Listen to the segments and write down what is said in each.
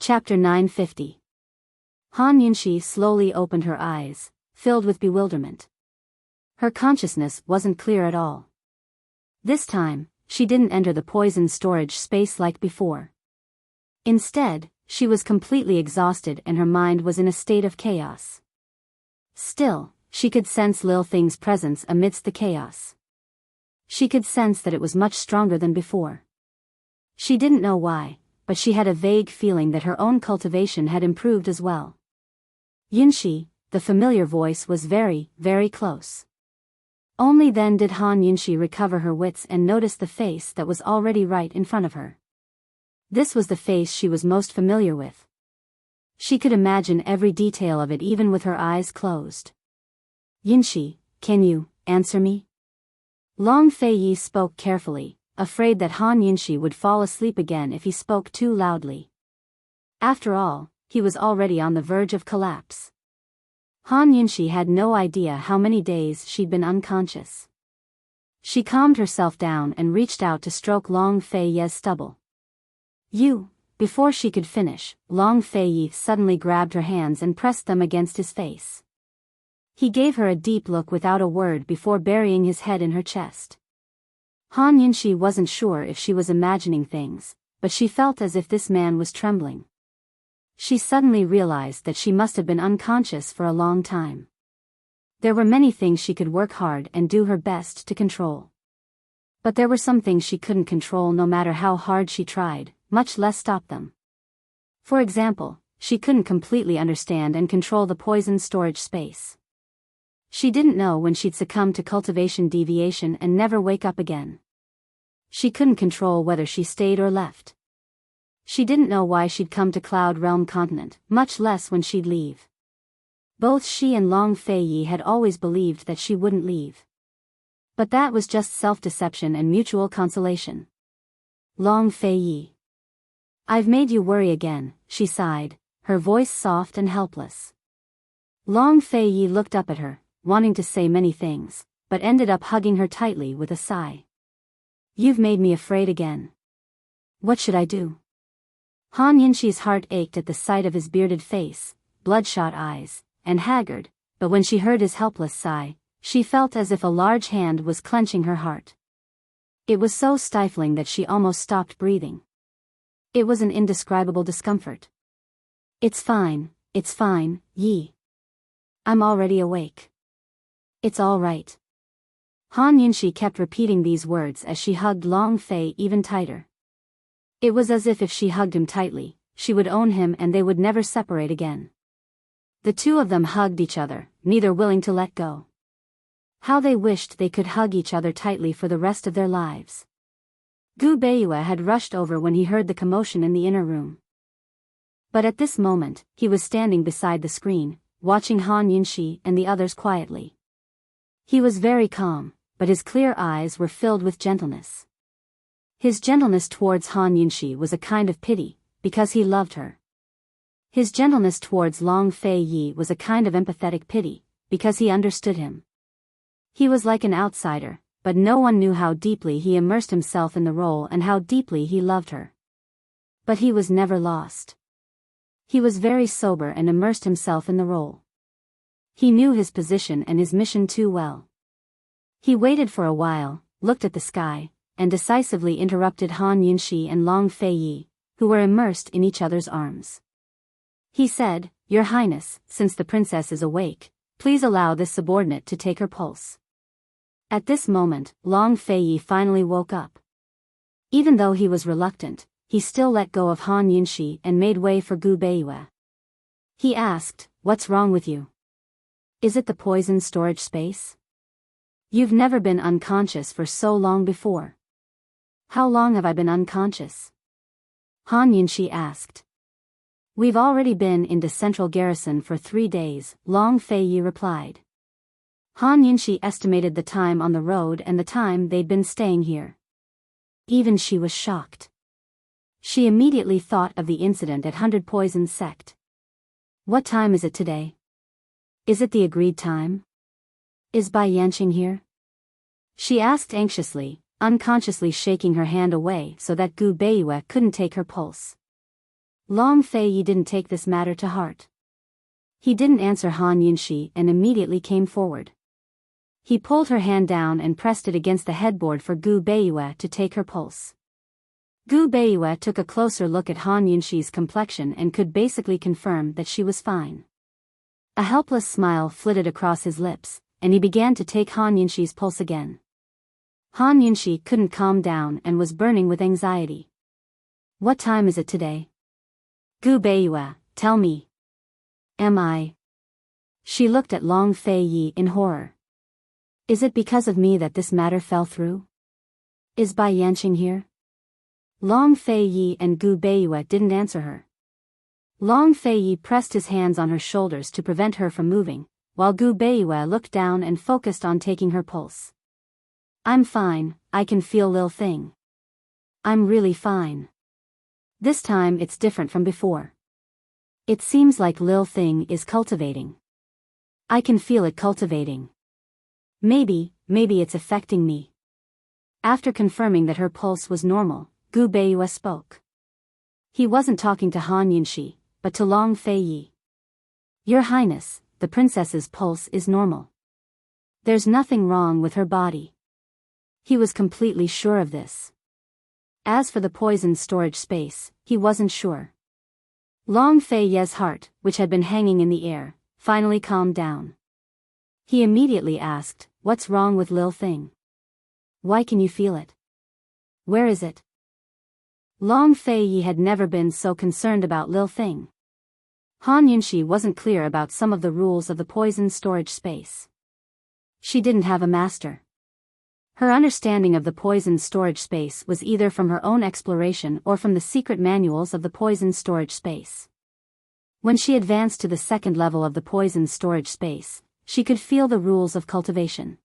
Chapter 950. Han Yunxi slowly opened her eyes, filled with bewilderment. Her consciousness wasn't clear at all. This time, she didn't enter the poison storage space like before. Instead, she was completely exhausted and her mind was in a state of chaos. Still, she could sense Lil Thing's presence amidst the chaos. She could sense that it was much stronger than before. She didn't know why, but she had a vague feeling that her own cultivation had improved as well. Yunxi, the familiar voice was very, very close. Only then did Han Yunxi recover her wits and notice the face that was already right in front of her. This was the face she was most familiar with. She could imagine every detail of it even with her eyes closed. Yunxi, can you answer me? Long Feiyi spoke carefully, afraid that Han Yunxi would fall asleep again if he spoke too loudly. After all, he was already on the verge of collapse. Han Yunxi had no idea how many days she'd been unconscious. She calmed herself down and reached out to stroke Long Feiyi's stubble. Before she could finish, Long Feiyi suddenly grabbed her hands and pressed them against his face. He gave her a deep look without a word before burying his head in her chest. Han Yunxi wasn't sure if she was imagining things, but she felt as if this man was trembling. She suddenly realized that she must have been unconscious for a long time. There were many things she could work hard and do her best to control. But there were some things she couldn't control no matter how hard she tried, much less stop them. For example, she couldn't completely understand and control the poison storage space. She didn't know when she'd succumb to cultivation deviation and never wake up again. She couldn't control whether she stayed or left. She didn't know why she'd come to Cloud Realm continent, much less when she'd leave. Both she and Long Feiyi had always believed that she wouldn't leave. But that was just self-deception and mutual consolation. Long Feiyi. I've made you worry again, she sighed, her voice soft and helpless. Long Feiyi looked up at her, wanting to say many things, but ended up hugging her tightly with a sigh. You've made me afraid again. What should I do? Han Yunxi's heart ached at the sight of his bearded face, bloodshot eyes, and haggard, but when she heard his helpless sigh, she felt as if a large hand was clenching her heart. It was so stifling that she almost stopped breathing. It was an indescribable discomfort. It's fine, Yi. I'm already awake. It's all right. Han Yunxi kept repeating these words as she hugged Long Fei even tighter. It was as if she hugged him tightly, she would own him and they would never separate again. The two of them hugged each other, neither willing to let go. How they wished they could hug each other tightly for the rest of their lives. Gu Beiyue had rushed over when he heard the commotion in the inner room. But at this moment, he was standing beside the screen, watching Han Yunxi and the others quietly. He was very calm, but his clear eyes were filled with gentleness. His gentleness towards Han Yunxi was a kind of pity, because he loved her. His gentleness towards Long Feiyi was a kind of empathetic pity, because he understood him. He was like an outsider, but no one knew how deeply he immersed himself in the role and how deeply he loved her. But he was never lost. He was very sober and immersed himself in the role. He knew his position and his mission too well. He waited for a while, looked at the sky, and decisively interrupted Han Yunxi and Long Feiyi, who were immersed in each other's arms. He said, Your Highness, since the princess is awake, please allow this subordinate to take her pulse. At this moment, Long Feiyi finally woke up. Even though he was reluctant, he still let go of Han Yunxi and made way for Gu Beiyue. He asked, What's wrong with you? Is it the poison storage space? You've never been unconscious for so long before. How long have I been unconscious? Han Yunxi asked. We've already been in the central garrison for 3 days, Long Feiyi replied. Han Yunxi estimated the time on the road and the time they'd been staying here. Even she was shocked. She immediately thought of the incident at 100 Poison Sect. What time is it today? Is it the agreed time? Is Bai Yanqing here? She asked anxiously, unconsciously shaking her hand away so that Gu Beiyue couldn't take her pulse. Long Fei didn't take this matter to heart. He didn't answer Han Yunxi and immediately came forward. He pulled her hand down and pressed it against the headboard for Gu Beiyue to take her pulse. Gu Beiyue took a closer look at Han Yunxi's complexion and could basically confirm that she was fine. A helpless smile flitted across his lips, and he began to take Han Yunxi's pulse again. Han Yunxi couldn't calm down and was burning with anxiety. What time is it today? Gu Beiyue, tell me. Am I? She looked at Long Fei in horror. Is it because of me that this matter fell through? Is Bai Yanqing here? Long Fei and Gu Beiyue didn't answer her. Long Fei pressed his hands on her shoulders to prevent her from moving, while Gu Beiyue looked down and focused on taking her pulse. I'm fine, I can feel Lil Thing. I'm really fine. This time it's different from before. It seems like Lil Thing is cultivating. I can feel it cultivating. Maybe it's affecting me. After confirming that her pulse was normal, Gu Beiyue spoke. He wasn't talking to Han Yunxi, but to Long Fei. Your Highness, the princess's pulse is normal. There's nothing wrong with her body. He was completely sure of this. As for the poison storage space, he wasn't sure. Long Fei's heart, which had been hanging in the air, finally calmed down. He immediately asked, what's wrong with Lil Thing? Why can you feel it? Where is it? Long Fei had never been so concerned about Lil Thing. Han Yunxi wasn't clear about some of the rules of the poison storage space. She didn't have a master. Her understanding of the poison storage space was either from her own exploration or from the secret manuals of the poison storage space. When she advanced to the second level of the poison storage space, she could feel the rules of cultivation.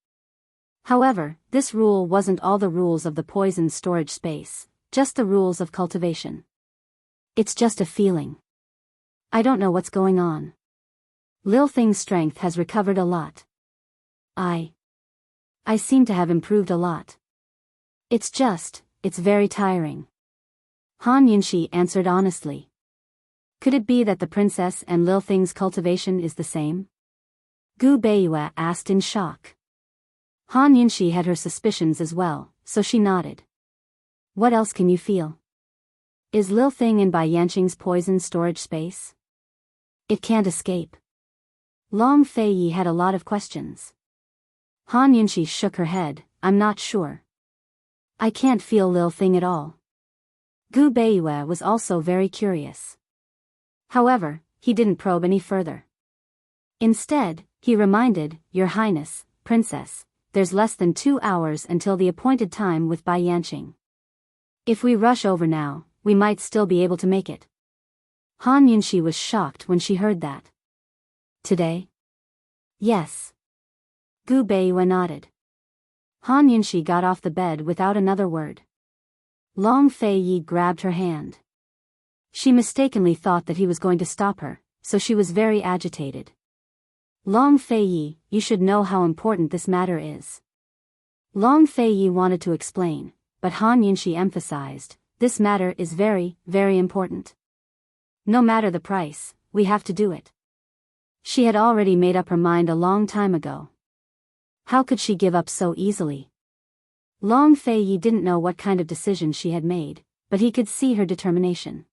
However, this rule wasn't all the rules of the poison storage space, just the rules of cultivation. It's just a feeling. I don't know what's going on. Lil Thing's strength has recovered a lot. I seem to have improved a lot. It's very tiring. Han Yunxi answered honestly. Could it be that the princess and Lil Thing's cultivation is the same? Gu Beiyue asked in shock. Han Yunxi had her suspicions as well, so she nodded. What else can you feel? Is Lil Thing in Bai Yanqing's poison storage space? It can't escape. Long Fei had a lot of questions. Han Yunxi shook her head, I'm not sure. I can't feel Lil Thing at all. Gu Beiyue was also very curious. However, he didn't probe any further. Instead, he reminded, Your Highness, Princess, there's less than 2 hours until the appointed time with Bai Yanqing. If we rush over now, we might still be able to make it. Han Yunxi was shocked when she heard that. Today? Yes. Gu Beiyue nodded. Han Yunxi got off the bed without another word. Long Fei grabbed her hand. She mistakenly thought that he was going to stop her, so she was very agitated. Long Fei, you should know how important this matter is. Long Fei wanted to explain, but Han Yunxi emphasized, this matter is very, very important. No matter the price, we have to do it. She had already made up her mind a long time ago. How could she give up so easily? Long Fei didn't know what kind of decision she had made, but he could see her determination.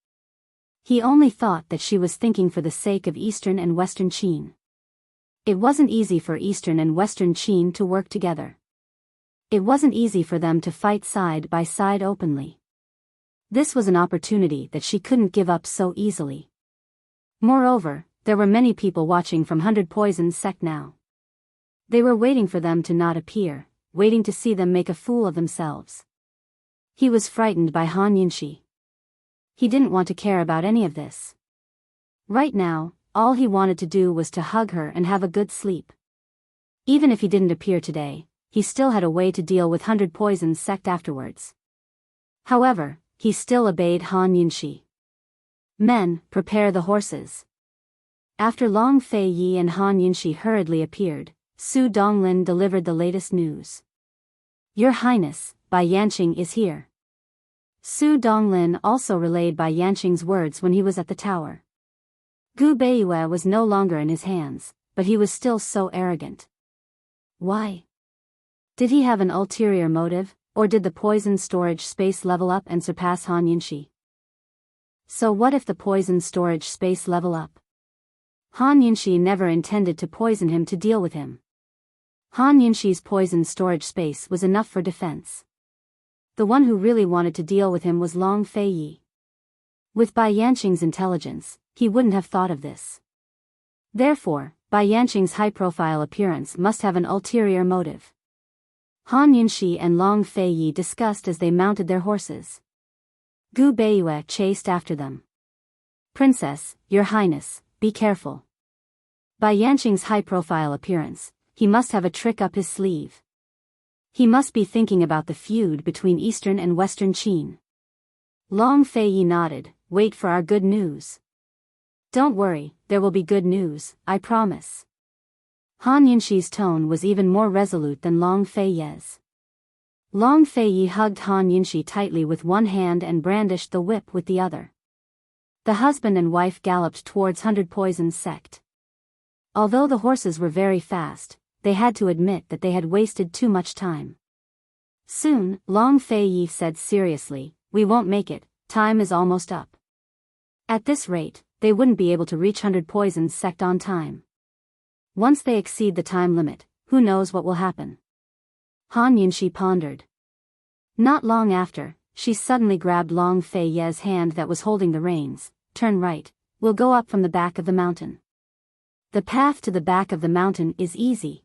He only thought that she was thinking for the sake of Eastern and Western Qin. It wasn't easy for Eastern and Western Qin to work together. It wasn't easy for them to fight side by side openly. This was an opportunity that she couldn't give up so easily. Moreover, there were many people watching from 100 Poison's sect now. They were waiting for them to not appear, waiting to see them make a fool of themselves. He was frightened by Han Yunxi. He didn't want to care about any of this. Right now, all he wanted to do was to hug her and have a good sleep. Even if he didn't appear today, he still had a way to deal with 100 Poison's sect afterwards. However, he still obeyed Han Yunxi. Men, prepare the horses. After Long Fei and Han Yunxi hurriedly appeared, Su Donglin delivered the latest news. Your Highness, Bai Yanqing is here. Su Donglin also relayed Bai Yanqing's words when he was at the tower. Gu Beiyue was no longer in his hands, but he was still so arrogant. Why? Did he have an ulterior motive, or did the poison storage space level up and surpass Han Yunxi? So what if the poison storage space level up? Han Yunxi never intended to poison him to deal with him. Han Yunxi's poison storage space was enough for defense. The one who really wanted to deal with him was Long Feiyi. With Bai Yanqing's intelligence, he wouldn't have thought of this. Therefore, Bai Yanqing's high-profile appearance must have an ulterior motive. Han Yunxi and Long Feiyi discussed as they mounted their horses. Gu Beiyue chased after them. "Princess, Your Highness, be careful." Bai Yanqing's high-profile appearance, he must have a trick up his sleeve. He must be thinking about the feud between Eastern and Western Qin. Long Feiyi nodded. "Wait for our good news." "Don't worry, there will be good news, I promise." Han Yunxi's tone was even more resolute than Long Feiyi's. Long Feiyi hugged Han Yunxi tightly with one hand and brandished the whip with the other. The husband and wife galloped towards 100 Poison's sect. Although the horses were very fast, they had to admit that they had wasted too much time. Soon, Long Feiyi said seriously, "We won't make it, time is almost up." At this rate, they wouldn't be able to reach 100 Poison's sect on time. Once they exceed the time limit, who knows what will happen? Han Yunxi pondered. Not long after, she suddenly grabbed Long Feiyi's hand that was holding the reins. "Turn right, we'll go up from the back of the mountain. The path to the back of the mountain is easy.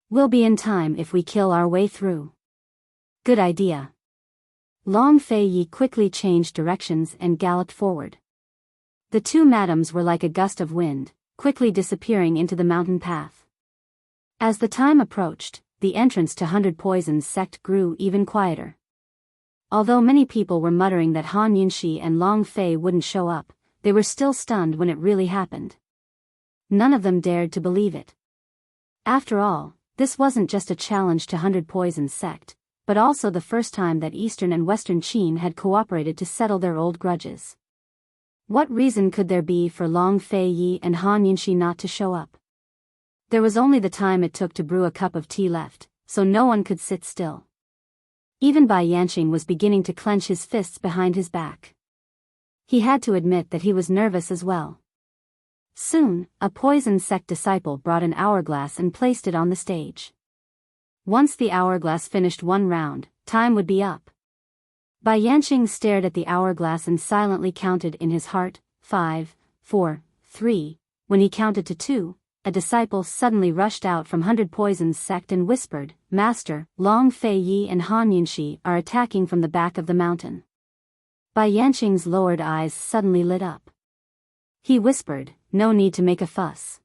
We'll be in time if we kill our way through." "Good idea." Long Feiyi quickly changed directions and galloped forward. The two madams were like a gust of wind, quickly disappearing into the mountain path. As the time approached, the entrance to 100 Poison's sect grew even quieter. Although many people were muttering that Han Yunxi and Long Fei wouldn't show up, they were still stunned when it really happened. None of them dared to believe it. After all, this wasn't just a challenge to 100 Poison's sect, but also the first time that Eastern and Western Qin had cooperated to settle their old grudges. What reason could there be for Long Feiyi and Han Yunxi not to show up? There was only the time it took to brew a cup of tea left, so no one could sit still. Even Bai Yanqing was beginning to clench his fists behind his back. He had to admit that he was nervous as well. Soon, a Poison sect disciple brought an hourglass and placed it on the stage. Once the hourglass finished one round, time would be up. Bai Yanqing stared at the hourglass and silently counted in his heart, 5, 4, 3. When he counted to 2, a disciple suddenly rushed out from 100 Poison's sect and whispered, "Master, Long Feiyi and Han Yunxi are attacking from the back of the mountain." Bai Yanqing's lowered eyes suddenly lit up. He whispered, "No need to make a fuss."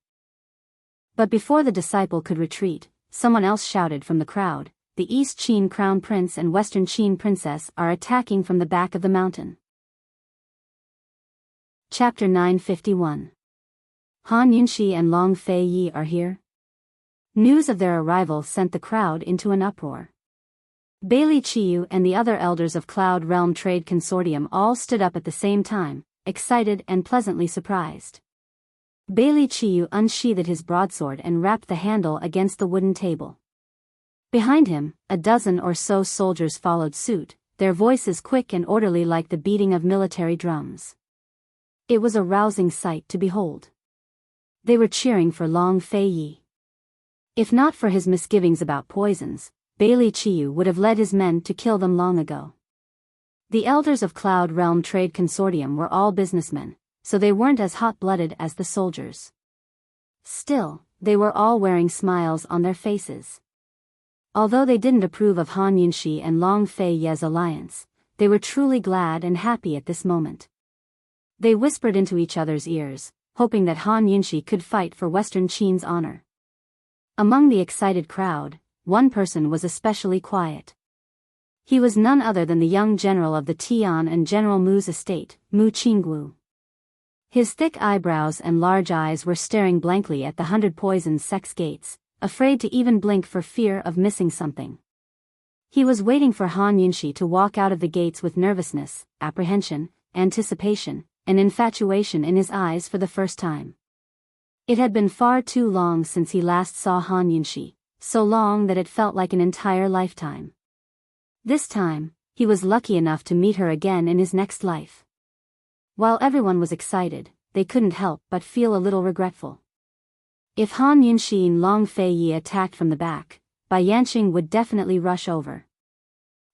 But before the disciple could retreat, someone else shouted from the crowd, "The East Qin Crown Prince and Western Qin Princess are attacking from the back of the mountain." Chapter 951. Han Yunxi and Long Feiyi are here? News of their arrival sent the crowd into an uproar. Bailey Qiyu and the other elders of Cloud Realm Trade Consortium all stood up at the same time, excited and pleasantly surprised. Bailey Qiyu unsheathed his broadsword and rapped the handle against the wooden table. Behind him, a dozen or so soldiers followed suit, their voices quick and orderly like the beating of military drums. It was a rousing sight to behold. They were cheering for Long Feiyi. If not for his misgivings about poisons, Bailey Qiyu would have led his men to kill them long ago. The elders of Cloud Realm Trade Consortium were all businessmen, so they weren't as hot-blooded as the soldiers. Still, they were all wearing smiles on their faces. Although they didn't approve of Han Yunxi and Long Feiyi's alliance, they were truly glad and happy at this moment. They whispered into each other's ears, hoping that Han Yunxi could fight for Western Qin's honor. Among the excited crowd, one person was especially quiet. He was none other than the young general of the Tian and General Mu's estate, Mu Qinggu. His thick eyebrows and large eyes were staring blankly at the 100 Poison's sect's gates, afraid to even blink for fear of missing something. He was waiting for Han Yunxi to walk out of the gates with nervousness, apprehension, anticipation, and infatuation in his eyes for the first time. It had been far too long since he last saw Han Yunxi, so long that it felt like an entire lifetime. This time, he was lucky enough to meet her again in his next life. While everyone was excited, they couldn't help but feel a little regretful. If Han Yunxi and Long Fei Yi attacked from the back, Bai Yanqing would definitely rush over.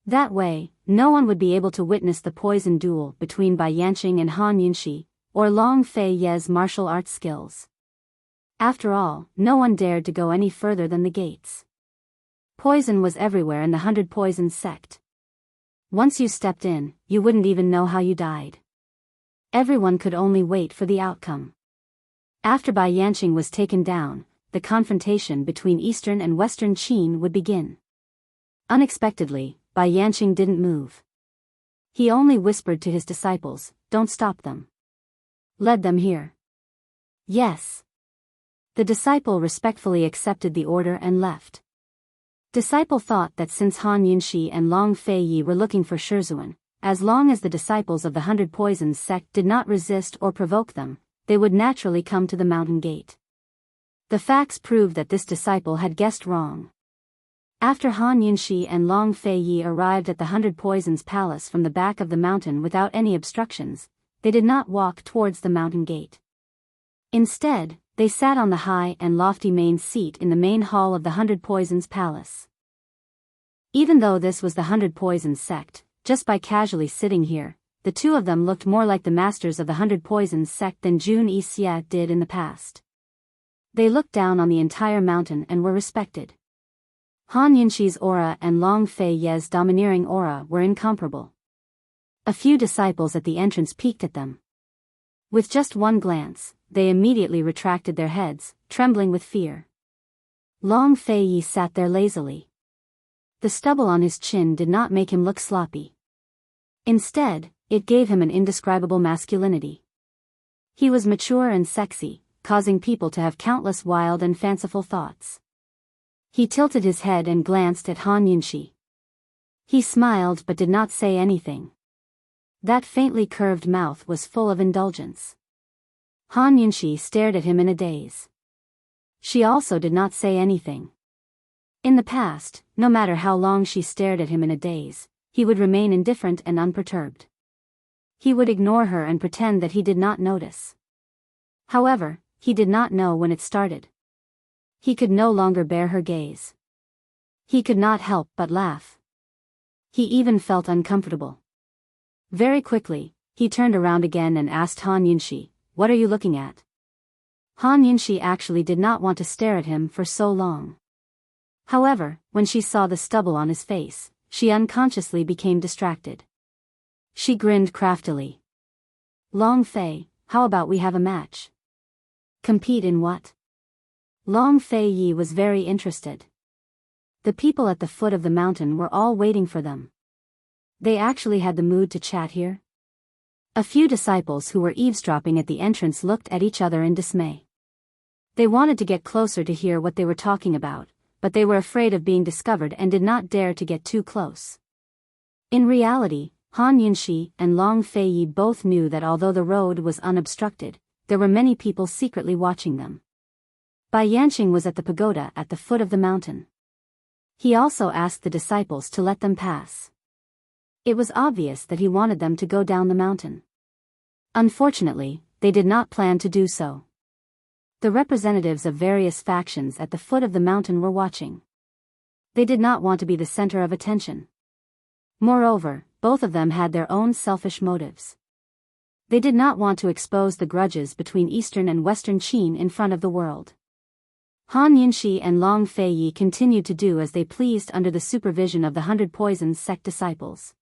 That way, no one would be able to witness the poison duel between Bai Yanqing and Han Yunxi, or Long Fei Yi's martial arts skills. After all, no one dared to go any further than the gates. Poison was everywhere in the 100 Poisons sect. Once you stepped in, you wouldn't even know how you died. Everyone could only wait for the outcome. After Bai Yanqing was taken down, the confrontation between Eastern and Western Qin would begin. Unexpectedly, Bai Yanqing didn't move. He only whispered to his disciples, "Don't stop them. Lead them here." Yes. The disciple respectfully accepted the order and left. Disciple thought that since Han Yunxi and Long Fei Yi were looking for Shizuan, as long as the disciples of the 100 Poisons sect did not resist or provoke them, they would naturally come to the mountain gate. The facts proved that this disciple had guessed wrong. After Han Yunxi and Long Fei Yi arrived at the 100 Poisons Palace from the back of the mountain without any obstructions, they did not walk towards the mountain gate. Instead, they sat on the high and lofty main seat in the main hall of the 100 Poisons Palace. Even though this was the 100 Poisons sect, just by casually sitting here, the two of them looked more like the masters of the 100 Poisons sect than Jun Yixia did in the past. They looked down on the entire mountain and were respected. Han Yunxi's aura and Long Fei Yi's domineering aura were incomparable. A few disciples at the entrance peeked at them. With just one glance, they immediately retracted their heads, trembling with fear. Long Fei Yi sat there lazily. The stubble on his chin did not make him look sloppy. Instead, it gave him an indescribable masculinity. He was mature and sexy, causing people to have countless wild and fanciful thoughts. He tilted his head and glanced at Han Yunxi. He smiled but did not say anything. That faintly curved mouth was full of indulgence. Han Yunxi stared at him in a daze. She also did not say anything. In the past, no matter how long she stared at him in a daze, he would remain indifferent and unperturbed. He would ignore her and pretend that he did not notice. However, he did not know when it started. He could no longer bear her gaze. He could not help but laugh. He even felt uncomfortable. Very quickly, he turned around again and asked Han Yunxi, "What are you looking at?" Han Yunxi actually did not want to stare at him for so long. However, when she saw the stubble on his face, she unconsciously became distracted. She grinned craftily. "Long Fei, how about we have a match?" "Compete in what?" Long Fei Yi was very interested. The people at the foot of the mountain were all waiting for them. They actually had the mood to chat here. A few disciples who were eavesdropping at the entrance looked at each other in dismay. They wanted to get closer to hear what they were talking about, but they were afraid of being discovered and did not dare to get too close. In reality, Han Yunxi and Long Fei Yi both knew that although the road was unobstructed, there were many people secretly watching them. Bai Yanqing was at the pagoda at the foot of the mountain. He also asked the disciples to let them pass. It was obvious that he wanted them to go down the mountain. Unfortunately, they did not plan to do so. The representatives of various factions at the foot of the mountain were watching. They did not want to be the center of attention. Moreover, both of them had their own selfish motives. They did not want to expose the grudges between Eastern and Western Qin in front of the world. Han Yunxi and Long Fei Yi continued to do as they pleased under the supervision of the 100 Poisons sect disciples.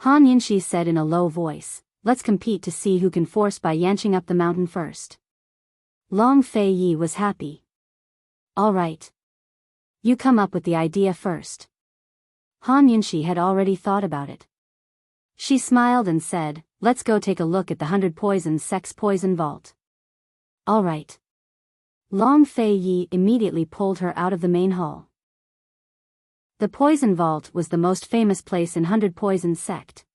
Han Yunxi said in a low voice, "Let's compete to see who can force Bai Yanqing up the mountain first." Long Fei Yi was happy. "All right. You come up with the idea first." Han Yunxi had already thought about it. She smiled and said, "Let's go take a look at the 100 Poisons sect's poison vault." "All right." Long Fei Yi immediately pulled her out of the main hall. The Poison Vault was the most famous place in 100 Poisons sect.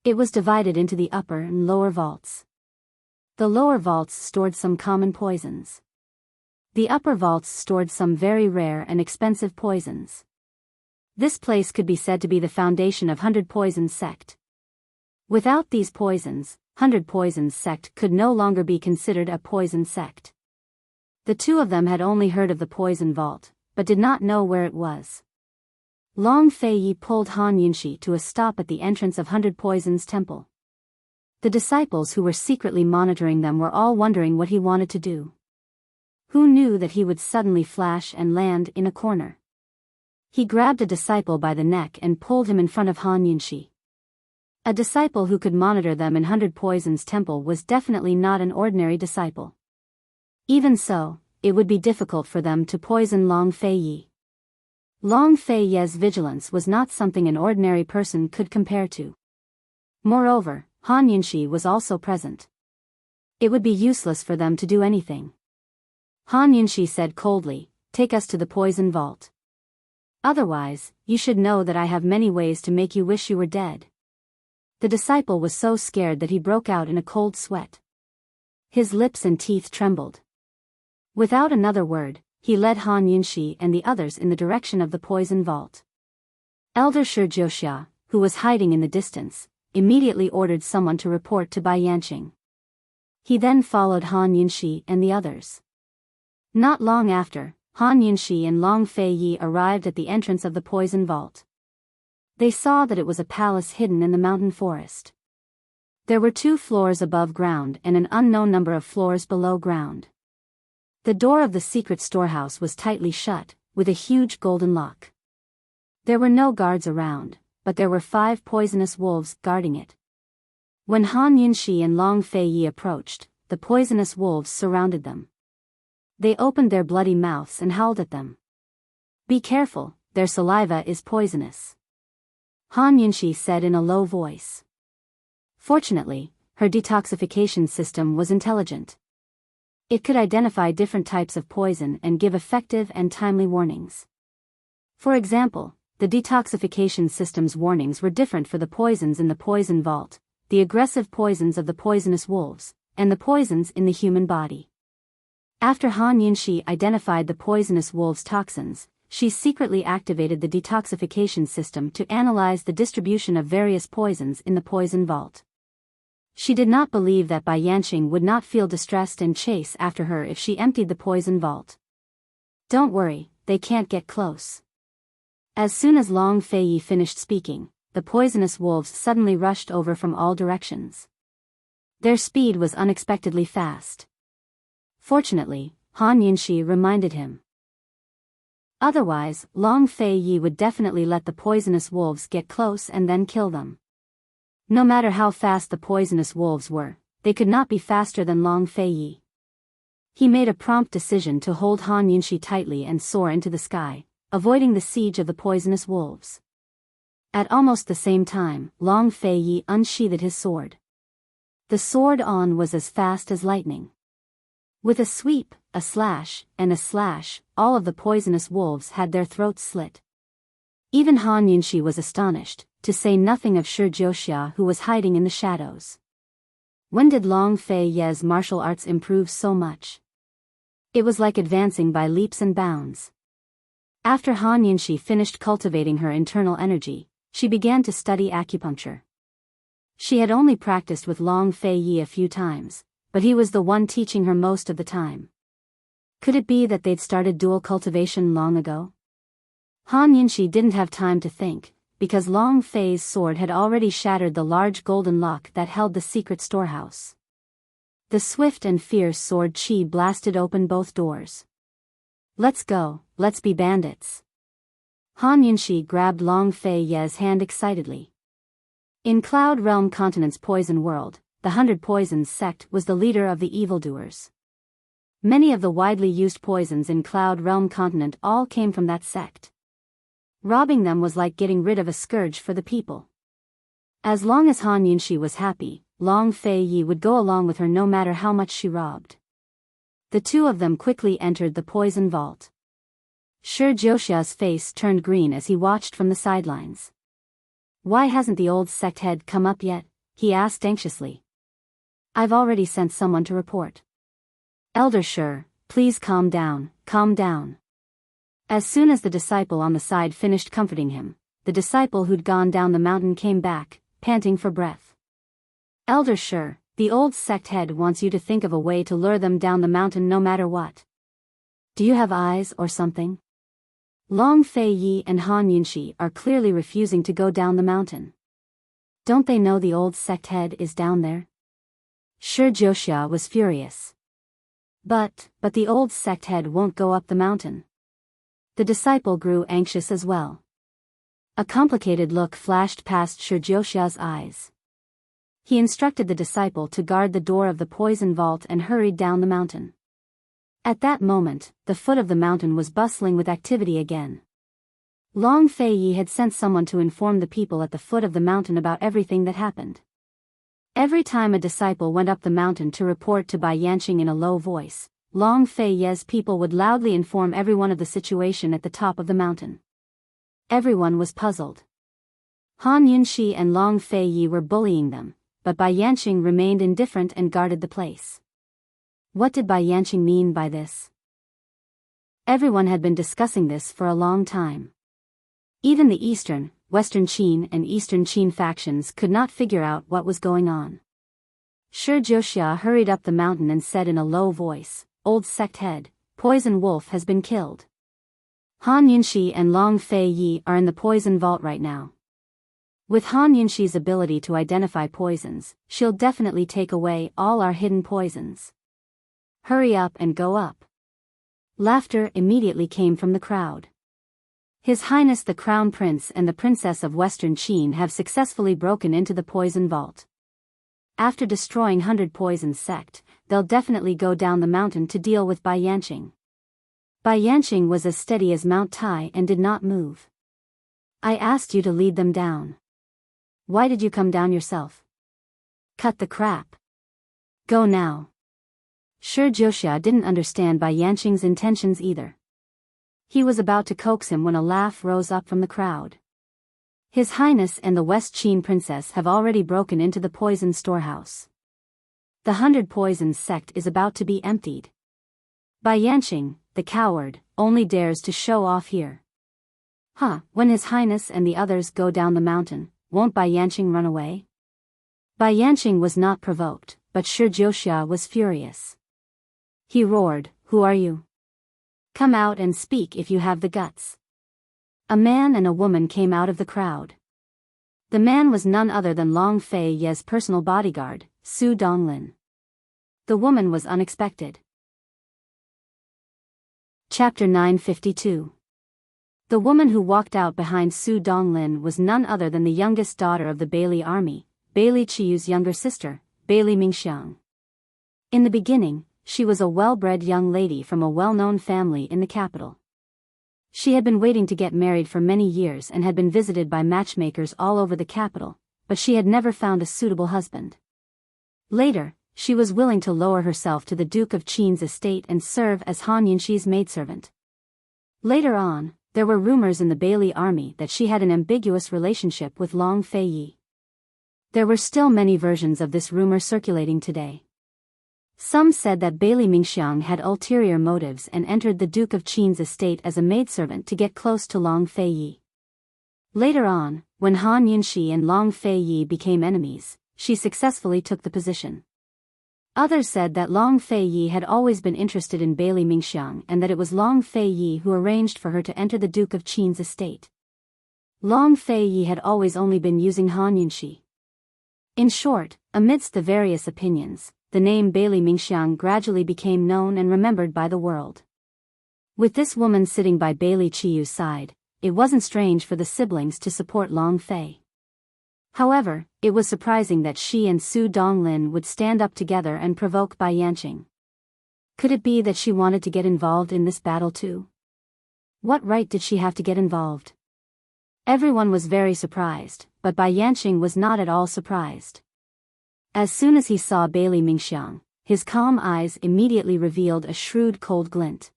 It was divided into the upper and lower vaults. The lower vaults stored some common poisons. The upper vaults stored some very rare and expensive poisons. This place could be said to be the foundation of 100 Poisons sect. Without these poisons, 100 Poisons sect could no longer be considered a poison sect. The two of them had only heard of the Poison Vault, but did not know where it was. Long Fei Yi pulled Han Yunxi to a stop at the entrance of 100 Poisons Temple. The disciples who were secretly monitoring them were all wondering what he wanted to do. Who knew that he would suddenly flash and land in a corner? He grabbed a disciple by the neck and pulled him in front of Han Yunxi. A disciple who could monitor them in 100 Poisons Temple was definitely not an ordinary disciple. Even so, it would be difficult for them to poison Long Fei Yi. Long Fei Yi's vigilance was not something an ordinary person could compare to. Moreover, Han Yunxi was also present. It would be useless for them to do anything. Han Yunxi said coldly, "Take us to the Poison Vault. Otherwise, you should know that I have many ways to make you wish you were dead." The disciple was so scared that he broke out in a cold sweat. His lips and teeth trembled. Without another word, he led Han Yunxi and the others in the direction of the Poison Vault. Elder Shi Jiuxia, who was hiding in the distance, immediately ordered someone to report to Bai Yanqing. He then followed Han Yunxi and the others. Not long after, Han Yunxi and Long Fei Yi arrived at the entrance of the Poison Vault. They saw that it was a palace hidden in the mountain forest. There were 2 floors above ground and an unknown number of floors below ground. The door of the secret storehouse was tightly shut, with a huge golden lock. There were no guards around, but there were 5 poisonous wolves guarding it. When Han Yunxi and Long Fei Yi approached, the poisonous wolves surrounded them. They opened their bloody mouths and howled at them. "Be careful, their saliva is poisonous," Han Yunxi said in a low voice. Fortunately, her detoxification system was intelligent. It could identify different types of poison and give effective and timely warnings. For example, the detoxification system's warnings were different for the poisons in the Poison Vault, the aggressive poisons of the poisonous wolves, and the poisons in the human body. After Han Yunxi identified the poisonous wolves' toxins, she secretly activated the detoxification system to analyze the distribution of various poisons in the Poison Vault. She did not believe that Bai Yanqing would not feel distressed and chase after her if she emptied the Poison Vault. "Don't worry, they can't get close." As soon as Long Fei Yi finished speaking, the poisonous wolves suddenly rushed over from all directions. Their speed was unexpectedly fast. Fortunately, Han Yunxi reminded him. Otherwise, Long Fei Yi would definitely let the poisonous wolves get close and then kill them. No matter how fast the poisonous wolves were, they could not be faster than Long Fei Yi. He made a prompt decision to hold Han Yunxi tightly and soar into the sky, avoiding the siege of the poisonous wolves. At almost the same time, Long Fei Yi unsheathed his sword. The sword on was as fast as lightning. With a sweep, a slash, and a slash, all of the poisonous wolves had their throats slit. Even Han Yunxi was astonished, to say nothing of Shi Jiuxia who was hiding in the shadows. When did Long Fei Yi's martial arts improve so much? It was like advancing by leaps and bounds. After Han Yunxi finished cultivating her internal energy, she began to study acupuncture. She had only practiced with Long Fei Yi a few times, but he was the one teaching her most of the time. Could it be that they'd started dual cultivation long ago? Han Yunxi didn't have time to think, because Long Fei's sword had already shattered the large golden lock that held the secret storehouse. The swift and fierce sword chi blasted open both doors. "Let's go, let's be bandits." Han Yunxi grabbed Long Fei Yi's hand excitedly. In Cloud Realm Continent's poison world, the 100 Poisons sect was the leader of the evildoers. Many of the widely used poisons in Cloud Realm Continent all came from that sect. Robbing them was like getting rid of a scourge for the people. As long as Han Yunxi was happy, Long Fei Yi would go along with her no matter how much she robbed. The two of them quickly entered the Poison Vault. Shi Jioxia's face turned green as he watched from the sidelines. Why hasn't the old sect head come up yet? He asked anxiously. I've already sent someone to report. Elder Shi, please calm down, calm down. As soon as the disciple on the side finished comforting him, the disciple who'd gone down the mountain came back, panting for breath. Elder Shi, the old sect head wants you to think of a way to lure them down the mountain no matter what. Do you have eyes or something? Long Fei Yi and Han Yunxi are clearly refusing to go down the mountain. Don't they know the old sect head is down there? Shi Jioxia was furious. But the old sect head won't go up the mountain. The disciple grew anxious as well. A complicated look flashed past Shi Jioxia's eyes. He instructed the disciple to guard the door of the poison vault and hurried down the mountain. At that moment, the foot of the mountain was bustling with activity again. Long Fei Yi had sent someone to inform the people at the foot of the mountain about everything that happened. Every time a disciple went up the mountain to report to Bai Yanqing in a low voice, Long Fei Yi's people would loudly inform everyone of the situation at the top of the mountain. Everyone was puzzled. Han Yunxi and Long Fei Yi were bullying them, but Bai Yanqing remained indifferent and guarded the place. What did Bai Yanqing mean by this? Everyone had been discussing this for a long time. Even the Eastern, Western Qin and Eastern Qin factions could not figure out what was going on. Shi Jioxia hurried up the mountain and said in a low voice, "Old sect head, Poison Wolf has been killed. Han Yunxi and Long Fei Yi are in the poison vault right now. With Han Yunxi's ability to identify poisons, she'll definitely take away all our hidden poisons. Hurry up and go up." Laughter immediately came from the crowd. His Highness the Crown Prince and the Princess of Western Qin have successfully broken into the poison vault. After destroying 100 Poison Sect, they'll definitely go down the mountain to deal with Bai Yanqing. Bai Yanqing was as steady as Mount Tai and did not move. I asked you to lead them down. Why did you come down yourself? Cut the crap. Go now. Shi Jioxia didn't understand Bai Yanqing's intentions either. He was about to coax him when a laugh rose up from the crowd. His Highness and the West Qin Princess have already broken into the poison storehouse. The 100 Poisons sect is about to be emptied. Bai Yanqing, the coward, only dares to show off here. When His Highness and the others go down the mountain, won't Bai Yanqing run away? Bai Yanqing was not provoked, but Shi Jioxia was furious. He roared, "Who are you? Come out and speak if you have the guts." A man and a woman came out of the crowd. The man was none other than Long Fei Yi's personal bodyguard, Su Donglin. The woman was unexpected. Chapter 952. The woman who walked out behind Su Donglin was none other than the youngest daughter of the Bailey army, Bailey Chiyu's younger sister, Bailey Mingxiang. In the beginning, she was a well-bred young lady from a well-known family in the capital. She had been waiting to get married for many years and had been visited by matchmakers all over the capital, but she had never found a suitable husband. Later, she was willing to lower herself to the Duke of Qin's estate and serve as Han Yunxi's maidservant. Later on, there were rumors in the Bailey army that she had an ambiguous relationship with Long Fei Yi. There were still many versions of this rumor circulating today. Some said that Bailey Mingxiang had ulterior motives and entered the Duke of Qin's estate as a maidservant to get close to Long Fei Yi. Later on, when Han Yunxi and Long Fei Yi became enemies, she successfully took the position. Others said that Long Fei Yi had always been interested in Bailey Mingxiang and that it was Long Fei Yi who arranged for her to enter the Duke of Qin's estate. Long Fei Yi had always only been using Han Yunxi. In short, amidst the various opinions, the name Bailey Mingxiang gradually became known and remembered by the world. With this woman sitting by Bailey Chiyu's side, it wasn't strange for the siblings to support Long Fei. However, it was surprising that she and Su Donglin would stand up together and provoke Bai Yanqing. Could it be that she wanted to get involved in this battle too? What right did she have to get involved? Everyone was very surprised, but Bai Yanqing was not at all surprised. As soon as he saw Bailey Mingxiang, his calm eyes immediately revealed a shrewd cold glint.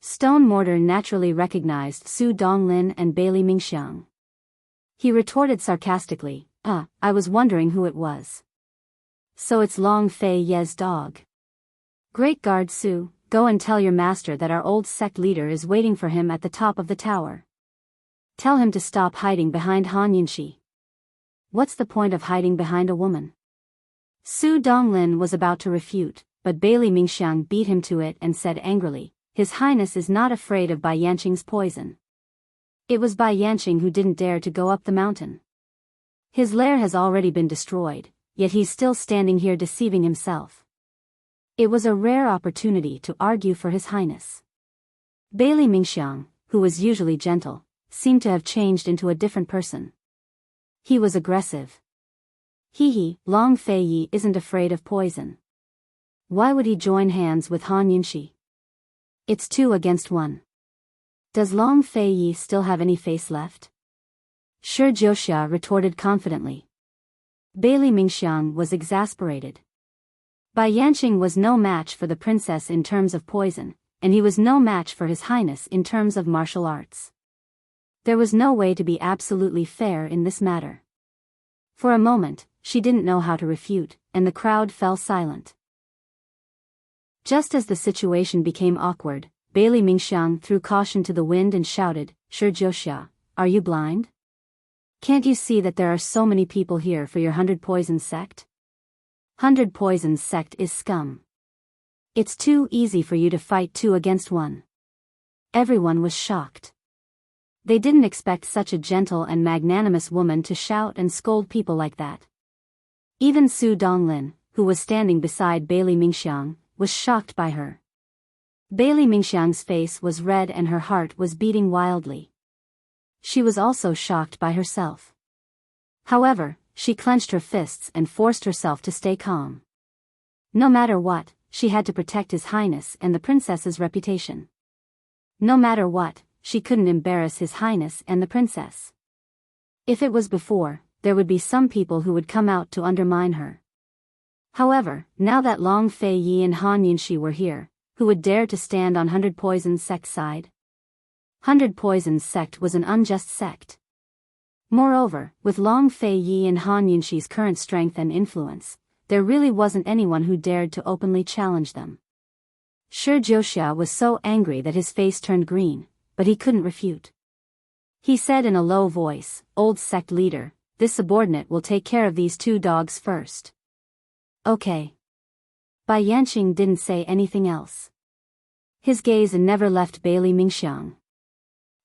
Stone Mortar naturally recognized Su Donglin and Bailey Mingxiang. He retorted sarcastically, I was wondering who it was. So it's Long Fei Ye's dog. Great guard Su, go and tell your master that our old sect leader is waiting for him at the top of the tower. Tell him to stop hiding behind Han Yunxi. What's the point of hiding behind a woman? Su Donglin was about to refute, but Bailey Mingxiang beat him to it and said angrily, His Highness is not afraid of Bai Yanqing's poison. It was Bai Yanqing who didn't dare to go up the mountain. His lair has already been destroyed, yet he's still standing here deceiving himself. It was a rare opportunity to argue for His Highness. Bailey Mingxiang, who was usually gentle, seemed to have changed into a different person. He was aggressive. Long Fei Yi isn't afraid of poison. Why would he join hands with Han Yunxi? It's 2 against 1. Does Long Fei Yi still have any face left? Shi Jiuxia retorted confidently. Bailey Mingxiang was exasperated. Bai Yanqing was no match for the princess in terms of poison, and he was no match for His Highness in terms of martial arts. There was no way to be absolutely fair in this matter. For a moment, she didn't know how to refute, and the crowd fell silent. Just as the situation became awkward, Bailey Mingxiang threw caution to the wind and shouted, Shi Jiuxia, are you blind? Can't you see that there are so many people here for your 100 Poisons sect? 100 Poisons sect is scum. It's too easy for you to fight 2 against 1. Everyone was shocked. They didn't expect such a gentle and magnanimous woman to shout and scold people like that. Even Su Donglin, who was standing beside Bailey Mingxiang, was shocked by her. Bailey Mingxiang's face was red and her heart was beating wildly. She was also shocked by herself. However, she clenched her fists and forced herself to stay calm. No matter what, she had to protect His Highness and the princess's reputation. No matter what, she couldn't embarrass His Highness and the princess. If it was before, there would be some people who would come out to undermine her. However, now that Long Fei Yi and Han Yunxi were here, who would dare to stand on 100 Poisons sect's side? 100 Poisons sect was an unjust sect. Moreover, with Long Fei Yi and Han Yunxi's current strength and influence, there really wasn't anyone who dared to openly challenge them. Shi Jiuxia was so angry that his face turned green, but he couldn't refute. He said in a low voice, Old sect leader, this subordinate will take care of these 2 dogs first. Okay. Bai Yanqing didn't say anything else. His gaze never left Bailey Mingxiang.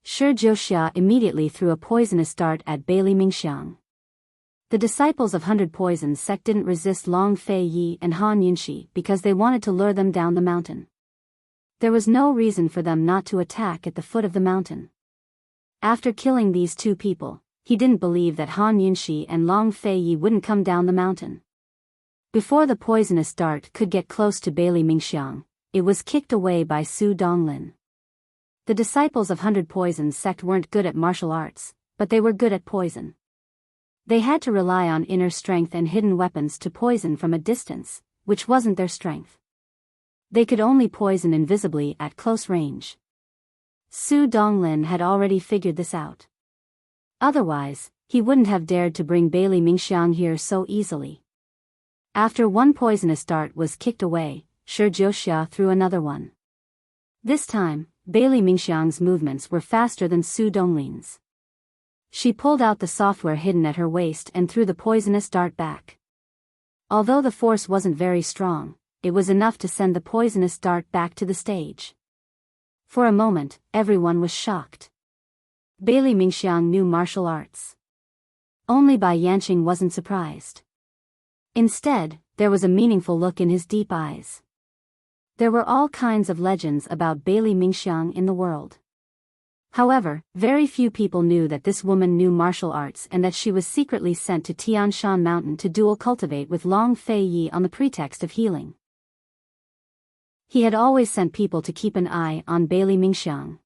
Shi Jiuxia immediately threw a poisonous dart at Bailey Mingxiang. The disciples of 100 Poisons sect didn't resist Long Fei Yi and Han Yunxi because they wanted to lure them down the mountain. There was no reason for them not to attack at the foot of the mountain. After killing these 2 people, he didn't believe that Han Yunxi and Long Fei Yi wouldn't come down the mountain. Before the poisonous dart could get close to Bailey Mingxiang, it was kicked away by Su Donglin. The disciples of 100 Poisons sect weren't good at martial arts, but they were good at poison. They had to rely on inner strength and hidden weapons to poison from a distance, which wasn't their strength. They could only poison invisibly at close range. Su Donglin had already figured this out. Otherwise, he wouldn't have dared to bring Bailey Mingxiang here so easily. After one poisonous dart was kicked away, Shi Jiuxia threw another one. This time, Bailey Mingxiang's movements were faster than Su Donglin's. She pulled out the software hidden at her waist and threw the poisonous dart back. Although the force wasn't very strong, it was enough to send the poisonous dart back to the stage. For a moment, everyone was shocked. Bailey Mingxiang knew martial arts. Only Bai Yanqing wasn't surprised. Instead, there was a meaningful look in his deep eyes. There were all kinds of legends about Bailey Mingxiang in the world. However, very few people knew that this woman knew martial arts and that she was secretly sent to Tian Shan Mountain to dual cultivate with Long Fei Yi on the pretext of healing. He had always sent people to keep an eye on Bailey Mingxiang.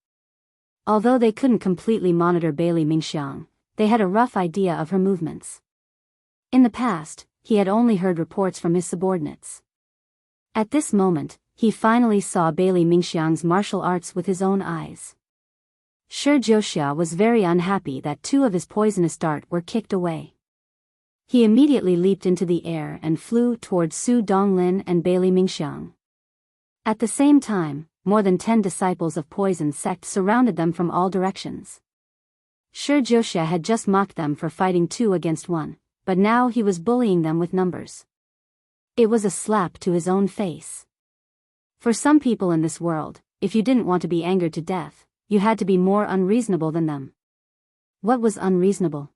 Although they couldn't completely monitor Bailey Mingxiang, they had a rough idea of her movements. In the past, he had only heard reports from his subordinates. At this moment, he finally saw Bailey Mingxiang's martial arts with his own eyes. Shi Jiuxia was very unhappy that 2 of his poisonous dart were kicked away. He immediately leaped into the air and flew towards Su Donglin and Bailey Mingxiang. At the same time, more than 10 disciples of poison sect surrounded them from all directions. Shi Jiuxia had just mocked them for fighting 2 against 1, but now he was bullying them with numbers. It was a slap to his own face. For some people in this world, if you didn't want to be angered to death, you had to be more unreasonable than them. What was unreasonable?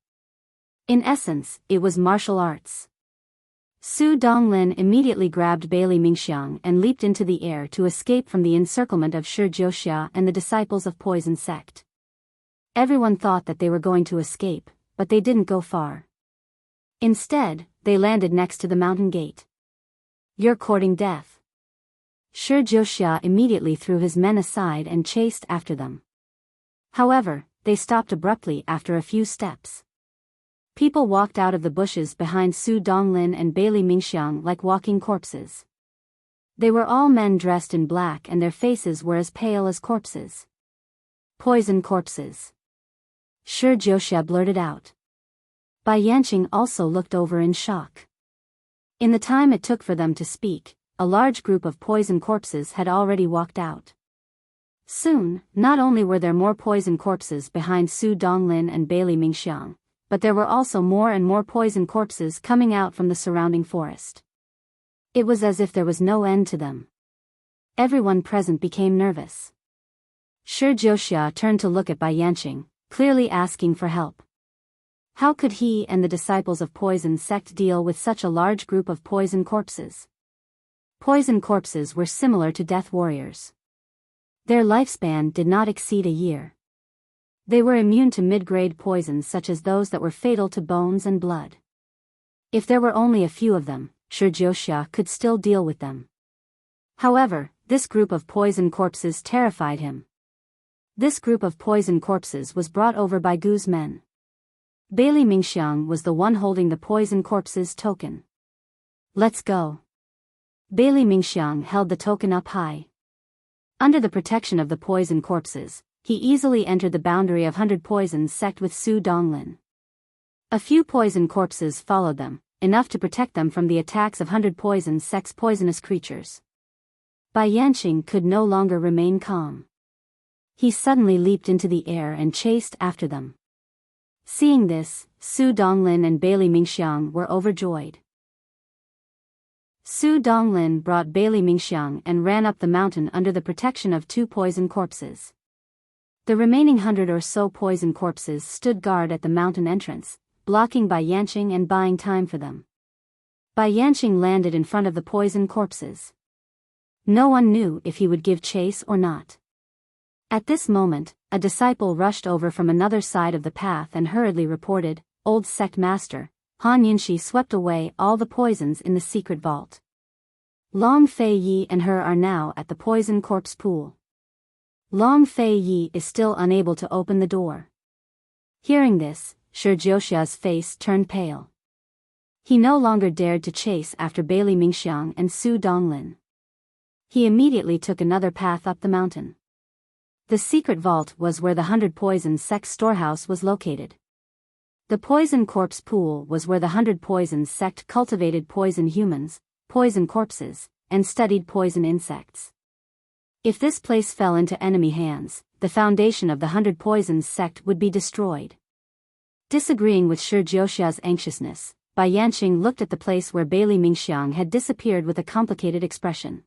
In essence, it was martial arts. Su Donglin immediately grabbed Bailey Mingxiang and leaped into the air to escape from the encirclement of Shi Jiuxia and the disciples of Poison Sect. Everyone thought that they were going to escape, but they didn't go far. Instead, they landed next to the mountain gate. "You're courting death." Shi Jiuxia immediately threw his men aside and chased after them. However, they stopped abruptly after a few steps. People walked out of the bushes behind Su Donglin and Bailey Mingxiang like walking corpses. They were all men dressed in black and their faces were as pale as corpses. "Poison corpses," Shi Jiuxia blurted out. Bai Yanqing also looked over in shock. In the time it took for them to speak, a large group of poison corpses had already walked out. Soon, not only were there more poison corpses behind Su Donglin and Bailey Mingxiang, but there were also more and more poison corpses coming out from the surrounding forest. It was as if there was no end to them. Everyone present became nervous. Shi Jiuxia turned to look at Bai Yanqing, clearly asking for help. How could he and the disciples of Poison Sect deal with such a large group of poison corpses? Poison corpses were similar to death warriors. Their lifespan did not exceed a year. They were immune to mid-grade poisons such as those that were fatal to bones and blood. If there were only a few of them, Shi Jiuxia could still deal with them. However, this group of poison corpses terrified him. This group of poison corpses was brought over by Gu's men. Bailey Mingxiang was the one holding the poison corpses token. "Let's go." Bailey Mingxiang held the token up high. Under the protection of the poison corpses, he easily entered the boundary of 100 Poison Sect with Su Donglin. A few poison corpses followed them, enough to protect them from the attacks of 100 Poison Sect's poisonous creatures. Bai Yanqing could no longer remain calm. He suddenly leaped into the air and chased after them. Seeing this, Su Donglin and Bailey Mingxiang were overjoyed. Su Donglin brought Bailey Mingxiang and ran up the mountain under the protection of 2 poison corpses. The remaining 100 or so poison corpses stood guard at the mountain entrance, blocking Bai Yanqing and buying time for them. Bai Yanqing landed in front of the poison corpses. No one knew if he would give chase or not. At this moment, a disciple rushed over from another side of the path and hurriedly reported, "Old sect master, Han Yunxi swept away all the poisons in the secret vault. Long Fei Yi and her are now at the poison corpse pool. Long Fei Yi is still unable to open the door." Hearing this, Shi Jiuxia's face turned pale. He no longer dared to chase after Bailey Mingxiang and Su Donglin. He immediately took another path up the mountain. The secret vault was where the 100 Poison Sect storehouse was located. The poison corpse pool was where the 100 Poison Sect cultivated poison humans, poison corpses, and studied poison insects. If this place fell into enemy hands, the foundation of the 100 Poisons Sect would be destroyed. Disagreeing with Shi Jiuxia's anxiousness, Bai Yanqing looked at the place where Bailey Mingxiang had disappeared with a complicated expression.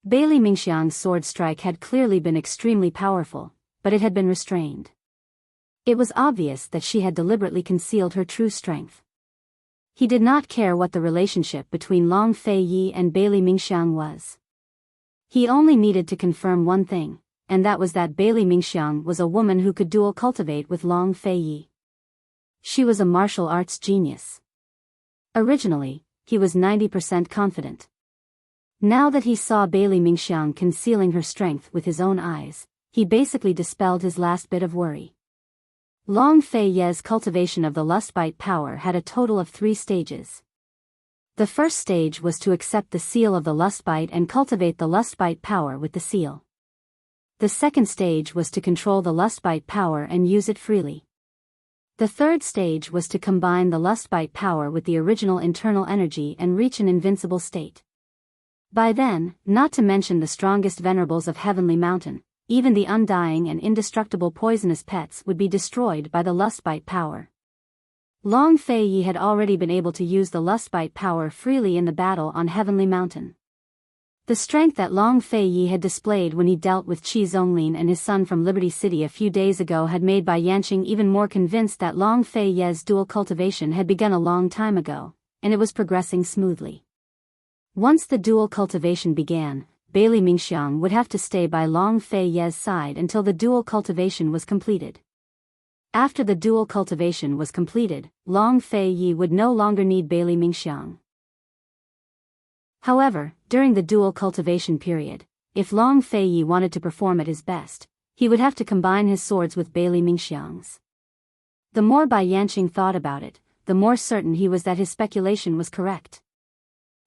Bailey Mingxiang's sword strike had clearly been extremely powerful, but it had been restrained. It was obvious that she had deliberately concealed her true strength. He did not care what the relationship between Long Fei Yi and Bailey Mingxiang was. He only needed to confirm one thing, and that was that Bailey Mingxiang was a woman who could dual cultivate with Long Fei Yi. She was a martial arts genius. Originally, he was 90% confident. Now that he saw Bailey Mingxiang concealing her strength with his own eyes, he basically dispelled his last bit of worry. Long Fei Ye's cultivation of the lustbite power had a total of 3 stages. The first stage was to accept the seal of the lustbite and cultivate the lustbite power with the seal. The second stage was to control the lustbite power and use it freely. The third stage was to combine the lustbite power with the original internal energy and reach an invincible state. By then, not to mention the strongest venerables of Heavenly Mountain, even the undying and indestructible poisonous pets would be destroyed by the lustbite power. Long Fei Yi had already been able to use the lustbite power freely in the battle on Heavenly Mountain. The strength that Long Fei Yi had displayed when he dealt with Qi Zonglin and his son from Liberty City a few days ago had made Bai Yanqing even more convinced that Long Fei Yi's dual cultivation had begun a long time ago, and it was progressing smoothly. Once the dual cultivation began, Bailey Mingxiang would have to stay by Long Fei Yi's side until the dual cultivation was completed. After the dual cultivation was completed, Long Fei Yi would no longer need Bailey Mingxiang. However, during the dual cultivation period, if Long Fei Yi wanted to perform at his best, he would have to combine his swords with Bailey Mingxiang's. The more Bai Yanqing thought about it, the more certain he was that his speculation was correct.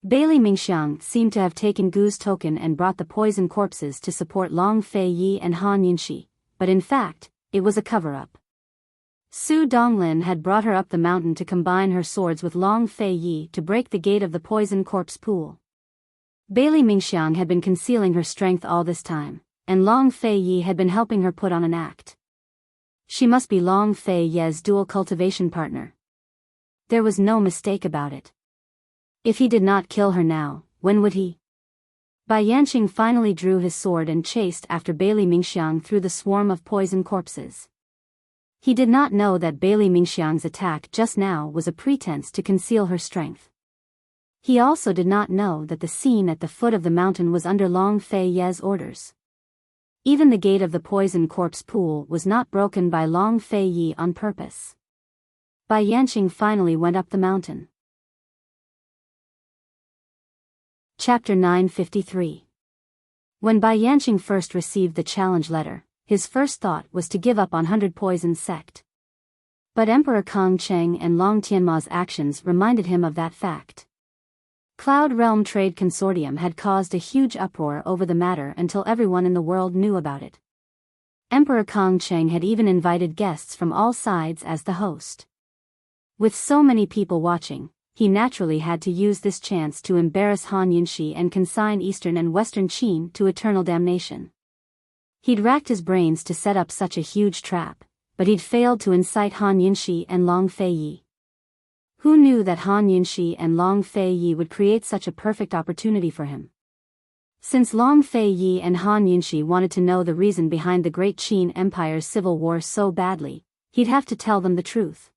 Bailey Mingxiang seemed to have taken Gu's token and brought the poison corpses to support Long Fei Yi and Han Yunxi, but in fact, it was a cover-up. Su Donglin had brought her up the mountain to combine her swords with Long Fei Yi to break the gate of the poison corpse pool. Bailey Mingxiang had been concealing her strength all this time, and Long Fei Yi had been helping her put on an act. She must be Long Fei Yi's dual cultivation partner. There was no mistake about it. If he did not kill her now, when would he? Bai Yanqing finally drew his sword and chased after Bailey Mingxiang through the swarm of poison corpses. He did not know that Bailey Mingxiang's attack just now was a pretense to conceal her strength. He also did not know that the scene at the foot of the mountain was under Long Fei Yi's orders. Even the gate of the poison corpse pool was not broken by Long Fei Yi on purpose. Bai Yanqing finally went up the mountain. Chapter 953. When Bai Yanqing first received the challenge letter, his first thought was to give up on 100 Poison sect. But Emperor Kong Cheng and Long Tianma's actions reminded him of that fact. Cloud Realm Trade Consortium had caused a huge uproar over the matter until everyone in the world knew about it. Emperor Kong Cheng had even invited guests from all sides as the host. With so many people watching, he naturally had to use this chance to embarrass Han Yunxi and consign Eastern and Western Qin to eternal damnation. He'd racked his brains to set up such a huge trap, but he'd failed to incite Han Yunxi and Long Fei Yi. Who knew that Han Yunxi and Long Fei Yi would create such a perfect opportunity for him? Since Long Fei Yi and Han Yunxi wanted to know the reason behind the Great Qin Empire's civil war so badly, he'd have to tell them the truth.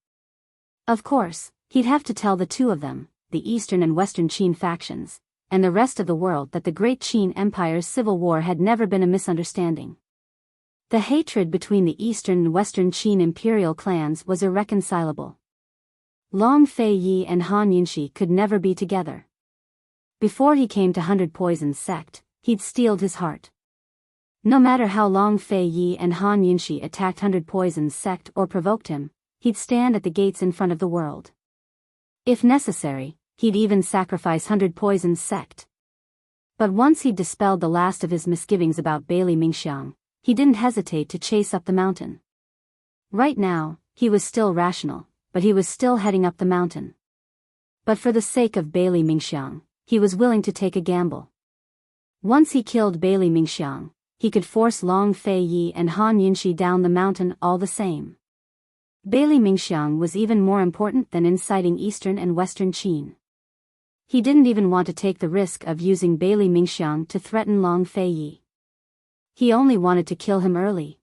Of course, he'd have to tell the two of them, the Eastern and Western Qin factions, and the rest of the world that the Great Qin Empire's civil war had never been a misunderstanding. The hatred between the Eastern and Western Qin imperial clans was irreconcilable. Long Fei Yi and Han Yunxi could never be together. Before he came to 100 Poison sect, he'd steeled his heart. No matter how Long Fei Yi and Han Yunxi attacked 100 Poison sect or provoked him, he'd stand at the gates in front of the world. If necessary, he'd even sacrifice 100 Poison sect. But once he'd dispelled the last of his misgivings about Bailey Mingxiang, he didn't hesitate to chase up the mountain. Right now, he was still rational, but he was still heading up the mountain. But for the sake of Bailey Mingxiang, he was willing to take a gamble. Once he killed Bailey Mingxiang, he could force Long Fei Yi and Han Yunxi down the mountain all the same. Bailey Mingxiang was even more important than inciting Eastern and Western Qin. He didn't even want to take the risk of using Bailey Mingxiang to threaten Long Fei Yi. He only wanted to kill him early.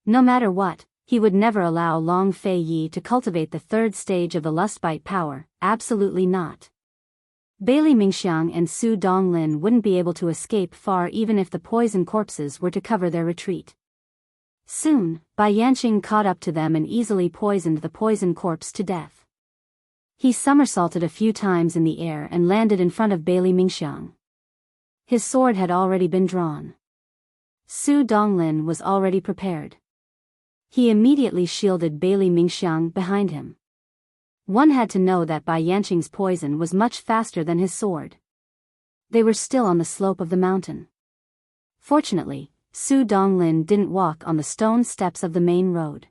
No matter what, he would never allow Long Fei Yi to cultivate the third stage of the lustbite power, absolutely not. Bailey Mingxiang and Su Donglin wouldn't be able to escape far even if the poison corpses were to cover their retreat. Soon, Bai Yanqing caught up to them and easily poisoned the poison corpse to death. He somersaulted a few times in the air and landed in front of Bailey Mingxiang. His sword had already been drawn. Su Donglin was already prepared. He immediately shielded Bailey Mingxiang behind him. One had to know that Bai Yanqing's poison was much faster than his sword. They were still on the slope of the mountain. Fortunately, Su Donglin didn't walk on the stone steps of the main road.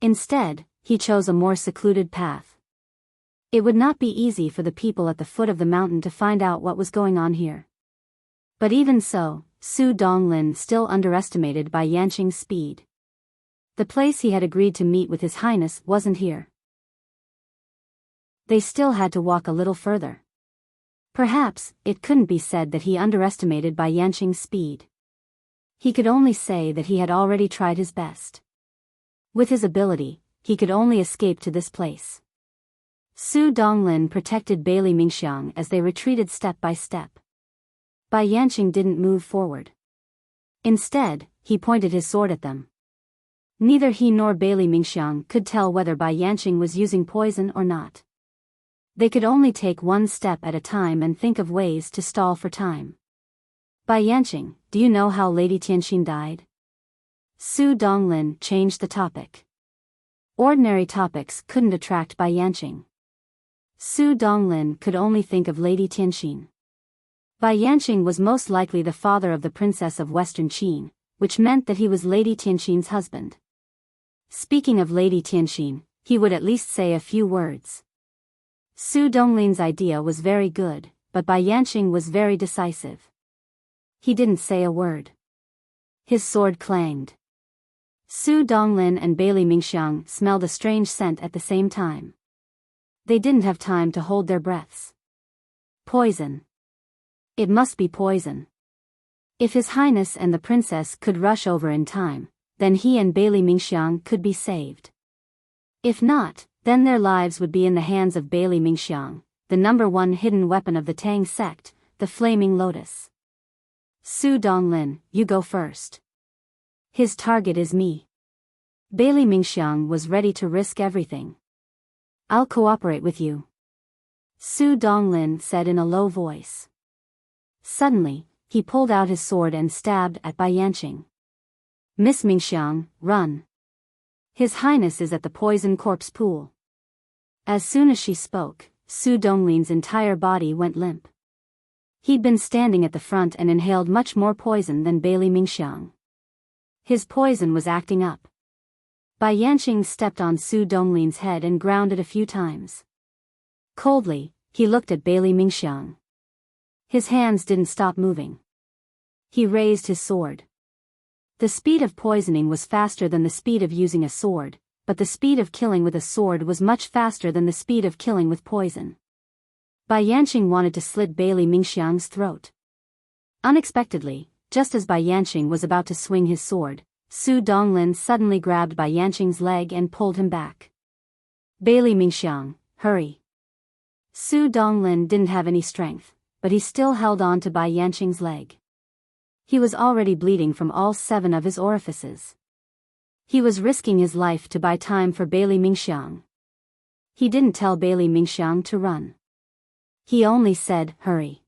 Instead, he chose a more secluded path. It would not be easy for the people at the foot of the mountain to find out what was going on here. But even so, Su Donglin still underestimated Bai Yanqing's speed. The place he had agreed to meet with His Highness wasn't here. They still had to walk a little further. Perhaps, it couldn't be said that he underestimated Bai Yanqing's speed. He could only say that he had already tried his best. With his ability, he could only escape to this place. Su Donglin protected Bailey Mingxiang as they retreated step by step. Bai Yanqing didn't move forward. Instead, he pointed his sword at them. Neither he nor Bailey Mingxiang could tell whether Bai Yanqing was using poison or not. They could only take one step at a time and think of ways to stall for time. Bai Yanqing, do you know how Lady Tianxin died? Su Donglin changed the topic. Ordinary topics couldn't attract Bai Yanqing. Su Donglin could only think of Lady Tianxin. Bai Yanqing was most likely the father of the princess of Western Qin, which meant that he was Lady Tianxin's husband. Speaking of Lady Tianxin, he would at least say a few words. Su Donglin's idea was very good, but Bai Yanqing was very decisive. He didn't say a word. His sword clanged. Su Donglin and Bailey Mingxiang smelled a strange scent at the same time. They didn't have time to hold their breaths. Poison. It must be poison. If His Highness and the princess could rush over in time, then he and Bailey Mingxiang could be saved. If not, then their lives would be in the hands of Bailey Mingxiang, the #1 hidden weapon of the Tang sect, the Flaming Lotus. Su Donglin, you go first. His target is me. Bailey Mingxiang was ready to risk everything. I'll cooperate with you, Su Donglin said in a low voice. Suddenly, he pulled out his sword and stabbed at Bai Yanqing. Miss Mingxiang, run. His Highness is at the poison corpse pool. As soon as she spoke, Su Donglin's entire body went limp. He'd been standing at the front and inhaled much more poison than Bailey Mingxiang. His poison was acting up. Bai Yanqing stepped on Su Donglin's head and ground it a few times. Coldly, he looked at Bailey Mingxiang. His hands didn't stop moving. He raised his sword. The speed of poisoning was faster than the speed of using a sword, but the speed of killing with a sword was much faster than the speed of killing with poison. Bai Yanqing wanted to slit Bailey Mingxiang's throat. Unexpectedly, just as Bai Yanqing was about to swing his sword, Su Donglin suddenly grabbed Bai Yanqing's leg and pulled him back. Bailey Mingxiang, hurry. Su Donglin didn't have any strength, but he still held on to Bai Yanqing's leg. He was already bleeding from all 7 of his orifices. He was risking his life to buy time for Bailey Mingxiang. He didn't tell Bailey Mingxiang to run. He only said, hurry.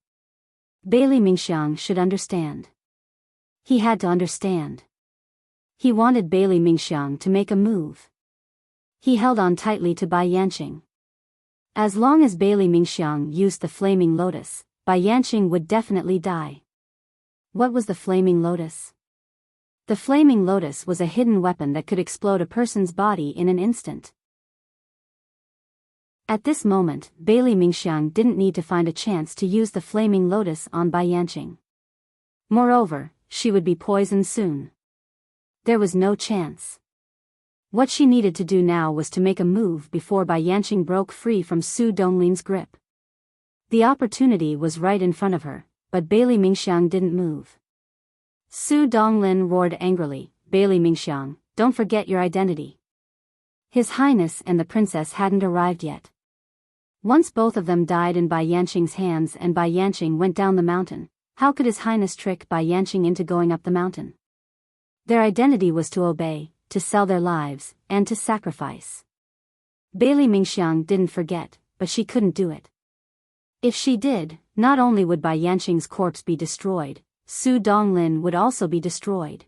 Bailey Mingxiang should understand. He had to understand. He wanted Bailey Mingxiang to make a move. He held on tightly to Bai Yanqing. As long as Bailey Mingxiang used the Flaming Lotus, Bai Yanqing would definitely die. What was the Flaming Lotus? The Flaming Lotus was a hidden weapon that could explode a person's body in an instant. At this moment, Bailey Mingxiang didn't need to find a chance to use the Flaming Lotus on Bai Yanqing. Moreover, she would be poisoned soon. There was no chance. What she needed to do now was to make a move before Bai Yanqing broke free from Su Donglin's grip. The opportunity was right in front of her, but Bailey Mingxiang didn't move. Su Donglin roared angrily, Bailey Mingxiang, don't forget your identity. His Highness and the princess hadn't arrived yet. Once both of them died in Bai Yanqing's hands and Bai Yanqing went down the mountain, how could His Highness trick Bai Yanqing into going up the mountain? Their identity was to obey, to sell their lives, and to sacrifice. Bailey Mingxiang didn't forget, but she couldn't do it. If she did, not only would Bai Yanqing's corpse be destroyed, Su Donglin would also be destroyed.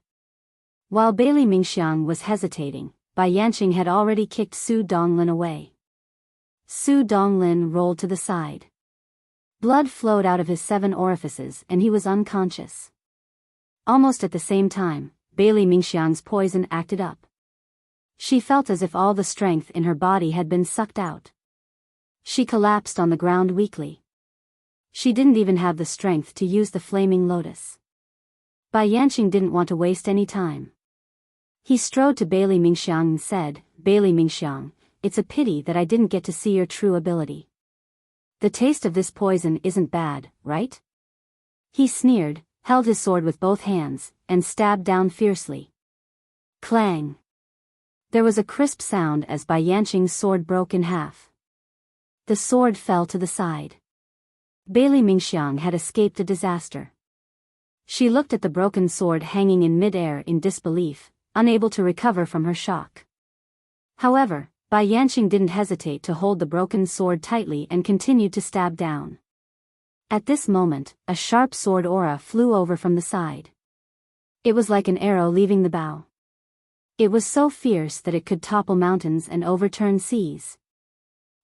While Bailey Mingxiang was hesitating, Bai Yanqing had already kicked Su Donglin away. Su Donglin rolled to the side. Blood flowed out of his 7 orifices and he was unconscious. Almost at the same time, Bailey Mingxiang's poison acted up. She felt as if all the strength in her body had been sucked out. She collapsed on the ground weakly. She didn't even have the strength to use the flaming lotus. Bai Yanqing didn't want to waste any time. He strode to Bailey Mingxiang and said, "Bailey Mingxiang, it's a pity that I didn't get to see your true ability. The taste of this poison isn't bad, right?" He sneered, held his sword with both hands, and stabbed down fiercely. Clang! There was a crisp sound as Bai Yanqing's sword broke in half. The sword fell to the side. Bailey Mingxiang had escaped a disaster. She looked at the broken sword hanging in mid-air in disbelief, unable to recover from her shock. However, Bai Yanqing didn't hesitate to hold the broken sword tightly and continued to stab down. At this moment, a sharp sword aura flew over from the side. It was like an arrow leaving the bow. It was so fierce that it could topple mountains and overturn seas.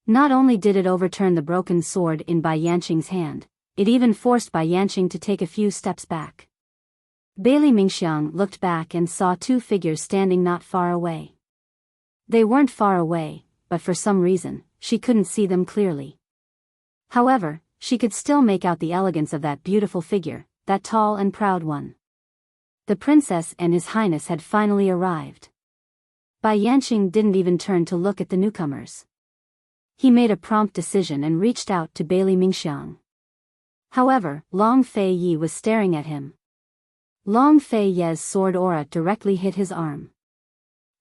Not only did it overturn the broken sword in Bai Yanqing's hand, it even forced Bai Yanqing to take a few steps back. Bailey Mingxiang looked back and saw 2 figures standing not far away. They weren't far away, but for some reason, she couldn't see them clearly. However, she could still make out the elegance of that beautiful figure, that tall and proud one. The princess and his highness had finally arrived. Bai Yanqing didn't even turn to look at the newcomers. He made a prompt decision and reached out to Bailey Mingxiang. However, Long Fei Yi was staring at him. Long Fei Ye's sword aura directly hit his arm.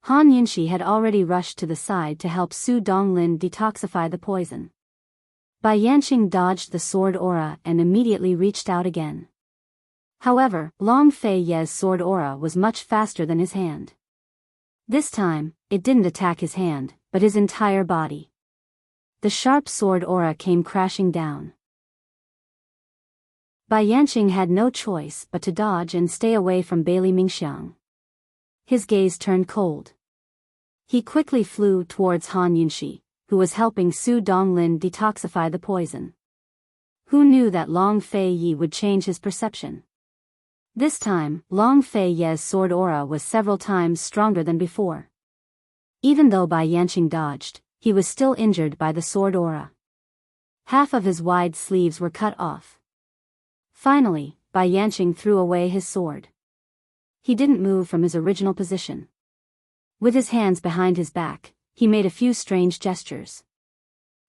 Han Yunxi had already rushed to the side to help Su Donglin detoxify the poison. Bai Yanqing dodged the sword aura and immediately reached out again. However, Long Fei Ye's sword aura was much faster than his hand. This time, it didn't attack his hand, but his entire body. The sharp sword aura came crashing down. Bai Yanqing had no choice but to dodge and stay away from Bailey Mingxiang. His gaze turned cold. He quickly flew towards Han Yunxi, who was helping Su Donglin detoxify the poison. Who knew that Long Fei Yi would change his perception? This time, Long Fei Ye's sword aura was several times stronger than before. Even though Bai Yanqing dodged, he was still injured by the sword aura. Half of his wide sleeves were cut off. Finally, Bai Yanqing threw away his sword. He didn't move from his original position. With his hands behind his back, he made a few strange gestures.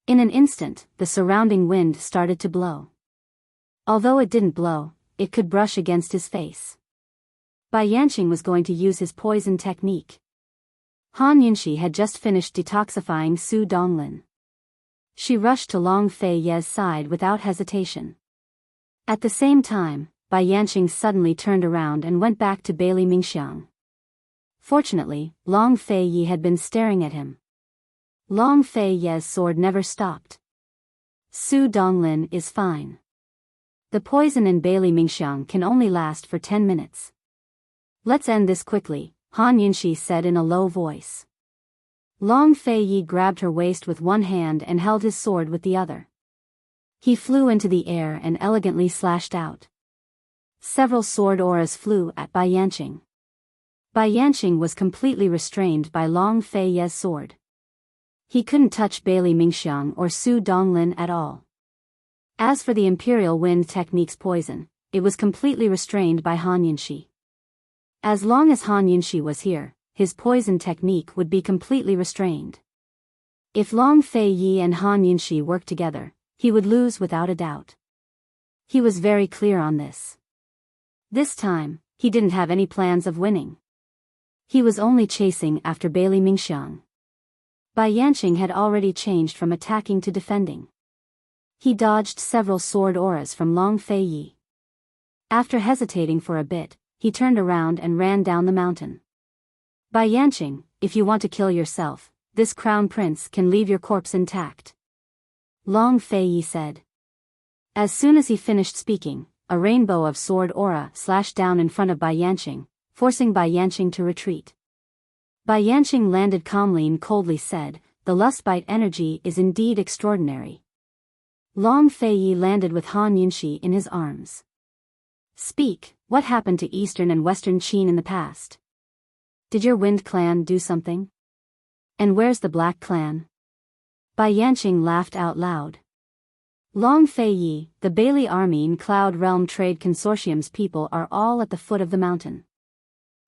In an instant, the surrounding wind started to blow. Although it didn't blow, it could brush against his face. Bai Yanqing was going to use his poison technique. Han Yunxi had just finished detoxifying Su Donglin. She rushed to Long Fei Ye's side without hesitation. At the same time, Bai Yanqing suddenly turned around and went back to Bailey Mingxiang. Fortunately, Long Fei Yi had been staring at him. Long Fei Ye's sword never stopped. Su Donglin is fine. The poison in Bailey Mingxiang can only last for 10 minutes. Let's end this quickly, Han Yunxi said in a low voice. Long Fei Yi grabbed her waist with one hand and held his sword with the other. He flew into the air and elegantly slashed out. Several sword auras flew at Bai Yanqing. Bai Yanqing was completely restrained by Long Fei Ye's sword. He couldn't touch Bailey Mingxiang or Su Donglin at all. As for the Imperial Wind Technique's poison, it was completely restrained by Han Yunxi. As long as Han Yunxi was here, his poison technique would be completely restrained. If Long Fei Yi and Han Yunxi worked together, he would lose without a doubt. He was very clear on this. This time, he didn't have any plans of winning. He was only chasing after Bailey Mingxiang. Bai Yanqing had already changed from attacking to defending. He dodged several sword auras from Long Fei Yi. After hesitating for a bit, he turned around and ran down the mountain. Bai Yanqing, if you want to kill yourself, this crown prince can leave your corpse intact. Long Fei Yi said. As soon as he finished speaking, a rainbow of sword aura slashed down in front of Bai Yanqing, forcing Bai Yanqing to retreat. Bai Yanqing landed calmly and coldly said, the lustbite energy is indeed extraordinary. Long Feiyi landed with Han Yunxi in his arms. Speak, what happened to Eastern and Western Qin in the past? Did your Wind clan do something? And where's the Black clan? Bai Yanqing laughed out loud. Long Feiyi, the Bailey army and Cloud Realm Trade Consortium's people are all at the foot of the mountain.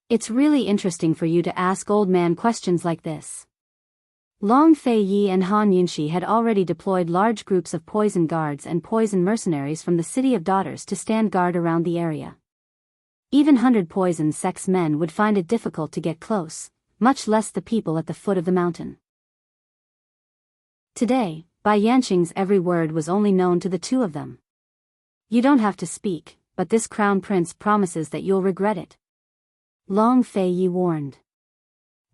It's really interesting for you to ask old man questions like this. Long Feiyi and Han Yunxi had already deployed large groups of poison guards and poison mercenaries from the City of Daughters to stand guard around the area. Even 100 poison sex men would find it difficult to get close, much less the people at the foot of the mountain. Today, Bai Yanqing's every word was only known to the two of them. You don't have to speak, but this crown prince promises that you'll regret it. Long Feiyi warned.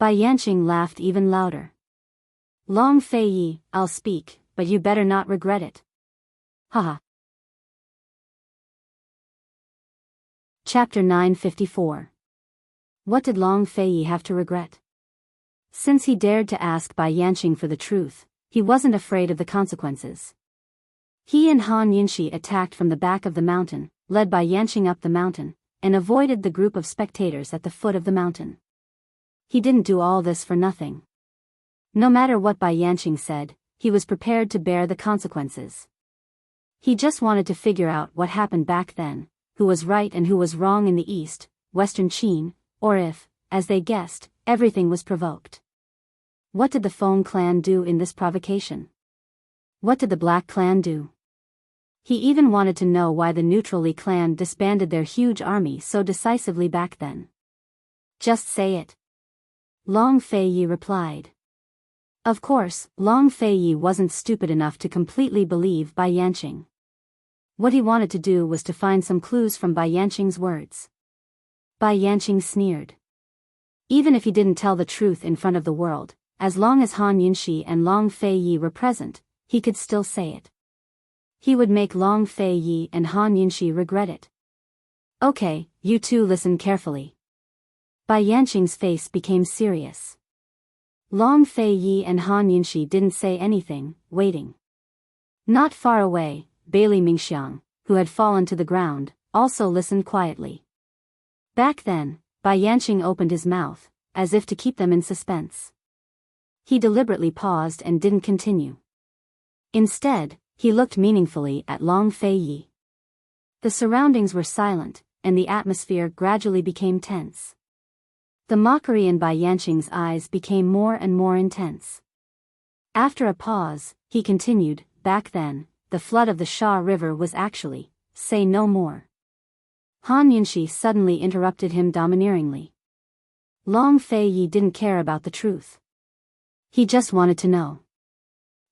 Bai Yanqing laughed even louder. Long Feiyi, I'll speak, but you better not regret it. Haha. Chapter 954. What did Long Feiyi have to regret? Since he dared to ask Bai Yanqing for the truth, he wasn't afraid of the consequences. He and Han Yunxi attacked from the back of the mountain, led Bai Yanqing up the mountain, and avoided the group of spectators at the foot of the mountain. He didn't do all this for nothing. No matter what Bai Yanqing said, he was prepared to bear the consequences. He just wanted to figure out what happened back then, who was right and who was wrong in the East, Western Qin, or if, as they guessed, everything was provoked. What did the Feng clan do in this provocation? What did the Black clan do? He even wanted to know why the Neutral Li clan disbanded their huge army so decisively back then. Just say it. Long Feiyi replied. Of course, Long Feiyi wasn't stupid enough to completely believe Bai Yanqing. What he wanted to do was to find some clues from Bai Yanqing's words. Bai Yanqing sneered. Even if he didn't tell the truth in front of the world, as long as Han Yunxi and Long Feiyi were present, he could still say it. He would make Long Feiyi and Han Yunxi regret it. Okay, you two listen carefully. Bai Yanqing's face became serious. Long Feiyi and Han Yunxi didn't say anything, waiting. Not far away, Bailey Mingxiang, who had fallen to the ground, also listened quietly. Back then, Bai Yanqing opened his mouth, as if to keep them in suspense. He deliberately paused and didn't continue. Instead, he looked meaningfully at Long Feiyi. The surroundings were silent, and the atmosphere gradually became tense. The mockery in Bai Yanqing's eyes became more and more intense. After a pause, he continued, back then, the flood of the Sha River was actually, say no more. Han Yunxi suddenly interrupted him domineeringly. Long Feiyi didn't care about the truth. He just wanted to know.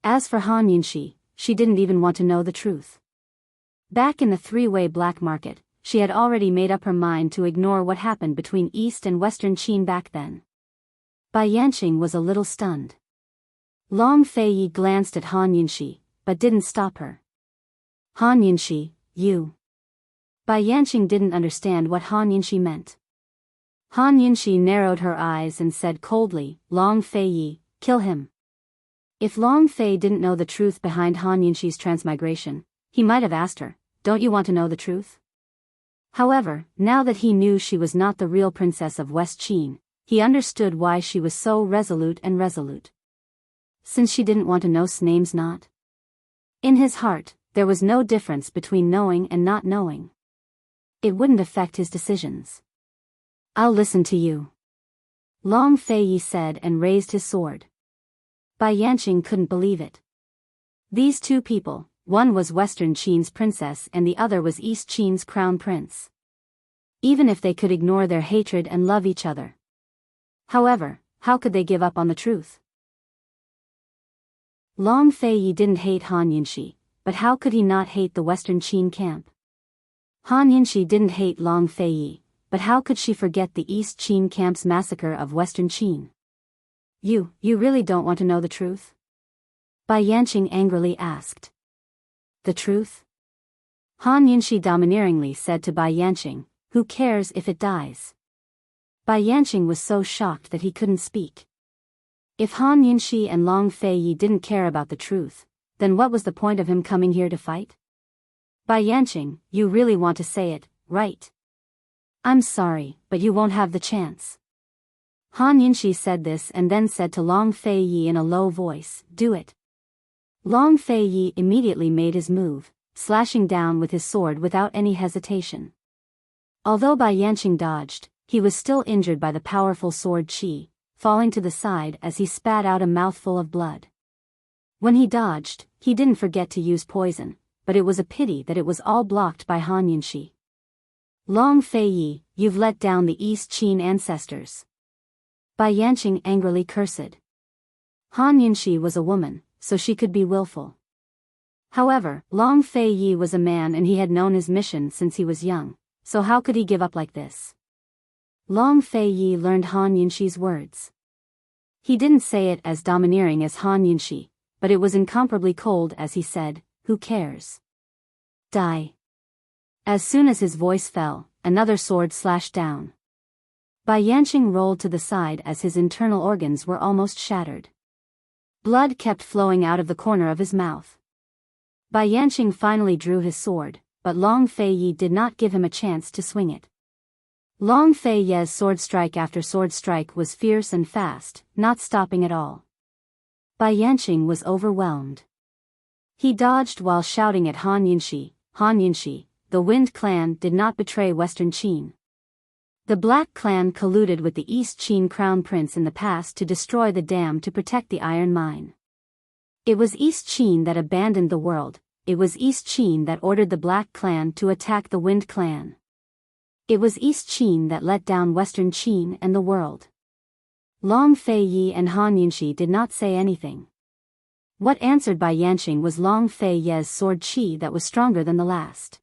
As for Han Yunxi, she didn't even want to know the truth. Back in the three-way black market, she had already made up her mind to ignore what happened between East and Western Qin back then. Bai Yanqing was a little stunned. Long Feiyi glanced at Han Yunxi, but didn't stop her. Han Yunxi, you. Bai Yanqing didn't understand what Han Yunxi meant. Han Yunxi narrowed her eyes and said coldly, Long Feiyi, kill him. If Long Fei didn't know the truth behind Han Yunxi's transmigration, he might have asked her, don't you want to know the truth? However, now that he knew she was not the real princess of West Qin, he understood why she was so resolute. Since she didn't want to know Sname's not. In his heart, there was no difference between knowing and not knowing. It wouldn't affect his decisions. I'll listen to you. Long Feiyi said and raised his sword. Bai Yanqing couldn't believe it. These two people, one was Western Qin's princess and the other was East Qin's crown prince. Even if they could ignore their hatred and love each other. However, how could they give up on the truth? Long Feiyi didn't hate Han Yunxi, but how could he not hate the Western Qin camp? Han Yunxi didn't hate Long Feiyi, but how could she forget the East Qin camp's massacre of Western Qin? You really don't want to know the truth? Bai Yanqing angrily asked. The truth? Han Yunxi domineeringly said to Bai Yanqing, who cares if it dies? Bai Yanqing was so shocked that he couldn't speak. If Han Yunxi and Long Fei Yi didn't care about the truth, then what was the point of him coming here to fight? Bai Yanqing, you really want to say it, right? I'm sorry, but you won't have the chance. Han Yunxi said this and then said to Long Fei Yi in a low voice, do it. Long Fei Yi immediately made his move, slashing down with his sword without any hesitation. Although Bai Yanqing dodged, he was still injured by the powerful sword qi, falling to the side as he spat out a mouthful of blood. When he dodged, he didn't forget to use poison, but it was a pity that it was all blocked by Han Yunxi. Long Fei Yi, you've let down the East Qin ancestors. Bai Yanqing angrily cursed. Han Yunxi was a woman, so she could be willful. However, Long Fei Yi was a man and he had known his mission since he was young, so how could he give up like this? Long Fei Yi learned Han Yunxi's words. He didn't say it as domineering as Han Yunxi, but it was incomparably cold as he said, who cares? Die. As soon as his voice fell, another sword slashed down. Bai Yanqing rolled to the side as his internal organs were almost shattered. Blood kept flowing out of the corner of his mouth. Bai Yanqing finally drew his sword, but Long Fei Yi did not give him a chance to swing it. Long Fei Yi's sword strike after sword strike was fierce and fast, not stopping at all. Bai Yanqing was overwhelmed. He dodged while shouting at Han Yunxi, Han Yunxi, the Wind Clan did not betray Western Qin. The Black Clan colluded with the East Qin Crown Prince in the past to destroy the dam to protect the iron mine. It was East Qin that abandoned the world, it was East Qin that ordered the Black Clan to attack the Wind Clan. It was East Qin that let down Western Qin and the world. Long Fei Yi and Han Yunxi did not say anything. What answered Bai Yanqing was Long Fei Yi's sword qi that was stronger than the last.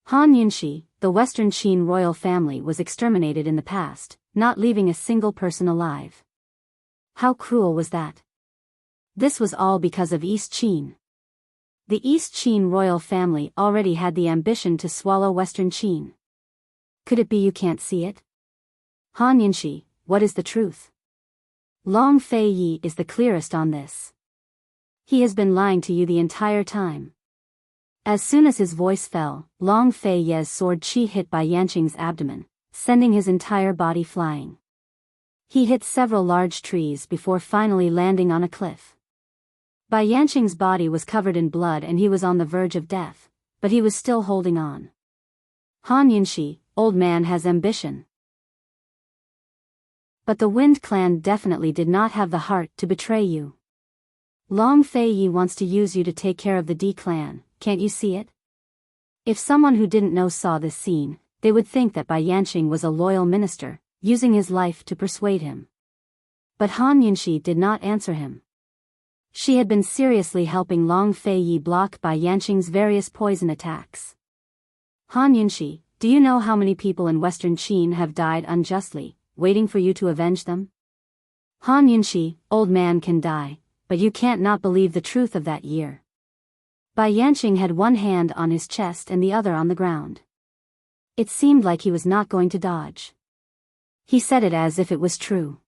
Han Yunxi, the Western Qin royal family was exterminated in the past, not leaving a single person alive. How cruel was that? This was all because of East Qin. The East Qin royal family already had the ambition to swallow Western Qin. Could it be you can't see it? Han Yunxi, what is the truth? Long Fei Yi is the clearest on this. He has been lying to you the entire time. As soon as his voice fell, Long Fei Yi's sword qi hit Bai Yanqing's abdomen, sending his entire body flying. He hit several large trees before finally landing on a cliff. Bai Yanqing's body was covered in blood and he was on the verge of death, but he was still holding on. Han Yunxi, old man has ambition. But the Wind Clan definitely did not have the heart to betray you. Long Fei Yi wants to use you to take care of the D clan, can't you see it? If someone who didn't know saw this scene, they would think that Bai Yanqing was a loyal minister, using his life to persuade him. But Han Yunxi did not answer him. She had been seriously helping Long Fei Yi block Bai Yanqing's various poison attacks. Han Yunxi, do you know how many people in Western Qin have died unjustly, waiting for you to avenge them? Han Yunxi, old man can die, but you can't not believe the truth of that year. Bai Yanqing had one hand on his chest and the other on the ground. It seemed like he was not going to dodge. He said it as if it was true.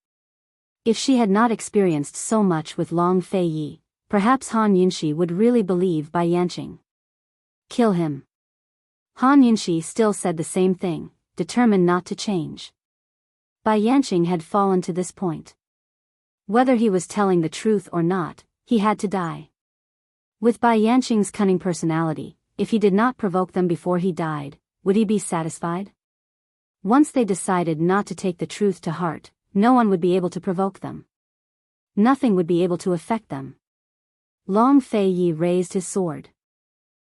If she had not experienced so much with Long Fei Yi, perhaps Han Yunxi would really believe Bai Yanqing. Kill him. Han Yunxi still said the same thing, determined not to change. Bai Yanqing had fallen to this point. Whether he was telling the truth or not, he had to die. With Bai Yanqing's cunning personality, if he did not provoke them before he died, would he be satisfied? Once they decided not to take the truth to heart, no one would be able to provoke them. Nothing would be able to affect them. Long Fei Yi raised his sword.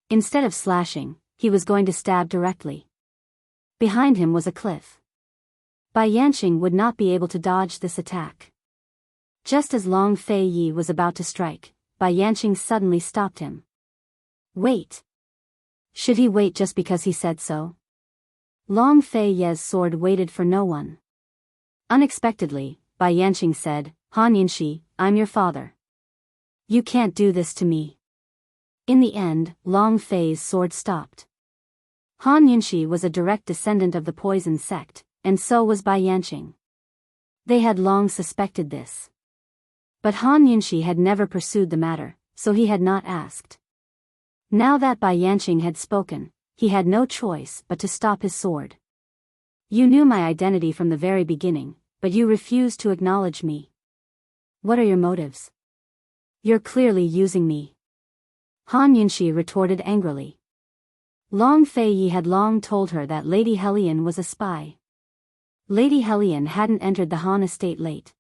Instead of slashing, he was going to stab directly. Behind him was a cliff. Bai Yanqing would not be able to dodge this attack. Just as Long Fei Yi was about to strike, Bai Yanqing suddenly stopped him. Wait. Should he wait just because he said so? Long Fei Yi's sword waited for no one. Unexpectedly, Bai Yanqing said, Han Yunxi, I'm your father. You can't do this to me. In the end, Long Fei's sword stopped. Han Yunxi was a direct descendant of the poison sect, and so was Bai Yanqing. They had long suspected this. But Han Yunxi had never pursued the matter, so he had not asked. Now that Bai Yanqing had spoken, he had no choice but to stop his sword. You knew my identity from the very beginning, but you refused to acknowledge me. What are your motives? You're clearly using me. Han Yunxi retorted angrily. Long Fei Yi had long told her that Lady Helian was a spy. Lady Helian hadn't entered the Han estate late.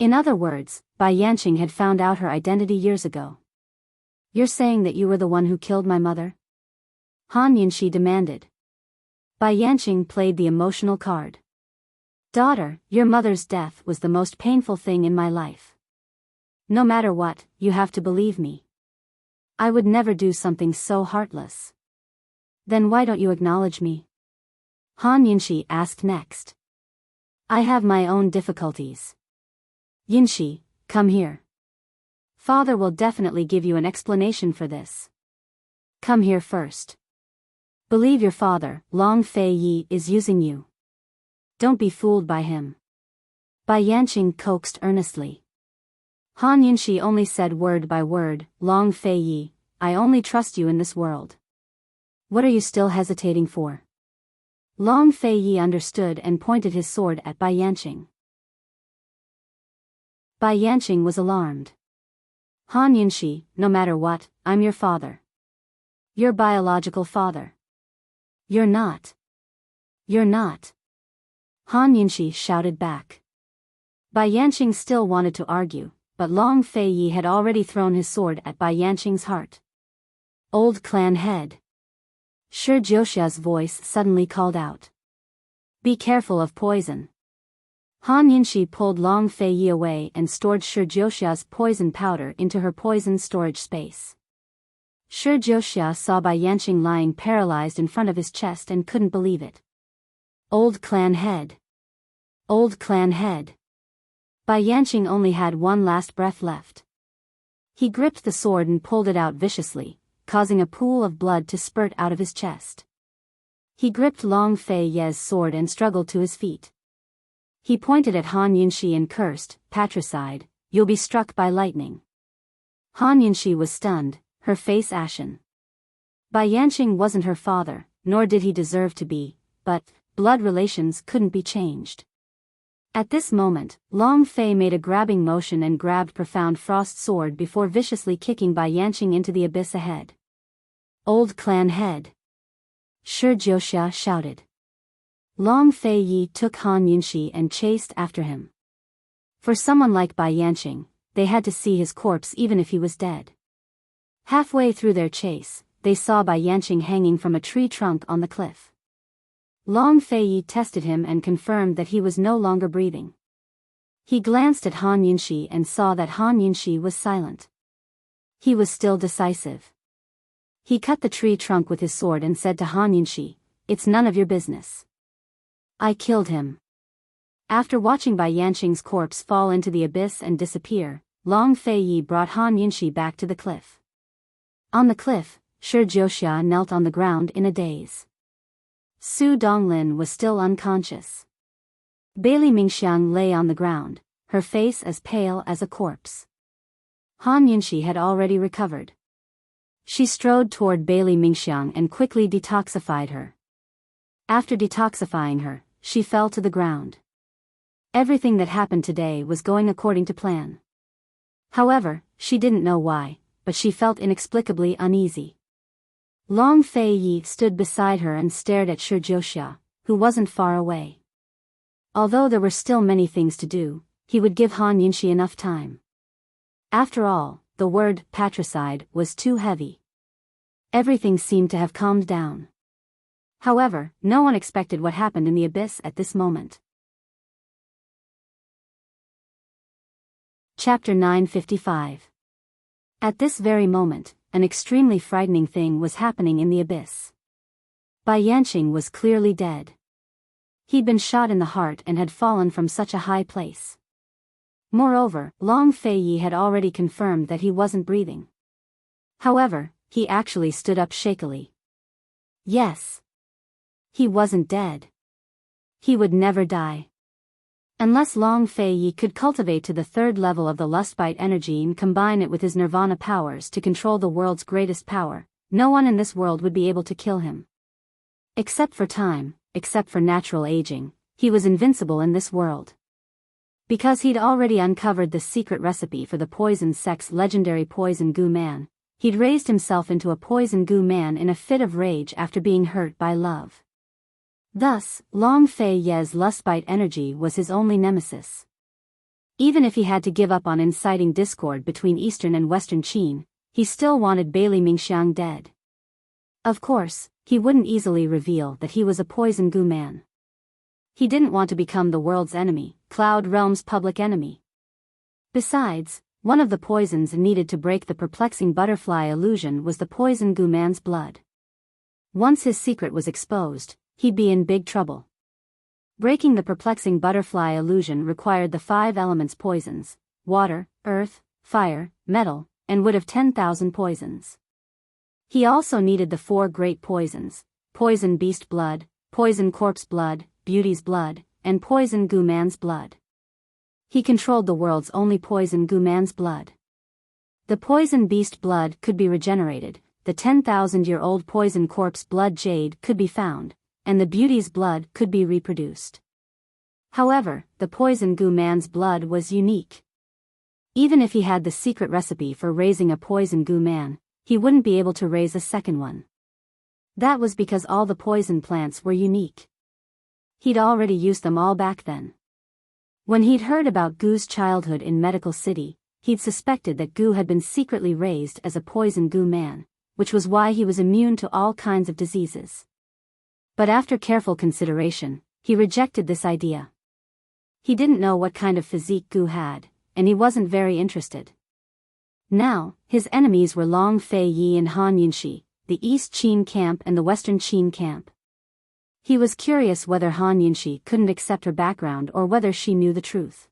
In other words, Bai Yanqing had found out her identity years ago. You're saying that you were the one who killed my mother? Han Yunxi demanded. Bai Yanqing played the emotional card. Daughter, your mother's death was the most painful thing in my life. No matter what, you have to believe me. I would never do something so heartless. Then why don't you acknowledge me? Han Yunxi asked next. I have my own difficulties. Yunxi, come here. Father will definitely give you an explanation for this. Come here first. Believe your father, Long Fei Yi, is using you. Don't be fooled by him. Bai Yanqing coaxed earnestly. Han Yunxi only said word by word, Long Fei Yi, I only trust you in this world. What are you still hesitating for? Long Fei Yi understood and pointed his sword at Bai Yanqing. Bai Yanqing was alarmed. Han Yunxi, no matter what, I'm your father. Your biological father. You're not. You're not. Han Yunxi shouted back. Bai Yanqing still wanted to argue, but Long Fei Yi had already thrown his sword at Bai Yanqing's heart. Old clan head. Shi Jiuxia's voice suddenly called out. Be careful of poison. Han Yunxi pulled Long Fei Yi away and stored Shi Jiuxia's poison powder into her poison storage space. Shi Jiuxia saw Bai Yanqing lying paralyzed in front of his chest and couldn't believe it. Old clan head. Old clan head. Bai Yanqing only had one last breath left. He gripped the sword and pulled it out viciously, causing a pool of blood to spurt out of his chest. He gripped Long Fei Yi's sword and struggled to his feet. He pointed at Han Yunxi and cursed, Patricide, you'll be struck by lightning. Han Yunxi was stunned, her face ashen. Bai Yanqing wasn't her father, nor did he deserve to be, but blood relations couldn't be changed. At this moment, Long Fei made a grabbing motion and grabbed Profound Frost's sword before viciously kicking Bai Yanqing into the abyss ahead. Old clan head. Shi Jiuxia shouted. Long Fei Yi took Han Yunxi and chased after him. For someone like Bai Yanqing, they had to see his corpse even if he was dead. Halfway through their chase, they saw Bai Yanqing hanging from a tree trunk on the cliff. Long Fei Yi tested him and confirmed that he was no longer breathing. He glanced at Han Yunxi and saw that Han Yunxi was silent. He was still decisive. He cut the tree trunk with his sword and said to Han Yunxi, it's none of your business. I killed him. After watching Bai Yanqing's corpse fall into the abyss and disappear, Long Fei Yi brought Han Yunxi back to the cliff. On the cliff, Shi Jiuxia knelt on the ground in a daze. Su Donglin was still unconscious. Bailey Mingxiang lay on the ground, her face as pale as a corpse. Han Yunxi had already recovered. She strode toward Bailey Mingxiang and quickly detoxified her. After detoxifying her, she fell to the ground. Everything that happened today was going according to plan. However, she didn't know why, but she felt inexplicably uneasy. Long Fei Yi stood beside her and stared at Shi Jiuxia, who wasn't far away. Although there were still many things to do, he would give Han Yunxi enough time. After all, the word patricide was too heavy. Everything seemed to have calmed down. However, no one expected what happened in the abyss at this moment. Chapter 955. At this very moment, an extremely frightening thing was happening in the abyss. Bai Yanqing was clearly dead. He'd been shot in the heart and had fallen from such a high place. Moreover, Long Fei Yi had already confirmed that he wasn't breathing. However, he actually stood up shakily. Yes. He wasn't dead. He would never die. Unless Long Fei Yi could cultivate to the third level of the lustbite energy and combine it with his nirvana powers to control the world's greatest power, no one in this world would be able to kill him. Except for time, except for natural aging, he was invincible in this world. Because he'd already uncovered the secret recipe for the poison sect's legendary poison goo man, he'd raised himself into a poison goo man in a fit of rage after being hurt by love. Thus, Long Fei Ye's lustbite energy was his only nemesis. Even if he had to give up on inciting discord between Eastern and Western Qin, he still wanted Bailey Mingxiang dead. Of course, he wouldn't easily reveal that he was a poison goo man. He didn't want to become the world's enemy, Cloud Realm's public enemy. Besides, one of the poisons needed to break the perplexing butterfly illusion was the poison goo man's blood. Once his secret was exposed, he'd be in big trouble. Breaking the perplexing butterfly illusion required the 5 elements poisons: water, earth, fire, metal, and wood of 10,000 poisons. He also needed the 4 great poisons: poison beast blood, poison corpse blood, beauty's blood, and poison goo man's blood. He controlled the world's only poison goo man's blood. The poison beast blood could be regenerated, the 10,000-year-old poison corpse blood jade could be found, and the beauty's blood could be reproduced. However, the poison goo man's blood was unique. Even if he had the secret recipe for raising a poison goo man, he wouldn't be able to raise a second one. That was because all the poison plants were unique. He'd already used them all back then. When he'd heard about Goo's childhood in Medical City, he'd suspected that Goo had been secretly raised as a poison goo man, which was why he was immune to all kinds of diseases. But after careful consideration, he rejected this idea. He didn't know what kind of physique Goo had, and he wasn't very interested. Now, his enemies were Long Fei Yi and Han Yunxi, the East Qin camp and the Western Qin camp. He was curious whether Han Yunxi couldn't accept her background or whether she knew the truth.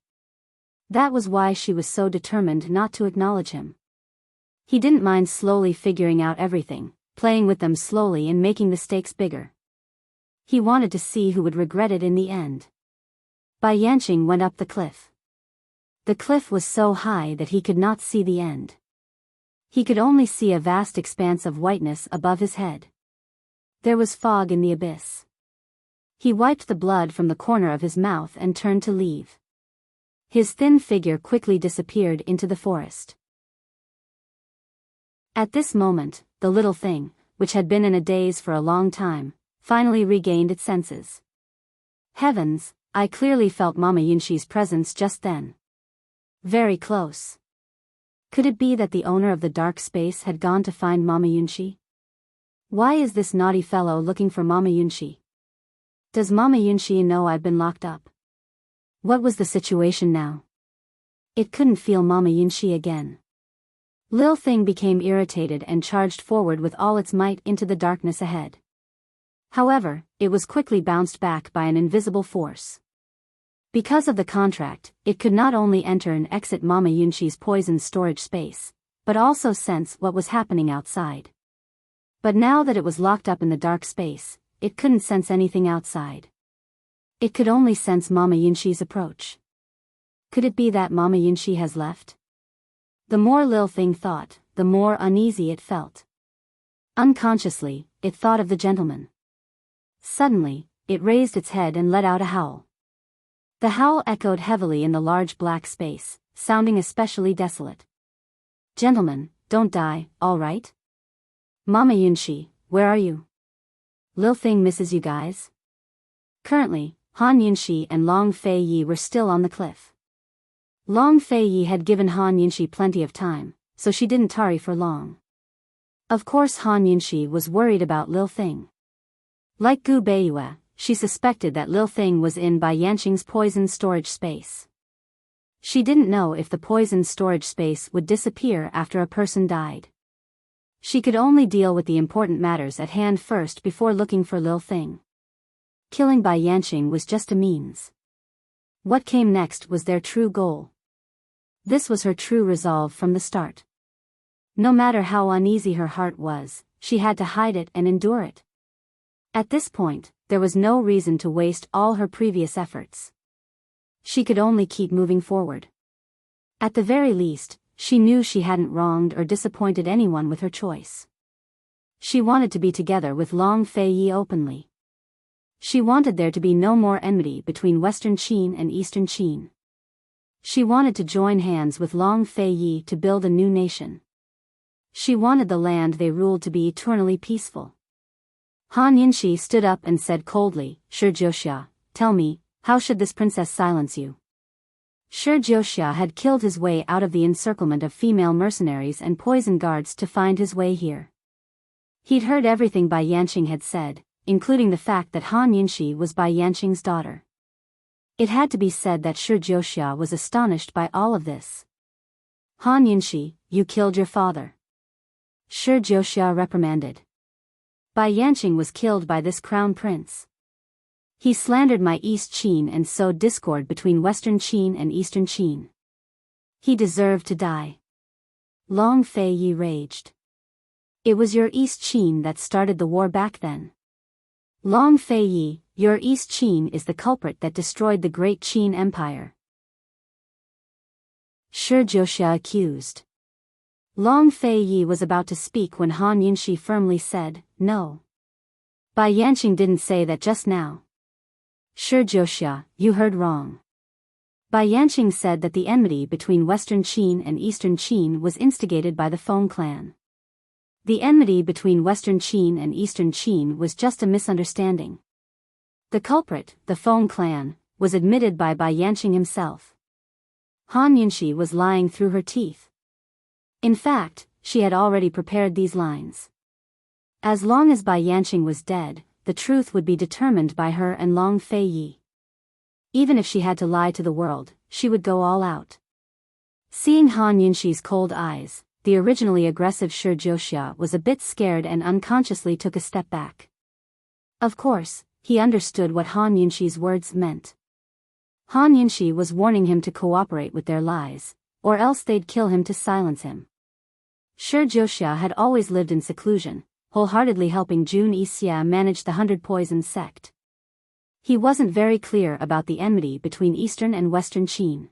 That was why she was so determined not to acknowledge him. He didn't mind slowly figuring out everything, playing with them slowly and making the stakes bigger. He wanted to see who would regret it in the end. Bai Yanqing went up the cliff. The cliff was so high that he could not see the end. He could only see a vast expanse of whiteness above his head. There was fog in the abyss. He wiped the blood from the corner of his mouth and turned to leave. His thin figure quickly disappeared into the forest. At this moment, the little thing, which had been in a daze for a long time, finally regained its senses. Heavens, I clearly felt Mama Yunxi's presence just then. Very close. Could it be that the owner of the dark space had gone to find Mama Yunxi? Why is this naughty fellow looking for Mama Yunxi? Does Mama Yunxi know I've been locked up? What was the situation now? It couldn't feel Mama Yunxi again. Lil Thing became irritated and charged forward with all its might into the darkness ahead. However, it was quickly bounced back by an invisible force. Because of the contract, it could not only enter and exit Mama Yunxi's poison storage space, but also sense what was happening outside. But now that it was locked up in the dark space, it couldn't sense anything outside. It could only sense Mama Yunxi's approach. Could it be that Mama Yunxi has left? The more Lil Thing thought, the more uneasy it felt. Unconsciously, it thought of the gentleman. Suddenly, it raised its head and let out a howl. The howl echoed heavily in the large black space, sounding especially desolate. Gentlemen, don't die, all right? Mama Yunxi, where are you? Lil Thing misses you guys? Currently, Han Yunxi and Long Fei Yi were still on the cliff. Long Fei Yi had given Han Yunxi plenty of time, so she didn't tarry for long. Of course Han Yunxi was worried about Lil Thing. Like Gu Beiyue, she suspected that Lil Thing was in Bai Yanqing's poison storage space. She didn't know if the poison storage space would disappear after a person died. She could only deal with the important matters at hand first before looking for Lil Thing. Killing Bai Yanqing was just a means. What came next was their true goal. This was her true resolve from the start. No matter how uneasy her heart was, she had to hide it and endure it. At this point, there was no reason to waste all her previous efforts. She could only keep moving forward. At the very least, she knew she hadn't wronged or disappointed anyone with her choice. She wanted to be together with Long Fei openly. She wanted there to be no more enmity between Western Qin and Eastern Qin. She wanted to join hands with Long Fei to build a new nation. She wanted the land they ruled to be eternally peaceful. Han Yinshi stood up and said coldly, "Shi Jiuxia, tell me, how should this princess silence you?" Shi Jiuxia had killed his way out of the encirclement of female mercenaries and poison guards to find his way here. He'd heard everything Bai Yanqing had said, including the fact that Han Yinshi was Bai Yanqing's daughter. It had to be said that Shi Jiuxia was astonished by all of this. "Han Yinshi, you killed your father," Shi Jiuxia reprimanded. "Bai Yanqing was killed by this crown prince. He slandered my East Qin and sowed discord between Western Qin and Eastern Qin. He deserved to die." Long Fei raged. "It was your East Qin that started the war back then. Long Fei, your East Qin is the culprit that destroyed the great Qin Empire," Shi Jiuxia accused. Long Fei was about to speak when Han Yinshi firmly said, "No. Bai Yanqing didn't say that just now." "Shi Jiuxia, you heard wrong. Bai Yanqing said that the enmity between Western Qin and Eastern Qin was instigated by the Feng clan. The enmity between Western Qin and Eastern Qin was just a misunderstanding. The culprit, the Feng clan, was admitted by Bai Yanqing himself." Han Yinshi was lying through her teeth. In fact, she had already prepared these lines. As long as Bai Yanqing was dead, the truth would be determined by her and Long Fei. Even if she had to lie to the world, she would go all out. Seeing Han Yinshi's cold eyes, the originally aggressive Shi Jiuxia was a bit scared and unconsciously took a step back. Of course, he understood what Han Yinshi's words meant. Han Yinshi was warning him to cooperate with their lies, or else they'd kill him to silence him. Shi Jiuxia had always lived in seclusion, wholeheartedly helping Jun Yixia manage the 100 Poison sect. He wasn't very clear about the enmity between Eastern and Western Qin.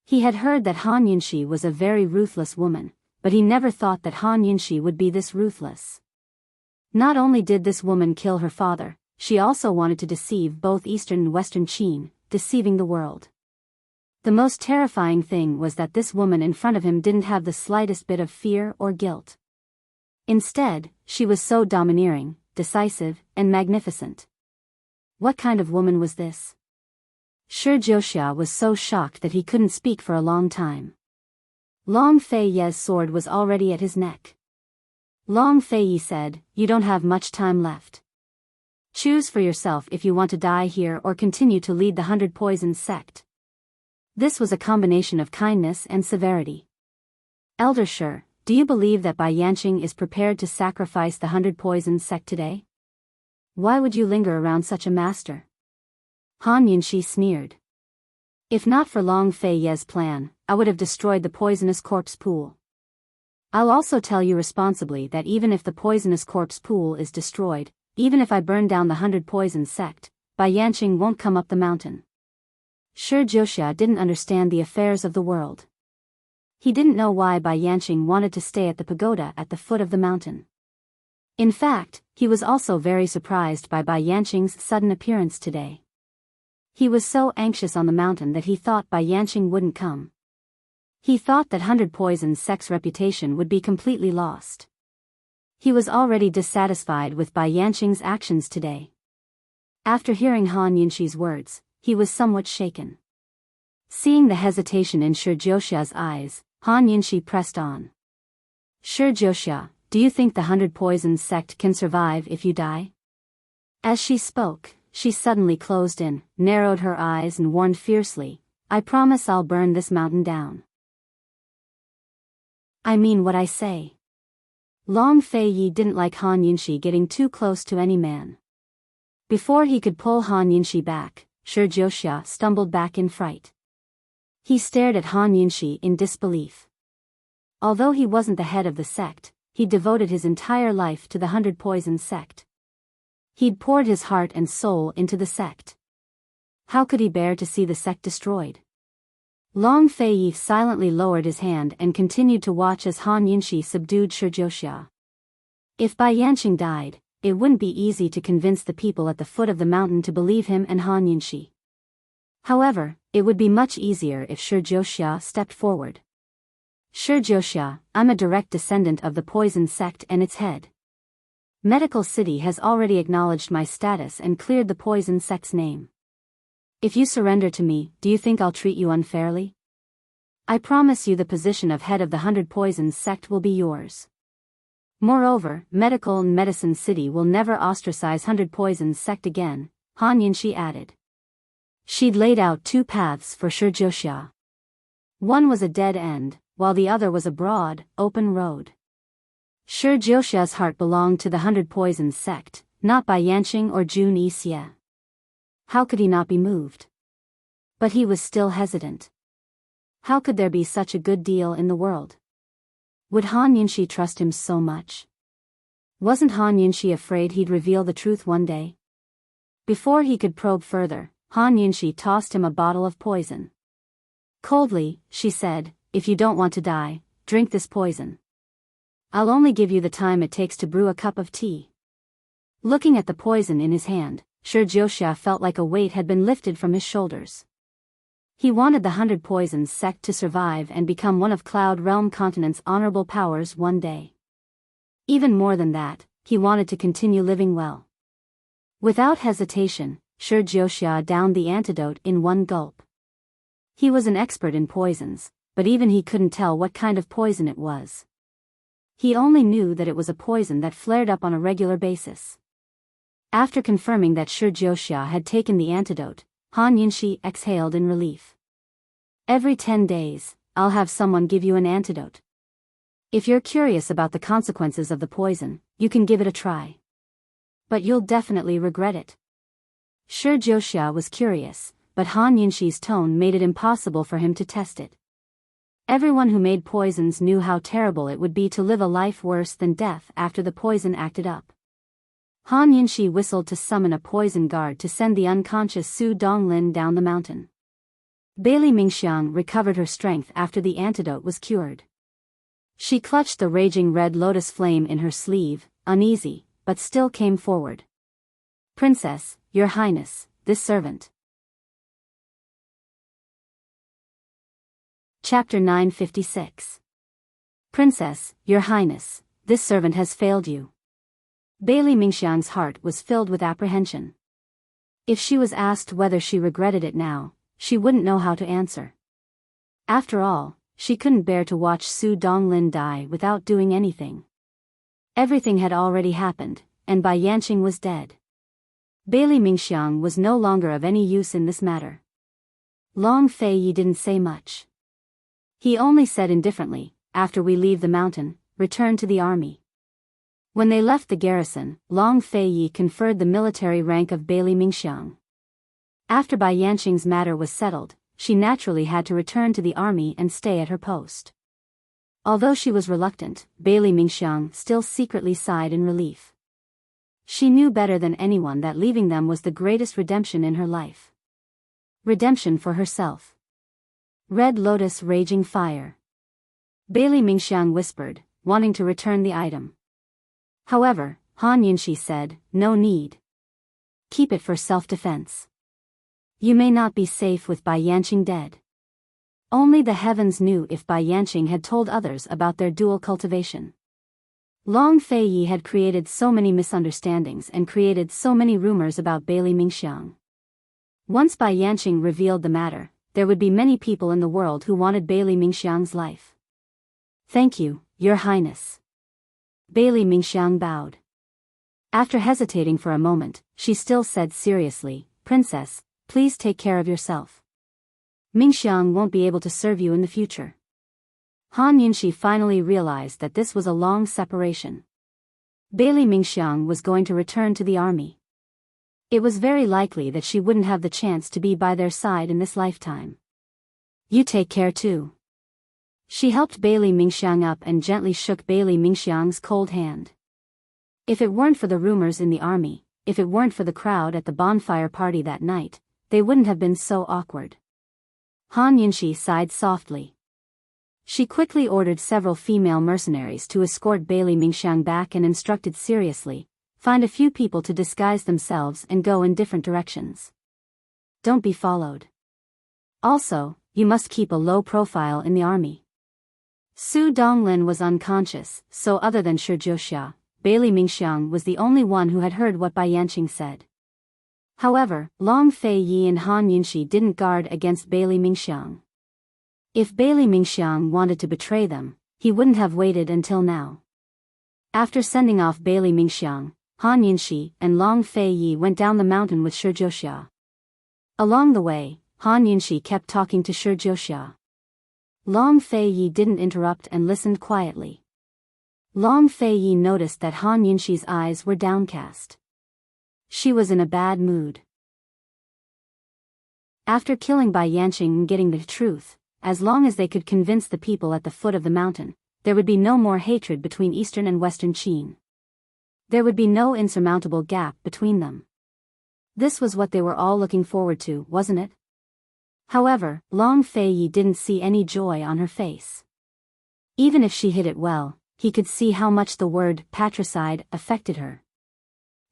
He had heard that Han Yinshi was a very ruthless woman, but he never thought that Han Yinshi would be this ruthless. Not only did this woman kill her father, she also wanted to deceive both Eastern and Western Qin, deceiving the world. The most terrifying thing was that this woman in front of him didn't have the slightest bit of fear or guilt. Instead, she was so domineering, decisive, and magnificent. What kind of woman was this? Shi Jiuxia was so shocked that he couldn't speak for a long time. Long Fei's sword was already at his neck. Long Fei said, "You don't have much time left. Choose for yourself if you want to die here or continue to lead the 100 Poison sect." This was a combination of kindness and severity. "Elder Shi, do you believe that Bai Yanqing is prepared to sacrifice the 100 Poison sect today? Why would you linger around such a master?" Han Yinshi sneered. "If not for Long Fei's plan, I would have destroyed the poisonous corpse pool. I'll also tell you responsibly that even if the poisonous corpse pool is destroyed, even if I burn down the 100 Poison sect, Bai Yanqing won't come up the mountain." Shi Jiuxia didn't understand the affairs of the world. He didn't know why Bai Yanqing wanted to stay at the pagoda at the foot of the mountain. In fact, he was also very surprised by Bai Yanqing's sudden appearance today. He was so anxious on the mountain that he thought Bai Yanqing wouldn't come. He thought that 100 Poison sect's reputation would be completely lost. He was already dissatisfied with Bai Yanqing's actions today. After hearing Han Yinshi's words, he was somewhat shaken. Seeing the hesitation in Shi Jiuxia's eyes, Han Yinshi pressed on. "Shi Jiuxia, do you think the 100 Poison sect can survive if you die?" As she spoke, she suddenly closed in, narrowed her eyes and warned fiercely, "I promise I'll burn this mountain down. I mean what I say." Long Fei didn't like Han Yinshi getting too close to any man. Before he could pull Han Yinshi back, Shi Jiuxia stumbled back in fright. He stared at Han Yinshi in disbelief. Although he wasn't the head of the sect, he devoted his entire life to the 100 Poison sect. He'd poured his heart and soul into the sect. How could he bear to see the sect destroyed? Long Fei silently lowered his hand and continued to watch as Han Yinshi subdued Shi Jiuxia. If Bai Yanqing died, it wouldn't be easy to convince the people at the foot of the mountain to believe him and Han Yinshi. However, it would be much easier if Shi Jiuxia stepped forward. Shi Jiuxia, I'm a direct descendant of the poison sect and its head. Medical City has already acknowledged my status and cleared the poison sect's name. If you surrender to me, do you think I'll treat you unfairly? I promise you the position of head of the 100 Poisons sect will be yours. Moreover, Medical and Medicine City will never ostracize 100 Poisons sect again, Han Yinshi added. She'd laid out 2 paths for Shi Jiuxia. One was a dead end, while the other was a broad, open road. Shi Jiuxia's heart belonged to the 100 Poisons sect, not Bai Yanqing or Jun Yixie. How could he not be moved? But he was still hesitant. How could there be such a good deal in the world? Would Han Yinshi trust him so much? Wasn't Han Yinshi afraid he'd reveal the truth one day? Before he could probe further, Han Yinshi tossed him a bottle of poison. Coldly, she said, if you don't want to die, drink this poison. I'll only give you the time it takes to brew a cup of tea. Looking at the poison in his hand, Shi Jiuxia felt like a weight had been lifted from his shoulders. He wanted the 100 Poisons sect to survive and become one of Cloud Realm Continent's honorable powers one day. Even more than that, he wanted to continue living well. Without hesitation, Shi Jiuxia downed the antidote in one gulp. He was an expert in poisons, but even he couldn't tell what kind of poison it was. He only knew that it was a poison that flared up on a regular basis. After confirming that Shi Jiuxia had taken the antidote, Han Yinshi exhaled in relief. Every 10 days, I'll have someone give you an antidote. If you're curious about the consequences of the poison, you can give it a try. But you'll definitely regret it. Shi Jiuxia was curious, but Han Yinshi's tone made it impossible for him to test it. Everyone who made poisons knew how terrible it would be to live a life worse than death after the poison acted up. Han Yinshi whistled to summon a poison guard to send the unconscious Su Donglin down the mountain. Bailey Mingxiang recovered her strength after the antidote was cured. She clutched the raging red lotus flame in her sleeve, uneasy, but still came forward. Princess, Your Highness, this servant. Chapter 956. Princess, Your Highness, this servant has failed you. Bailey Mingxiang's heart was filled with apprehension. If she was asked whether she regretted it now, she wouldn't know how to answer. After all, she couldn't bear to watch Su Donglin die without doing anything. Everything had already happened, and Bai Yanqing was dead. Bailey Mingxiang was no longer of any use in this matter. Long Fei didn't say much. He only said indifferently, after we leave the mountain, return to the army. When they left the garrison, Long Fei conferred the military rank of Bailey Mingxiang. After Bai Yanqing's matter was settled, she naturally had to return to the army and stay at her post. Although she was reluctant, Bailey Mingxiang still secretly sighed in relief. She knew better than anyone that leaving them was the greatest redemption in her life. Redemption for herself. Red Lotus Raging Fire. Bailey Mingxiang whispered, wanting to return the item. However, Han Yinshi said, no need. Keep it for self-defense. You may not be safe with Bai Yanqing dead. Only the heavens knew if Bai Yanqing had told others about their dual cultivation. Long Fei had created so many misunderstandings and created so many rumors about Bailey Mingxiang. Once Bai Yanqing revealed the matter, there would be many people in the world who wanted Bailey Mingxiang's life. Thank you, Your Highness. Bailey Mingxiang bowed. After hesitating for a moment, she still said seriously, Princess, please take care of yourself. Mingxiang won't be able to serve you in the future. Han Yinshi finally realized that this was a long separation. Bailey Mingxiang was going to return to the army. It was very likely that she wouldn't have the chance to be by their side in this lifetime. You take care too. She helped Bailey Mingxiang up and gently shook Bailey Mingxiang's cold hand. If it weren't for the rumors in the army, if it weren't for the crowd at the bonfire party that night, they wouldn't have been so awkward. Han Yunxi sighed softly. She quickly ordered several female mercenaries to escort Bailey Mingxiang back and instructed seriously, find a few people to disguise themselves and go in different directions. Don't be followed. Also, you must keep a low profile in the army. Su Donglin was unconscious, so other than Shi Jiuxia, Bailey Mingxiang was the only one who had heard what Bai Yanqing said. However, Long Fei Yi and Han Yunxi didn't guard against Bailey Mingxiang. If Bailey Mingxiang wanted to betray them, he wouldn't have waited until now. After sending off Bailey Mingxiang, Han Yunxi and Long Fei Yi went down the mountain with Shi Jiuxia. Along the way, Han Yunxi kept talking to Shi Jiuxia. Long Fei Yi didn't interrupt and listened quietly. Long Fei Yi noticed that Han Yunxi's eyes were downcast. She was in a bad mood. After killing Bai Yanqing and getting the truth, as long as they could convince the people at the foot of the mountain, there would be no more hatred between Eastern and Western Qin. There would be no insurmountable gap between them. This was what they were all looking forward to, wasn't it? However, Long Fei Yi didn't see any joy on her face. Even if she hid it well, he could see how much the word patricide affected her.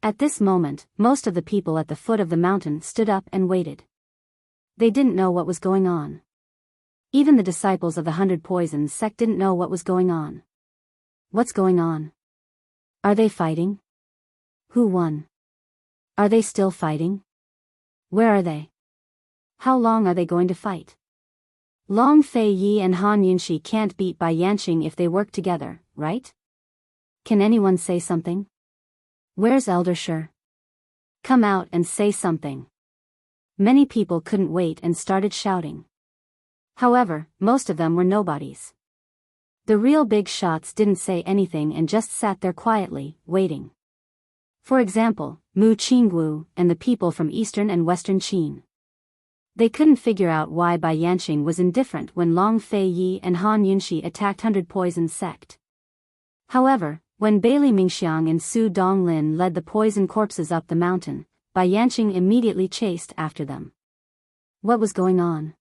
At this moment, most of the people at the foot of the mountain stood up and waited. They didn't know what was going on. Even the disciples of the 100 Poisons sect didn't know what was going on. What's going on? Are they fighting? Who won? Are they still fighting? Where are they? How long are they going to fight? Long Fei Yi and Han Yunxi can't beat Bai Yanqing if they work together, right? Can anyone say something? Where's Elder Shi? Come out and say something. Many people couldn't wait and started shouting. However, most of them were nobodies. The real big shots didn't say anything and just sat there quietly, waiting. For example, Mu Qingwu and the people from Eastern and Western Qin. They couldn't figure out why Bai Yanqing was indifferent when Long Fei Yi and Han Yunxi attacked 100 Poison sect. However, when Bailey Mingxiang and Su Donglin led the poison corpses up the mountain, Bai Yanqing immediately chased after them. What was going on?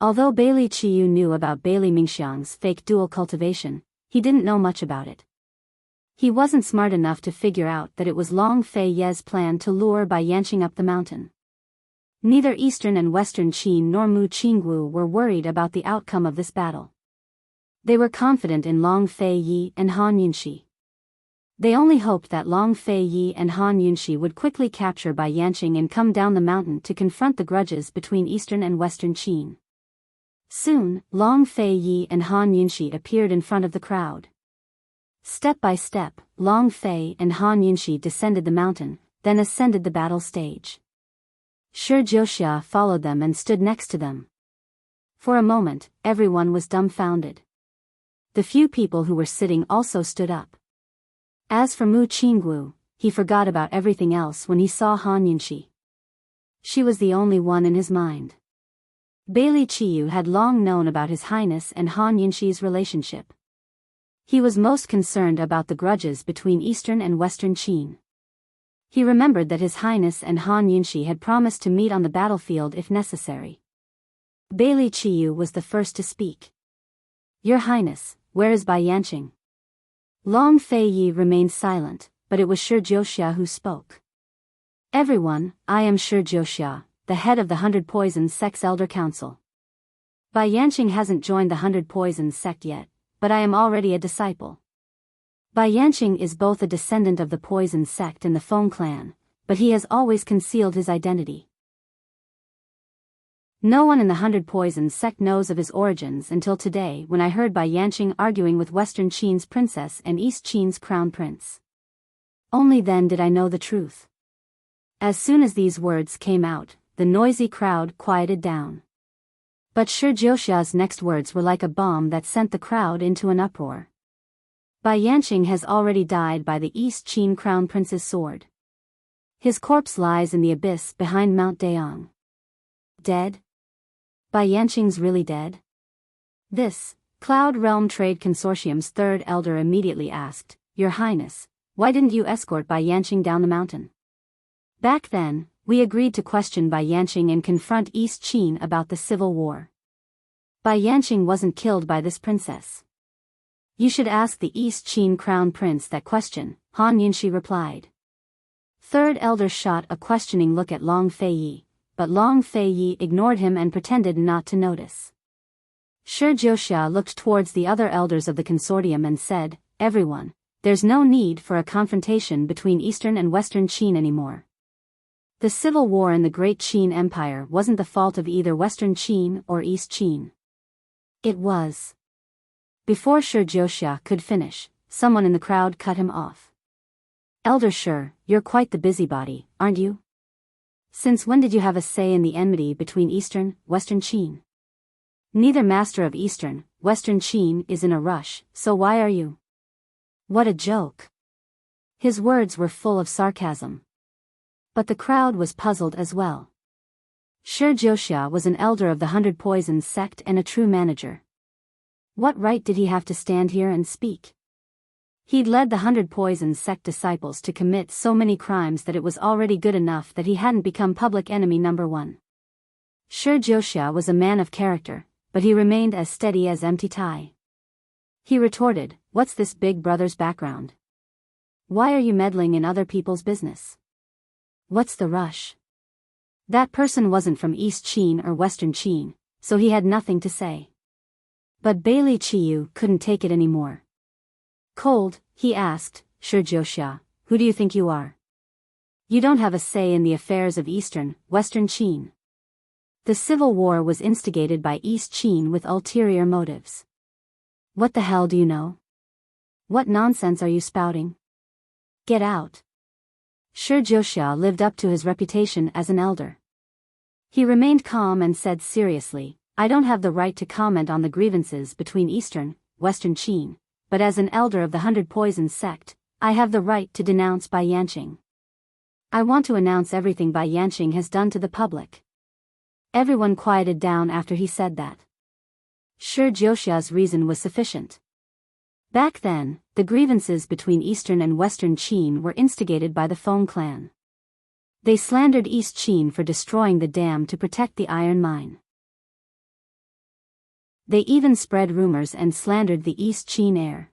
Although Bailey Qiyu knew about Bailey Mingxiang's fake dual cultivation, he didn't know much about it. He wasn't smart enough to figure out that it was Long Fei Ye's plan to lure Bai Yanqing up the mountain. Neither Eastern and Western Qin nor Mu Qingwu were worried about the outcome of this battle. They were confident in Long Fei Yi and Han Yunxi. They only hoped that Long Fei Yi and Han Yunxi would quickly capture Bai Yanqing and come down the mountain to confront the grudges between Eastern and Western Qin. Soon, Long Fei Yi and Han Yunxi appeared in front of the crowd. Step by step, Long Fei and Han Yunxi descended the mountain, then ascended the battle stage. Shi Jiuxia followed them and stood next to them. For a moment, everyone was dumbfounded. The few people who were sitting also stood up. As for Mu Qingwu, he forgot about everything else when he saw Han Yunxi. She was the only one in his mind. Bailey Qiyu had long known about His Highness and Han Yunxi's relationship. He was most concerned about the grudges between Eastern and Western Qin. He remembered that His Highness and Han Yunxi had promised to meet on the battlefield if necessary. Bailey Qiyu was the first to speak. Your Highness, where is Bai Yanqing? Long Fei Yi remained silent, but it was Shi Jiuxia who spoke. Everyone, I am Shi Jiuxia, the head of the 100 Poisons Sect's Elder Council. Bai Yanqing hasn't joined the 100 Poisons sect yet, but I am already a disciple. Bai Yanqing is both a descendant of the Poison sect and the Feng clan, but he has always concealed his identity. No one in the 100 Poisons sect knows of his origins until today when I heard Bai Yanqing arguing with Western Qin's princess and East Qin's crown prince. Only then did I know the truth. As soon as these words came out, the noisy crowd quieted down. But Shi Jiuxia's next words were like a bomb that sent the crowd into an uproar. Bai Yanqing has already died by the East Qin crown prince's sword. His corpse lies in the abyss behind Mount Dayang. Dead? Bai Yanqing's really dead? This, Cloud Realm Trade Consortium's third elder immediately asked, Your Highness, why didn't you escort Bai Yanqing down the mountain? Back then, we agreed to question Bai Yanqing and confront East Qin about the civil war. Bai Yanqing wasn't killed by this princess. You should ask the East Qin crown prince that question, Han Yunxi replied. Third elder shot a questioning look at Long Feiyi, but Long Feiyi ignored him and pretended not to notice. Shi Jiuxia looked towards the other elders of the consortium and said, Everyone, there's no need for a confrontation between Eastern and Western Qin anymore. The civil war in the Great Qin Empire wasn't the fault of either Western Qin or East Qin. It was. Before Shi Jiuxia could finish, someone in the crowd cut him off. Elder Shi, you're quite the busybody, aren't you? Since when did you have a say in the enmity between Eastern, Western Qin? Neither master of Eastern, Western Qin is in a rush, so why are you? What a joke. His words were full of sarcasm. But the crowd was puzzled as well. Shi Jiuxia was an elder of the 100 Poisons sect and a true manager. What right did he have to stand here and speak? He'd led the 100 Poisons sect disciples to commit so many crimes that it was already good enough that he hadn't become public enemy number one. Shi Jiuxia was a man of character, but he remained as steady as empty tie. He retorted, What's this big brother's background? Why are you meddling in other people's business? What's the rush? That person wasn't from East Qin or Western Qin, so he had nothing to say. But Bailey Qiyu couldn't take it anymore. Cold, he asked, Shi Jiuxia, who do you think you are? You don't have a say in the affairs of Eastern, Western Qin. The civil war was instigated by East Qin with ulterior motives. What the hell do you know? What nonsense are you spouting? Get out. Shi Jiuxia lived up to his reputation as an elder. He remained calm and said seriously, I don't have the right to comment on the grievances between Eastern, Western Qin, but as an elder of the 100 Poisons sect, I have the right to denounce Bai Yanqing. I want to announce everything Bai Yanqing has done to the public. Everyone quieted down after he said that. Shi Jiuxia's reason was sufficient. Back then, the grievances between Eastern and Western Qin were instigated by the Feng clan. They slandered East Qin for destroying the dam to protect the iron mine. They even spread rumors and slandered the East Qin heir.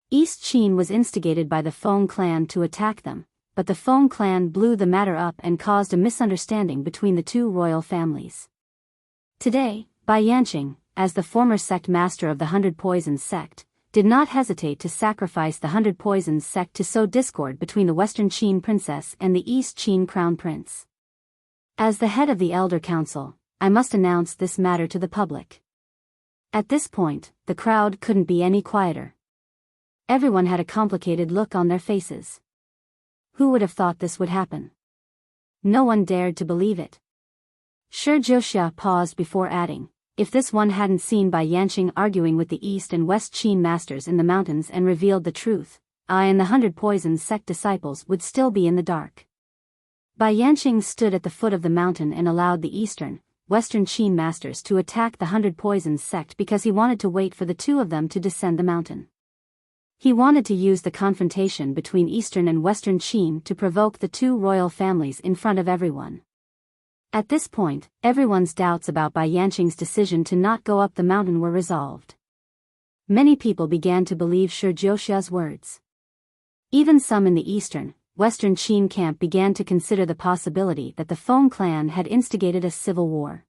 East Qin was instigated by the Feng clan to attack them, but the Feng clan blew the matter up and caused a misunderstanding between the two royal families. Today, Bai Yanqing, as the former sect master of the 100 Poisons sect, did not hesitate to sacrifice the 100 Poisons sect to sow discord between the Western Qin princess and the East Qin crown prince. As the head of the Elder Council, I must announce this matter to the public. At this point, the crowd couldn't be any quieter. Everyone had a complicated look on their faces. Who would have thought this would happen? No one dared to believe it. Shi Jiuxia paused before adding, if this one hadn't seen Bai Yanqing arguing with the East and West Qin masters in the mountains and revealed the truth, I and the 100 Poisons sect disciples would still be in the dark. Bai Yanqing stood at the foot of the mountain and allowed the Eastern, Western Qin masters to attack the 100 Poisons sect because he wanted to wait for the two of them to descend the mountain. He wanted to use the confrontation between Eastern and Western Qin to provoke the two royal families in front of everyone. At this point, everyone's doubts about Bai Yanqing's decision to not go up the mountain were resolved. Many people began to believe Shi Jiuxia's words. Even some in the Eastern, Western Qin camp began to consider the possibility that the Feng clan had instigated a civil war.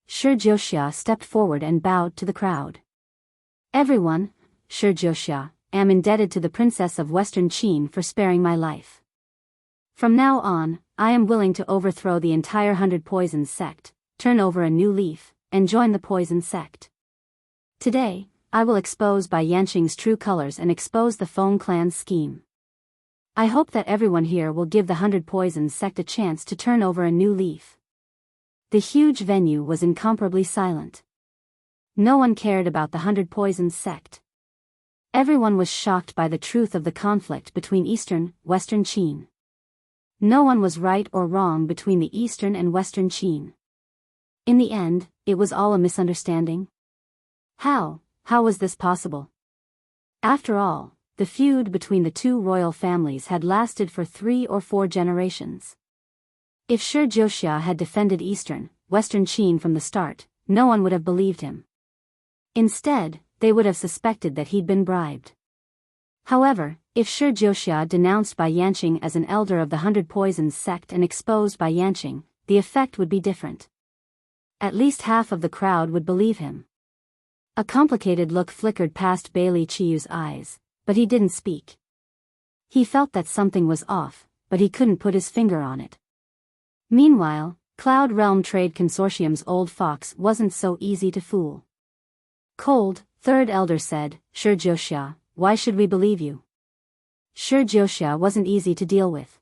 Shi Jiuxia stepped forward and bowed to the crowd. Everyone, Shi Jiuxia, am indebted to the Princess of Western Qin for sparing my life. From now on, I am willing to overthrow the entire 100 Poisons sect, turn over a new leaf, and join the Poison sect. Today, I will expose Bai Yanqing's true colors and expose the Feng clan's scheme. I hope that everyone here will give the 100 Poisons sect a chance to turn over a new leaf. The huge venue was incomparably silent. No one cared about the 100 Poisons sect. Everyone was shocked by the truth of the conflict between Eastern, Western Qin. No one was right or wrong between the Eastern and Western Qin. In the end, it was all a misunderstanding. How was this possible? After all, the feud between the two royal families had lasted for 3 or 4 generations. If Shi Jiuxia had defended Eastern, Western Qin from the start, no one would have believed him. Instead, they would have suspected that he'd been bribed. However, if Shi Jiuxia denounced Bai Yanqing as an elder of the Hundred Poisons sect and exposed Bai Yanqing, the effect would be different. At least half of the crowd would believe him. A complicated look flickered past Bailey Chiyu's eyes, but he didn't speak. He felt that something was off, but he couldn't put his finger on it. Meanwhile, Cloud Realm Trade Consortium's old fox wasn't so easy to fool. Cold, Third Elder said, Shi Jiuxia, why should we believe you? Shi Jiuxia wasn't easy to deal with.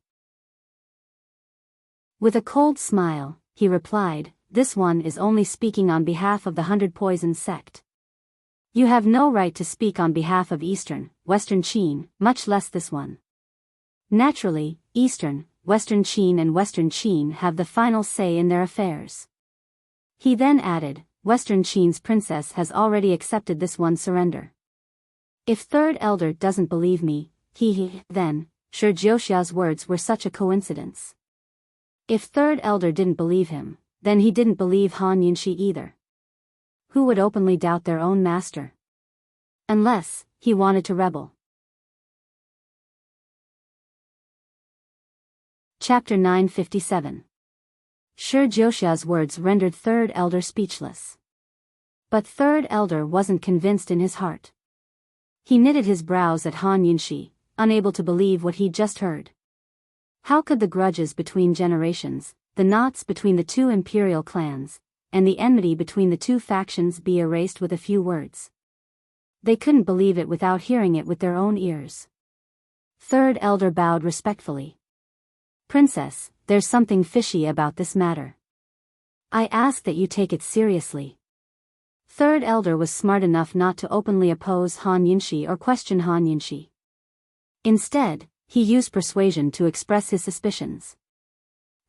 With a cold smile, he replied, this one is only speaking on behalf of the Hundred Poisons sect. You have no right to speak on behalf of Eastern, Western Qin, much less this one. Naturally, Eastern, Western Qin and Western Qin have the final say in their affairs. He then added, Western Qin's princess has already accepted this one's surrender. If Third Elder doesn't believe me, then, Shi Jiuxia's words were such a coincidence. If Third Elder didn't believe him, then he didn't believe Han Yunxi either. Who would openly doubt their own master? Unless he wanted to rebel. Chapter 957. Shi Jiuxia's words rendered Third Elder speechless. But Third Elder wasn't convinced in his heart. He knitted his brows at Han Yunxi, unable to believe what he'd just heard. How could the grudges between generations, the knots between the two imperial clans, and the enmity between the two factions be erased with a few words? They couldn't believe it without hearing it with their own ears. Third Elder bowed respectfully. Princess, there's something fishy about this matter. I ask that you take it seriously. Third Elder was smart enough not to openly oppose Han Yunxi or question Han Yunxi. Instead, he used persuasion to express his suspicions.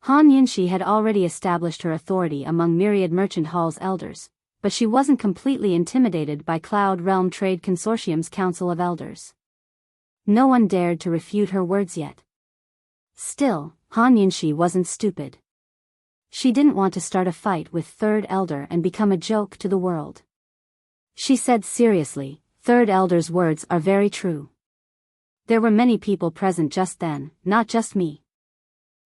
Han Yunxi had already established her authority among myriad merchant hall's elders, but she wasn't completely intimidated by Cloud Realm Trade Consortium's Council of Elders. No one dared to refute her words yet. Still, Han Yunxi wasn't stupid. She didn't want to start a fight with Third Elder and become a joke to the world. She said seriously, Third Elder's words are very true. There were many people present just then, not just me.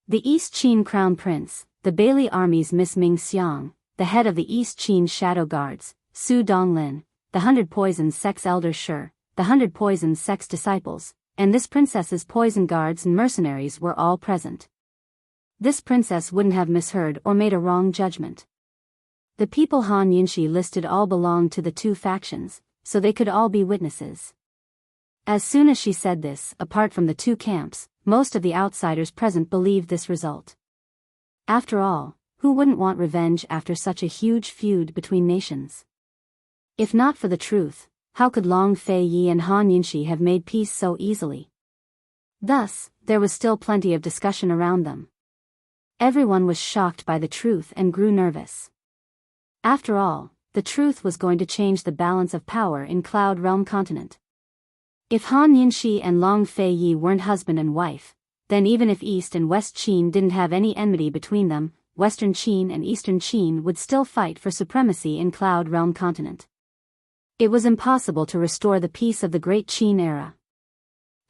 The East Qin Crown Prince, the Bailey Army's Miss Ming Xiang, the head of the East Qin Shadow Guards, Su Donglin, the Hundred Poisons Sect's Elder Shi, the Hundred Poisons Sect's disciples, and this princess's poison guards and mercenaries were all present. This princess wouldn't have misheard or made a wrong judgment. The people Han Yunxi listed all belonged to the two factions, so they could all be witnesses. As soon as she said this, apart from the two camps, most of the outsiders present believed this result. After all, who wouldn't want revenge after such a huge feud between nations? If not for the truth, how could Long Fei Yi and Han Yunxi have made peace so easily? Thus, there was still plenty of discussion around them. Everyone was shocked by the truth and grew nervous. After all, the truth was going to change the balance of power in Cloud Realm Continent. If Han Yunxi and Long Fei Yi weren't husband and wife, then even if East and West Qin didn't have any enmity between them, Western Qin and Eastern Qin would still fight for supremacy in Cloud Realm Continent. It was impossible to restore the peace of the Great Qin era.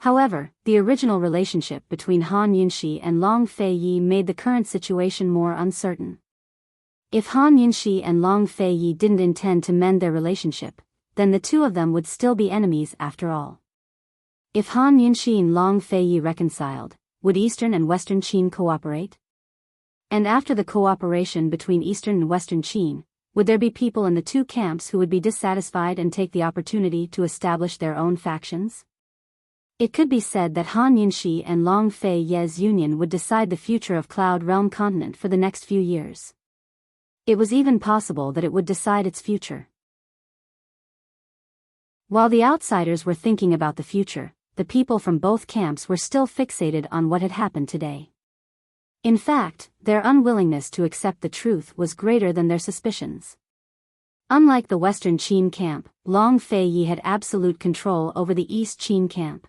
However, the original relationship between Han Yunxi and Long Fei Yi made the current situation more uncertain. If Han Yunxi and Long Fei Yi didn't intend to mend their relationship, then the two of them would still be enemies after all. If Han Yunxi and Long Fei Yi reconciled, would Eastern and Western Qin cooperate? And after the cooperation between Eastern and Western Qin, would there be people in the two camps who would be dissatisfied and take the opportunity to establish their own factions? It could be said that Han Yunxi and Long Fei Yi's union would decide the future of Cloud Realm Continent for the next few years. It was even possible that it would decide its future. While the outsiders were thinking about the future, the people from both camps were still fixated on what had happened today. In fact, their unwillingness to accept the truth was greater than their suspicions. Unlike the Western Qin camp, Long Fei Yi had absolute control over the East Qin camp.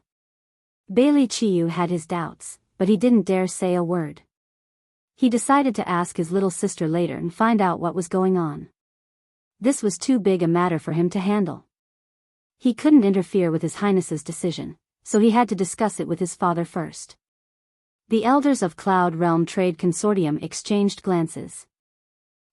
Bailey Qiyu had his doubts, but he didn't dare say a word. He decided to ask his little sister later and find out what was going on. This was too big a matter for him to handle. He couldn't interfere with His Highness's decision, so he had to discuss it with his father first. The elders of Cloud Realm Trade Consortium exchanged glances.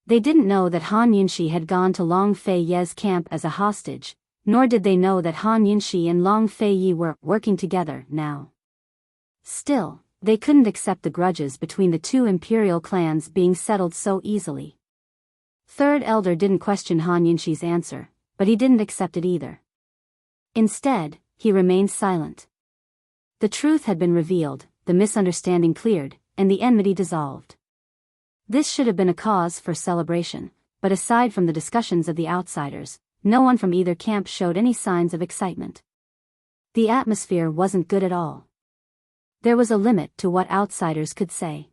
They didn't know that Han Yinshi had gone to Long Fei Ye's camp as a hostage, nor did they know that Han Yinshi and Long Fei Yi were working together now. Still, they couldn't accept the grudges between the two imperial clans being settled so easily. Third Elder didn't question Han Yinshi's answer, but he didn't accept it either. Instead, he remained silent. The truth had been revealed, the misunderstanding cleared, and the enmity dissolved. This should have been a cause for celebration, but aside from the discussions of the outsiders, no one from either camp showed any signs of excitement. The atmosphere wasn't good at all. There was a limit to what outsiders could say.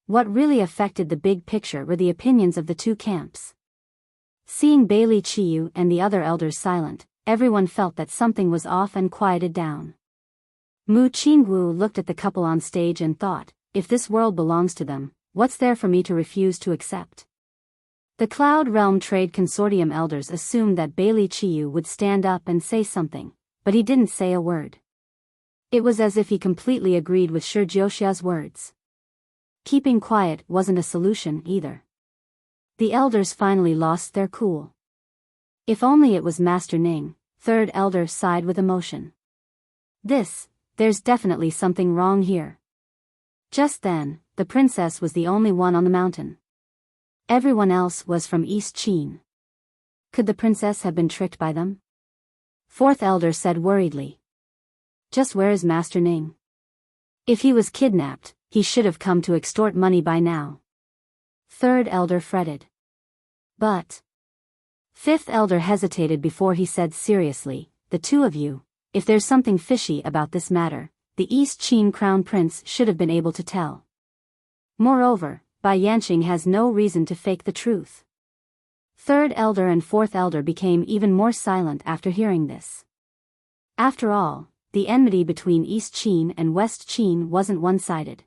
What really affected the big picture were the opinions of the two camps. Seeing Bailey Chiyu and the other elders silent, everyone felt that something was off and quieted down. Mu Qingwu looked at the couple on stage and thought, if this world belongs to them, what's there for me to refuse to accept? The Cloud Realm Trade Consortium elders assumed that Bailey Chiyu would stand up and say something, but he didn't say a word. It was as if he completely agreed with Shi Jiuxia's words. Keeping quiet wasn't a solution either. The elders finally lost their cool. If only it was Master Ning, third elder sighed with emotion. There's definitely something wrong here. Just then, the princess was the only one on the mountain. Everyone else was from East Qin. Could the princess have been tricked by them? Fourth elder said worriedly. Just where is Master Ning? If he was kidnapped, he should have come to extort money by now. Third elder fretted. But. Fifth elder hesitated before he said seriously, the two of you, if there's something fishy about this matter, the East Qin Crown Prince should have been able to tell. Moreover, Bai Yanqing has no reason to fake the truth. Third elder and fourth elder became even more silent after hearing this. After all, the enmity between East Qin and West Qin wasn't one-sided.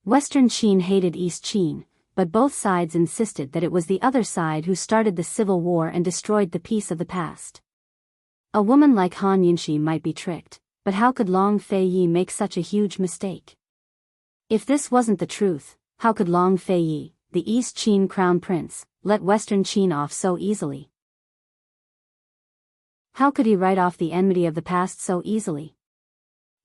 Western Qin hated East Qin, but both sides insisted that it was the other side who started the civil war and destroyed the peace of the past. A woman like Han Yinshi might be tricked, but how could Long Fei Yi make such a huge mistake? If this wasn't the truth, how could Long Fei Yi, the East Qin Crown Prince, let Western Qin off so easily? How could he write off the enmity of the past so easily?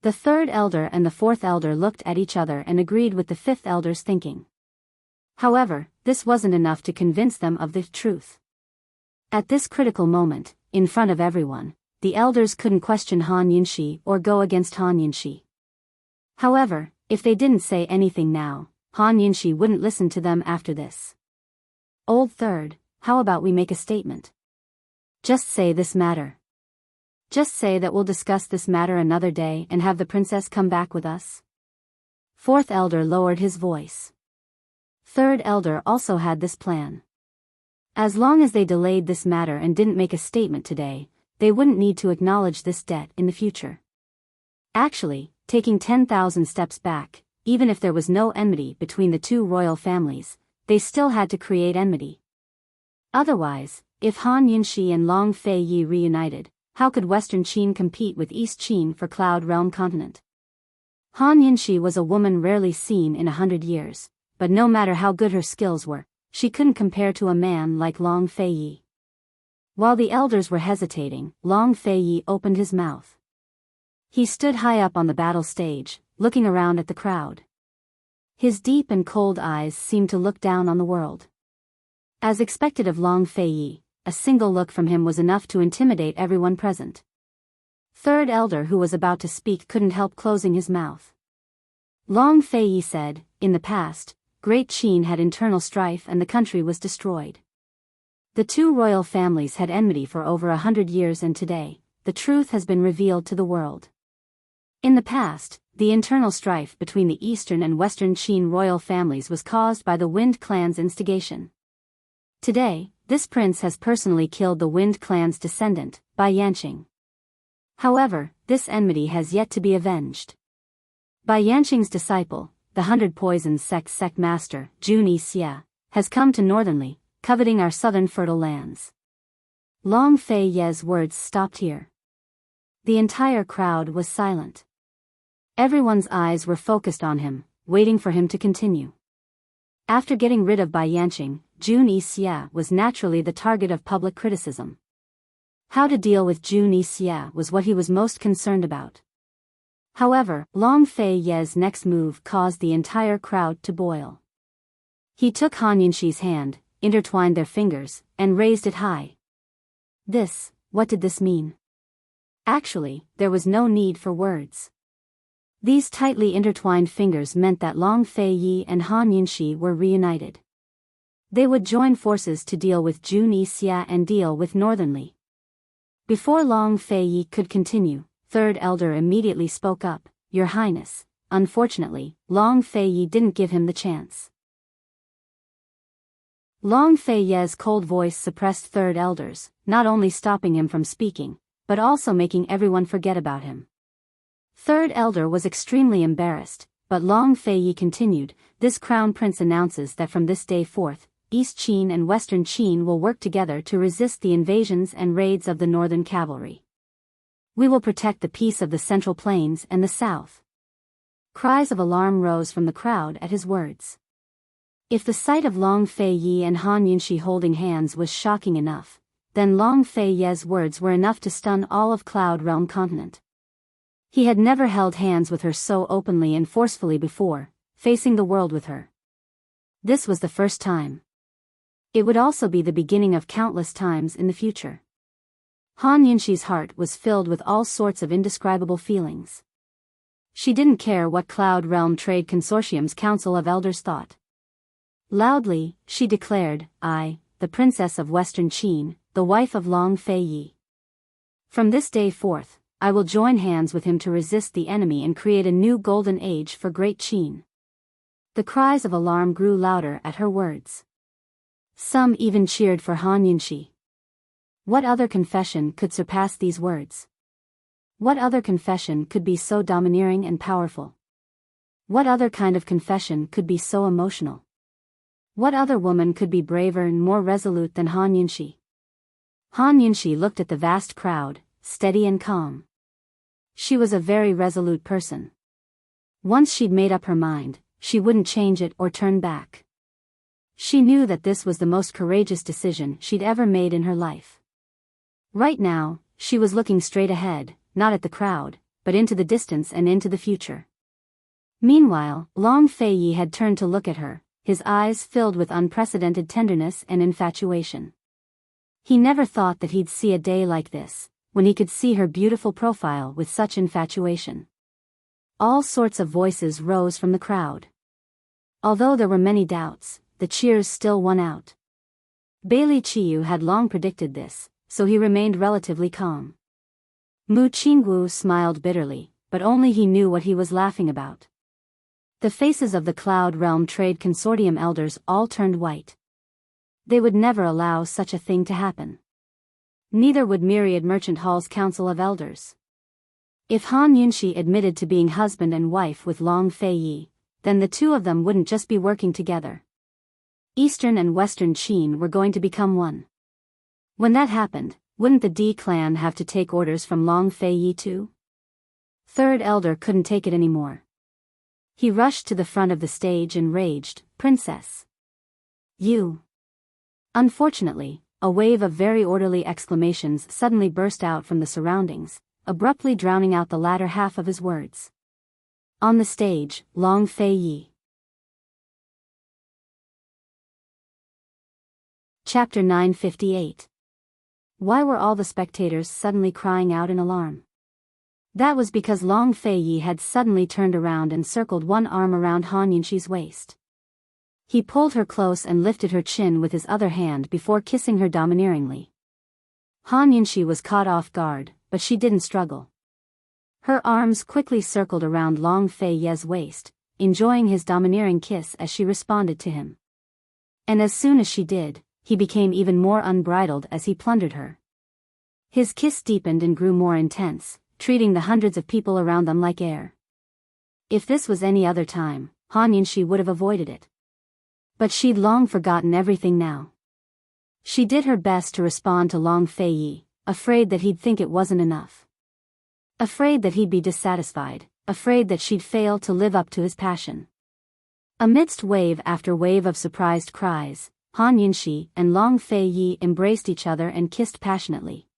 The third elder and the fourth elder looked at each other and agreed with the fifth elder's thinking. However, this wasn't enough to convince them of the truth. At this critical moment, in front of everyone, the elders couldn't question Han Yinshi or go against Han Yinshi. However, if they didn't say anything now, Han Yinshi wouldn't listen to them after this. Old third, how about we make a statement? Just say this matter. Just say that we'll discuss this matter another day and have the princess come back with us. Fourth elder lowered his voice. Third elder also had this plan. As long as they delayed this matter and didn't make a statement today, they wouldn't need to acknowledge this debt in the future. Actually, taking 10,000 steps back, even if there was no enmity between the two royal families, they still had to create enmity. Otherwise, if Han Yinshi and Long Fei Yi reunited, how could Western Qin compete with East Qin for Cloud Realm Continent? Han Yinshi was a woman rarely seen in 100 years, but no matter how good her skills were, she couldn't compare to a man like Long Fei Yi. While the elders were hesitating, Long Fei Yi opened his mouth. He stood high up on the battle stage, looking around at the crowd. His deep and cold eyes seemed to look down on the world. As expected of Long Fei Yi, a single look from him was enough to intimidate everyone present. Third elder who was about to speak couldn't help closing his mouth. Long Fei Yi said, in the past, Great Qin had internal strife and the country was destroyed. The two royal families had enmity for over 100 years and today, the truth has been revealed to the world. In the past, the internal strife between the Eastern and Western Qin royal families was caused by the Wind Clan's instigation. Today, this prince has personally killed the Wind Clan's descendant, Bai Yanqing. However, this enmity has yet to be avenged. Bai Yanqing's disciple, the 100 Poisons sect master, Dreamy Xia, has come to Northernly, coveting our southern fertile lands. Long Fei Ye's words stopped here. The entire crowd was silent. Everyone's eyes were focused on him, waiting for him to continue. After getting rid of Bai Yanqing, Dreamy Xia was naturally the target of public criticism. How to deal with Dreamy Xia was what he was most concerned about. However, Long Fei Ye's next move caused the entire crowd to boil. He took Han Yunxi's hand, intertwined their fingers, and raised it high. What did this mean? Actually, there was no need for words. These tightly intertwined fingers meant that Long Fei Yi and Han Yunxi were reunited. They would join forces to deal with Dreamy Xia and deal with Northernly. Before Long Fei Yi could continue, Third Elder immediately spoke up, "Your Highness." Unfortunately, Long Fei Yi didn't give him the chance. Long Fei Ye's cold voice suppressed Third Elder's, not only stopping him from speaking, but also making everyone forget about him. Third Elder was extremely embarrassed, but Long Fei Yi continued, "This Crown Prince announces that from this day forth, East Qin and Western Qin will work together to resist the invasions and raids of the Northern Cavalry. We will protect the peace of the Central Plains and the South." Cries of alarm rose from the crowd at his words. If the sight of Long Fei Yi and Han Yunxi holding hands was shocking enough, then Long Fei Ye's words were enough to stun all of Cloud Realm continent. He had never held hands with her so openly and forcefully before, facing the world with her. This was the first time. It would also be the beginning of countless times in the future. Han Yunxi's heart was filled with all sorts of indescribable feelings. She didn't care what Cloud Realm Trade Consortium's Council of Elders thought. Loudly, she declared, "I, the Princess of Western Qin, the wife of Long Fei Yi. From this day forth, I will join hands with him to resist the enemy and create a new golden age for Great Qin." The cries of alarm grew louder at her words. Some even cheered for Han Yunxi. What other confession could surpass these words? What other confession could be so domineering and powerful? What other kind of confession could be so emotional? What other woman could be braver and more resolute than Han Yunxi? Han Yunxi looked at the vast crowd, steady and calm. She was a very resolute person. Once she'd made up her mind, she wouldn't change it or turn back. She knew that this was the most courageous decision she'd ever made in her life. Right now, she was looking straight ahead, not at the crowd, but into the distance and into the future. Meanwhile, Long Fei Yi had turned to look at her, his eyes filled with unprecedented tenderness and infatuation. He never thought that he'd see a day like this, when he could see her beautiful profile with such infatuation. All sorts of voices rose from the crowd. Although there were many doubts, the cheers still won out. Bailey Qiyu had long predicted this, so he remained relatively calm. Mu Qingwu smiled bitterly, but only he knew what he was laughing about. The faces of the Cloud Realm Trade Consortium elders all turned white. They would never allow such a thing to happen. Neither would Myriad Merchant Hall's Council of Elders. If Han Yunxi admitted to being husband and wife with Long Fei Yi, then the two of them wouldn't just be working together. Eastern and Western Qin were going to become one. When that happened, wouldn't the D clan have to take orders from Long Fei Yi too? Third Elder couldn't take it anymore. He rushed to the front of the stage and raged, "Princess! You!" Unfortunately, a wave of very orderly exclamations suddenly burst out from the surroundings, abruptly drowning out the latter half of his words. On the stage, Long Fei Yi. Chapter 958. Why were all the spectators suddenly crying out in alarm? That was because Long Fei Yi had suddenly turned around and circled one arm around Han Yunxi's waist. He pulled her close and lifted her chin with his other hand before kissing her domineeringly. Han Yunxi was caught off guard, but she didn't struggle. Her arms quickly circled around Long Fei Yi's waist, enjoying his domineering kiss as she responded to him. And as soon as she did, he became even more unbridled as he plundered her. His kiss deepened and grew more intense, treating the hundreds of people around them like air. If this was any other time, Han Yunxi would have avoided it. But she'd long forgotten everything now. She did her best to respond to Long Feiyi, afraid that he'd think it wasn't enough. Afraid that he'd be dissatisfied, afraid that she'd fail to live up to his passion. Amidst wave after wave of surprised cries, Han Yunxi and Long Feiyi embraced each other and kissed passionately.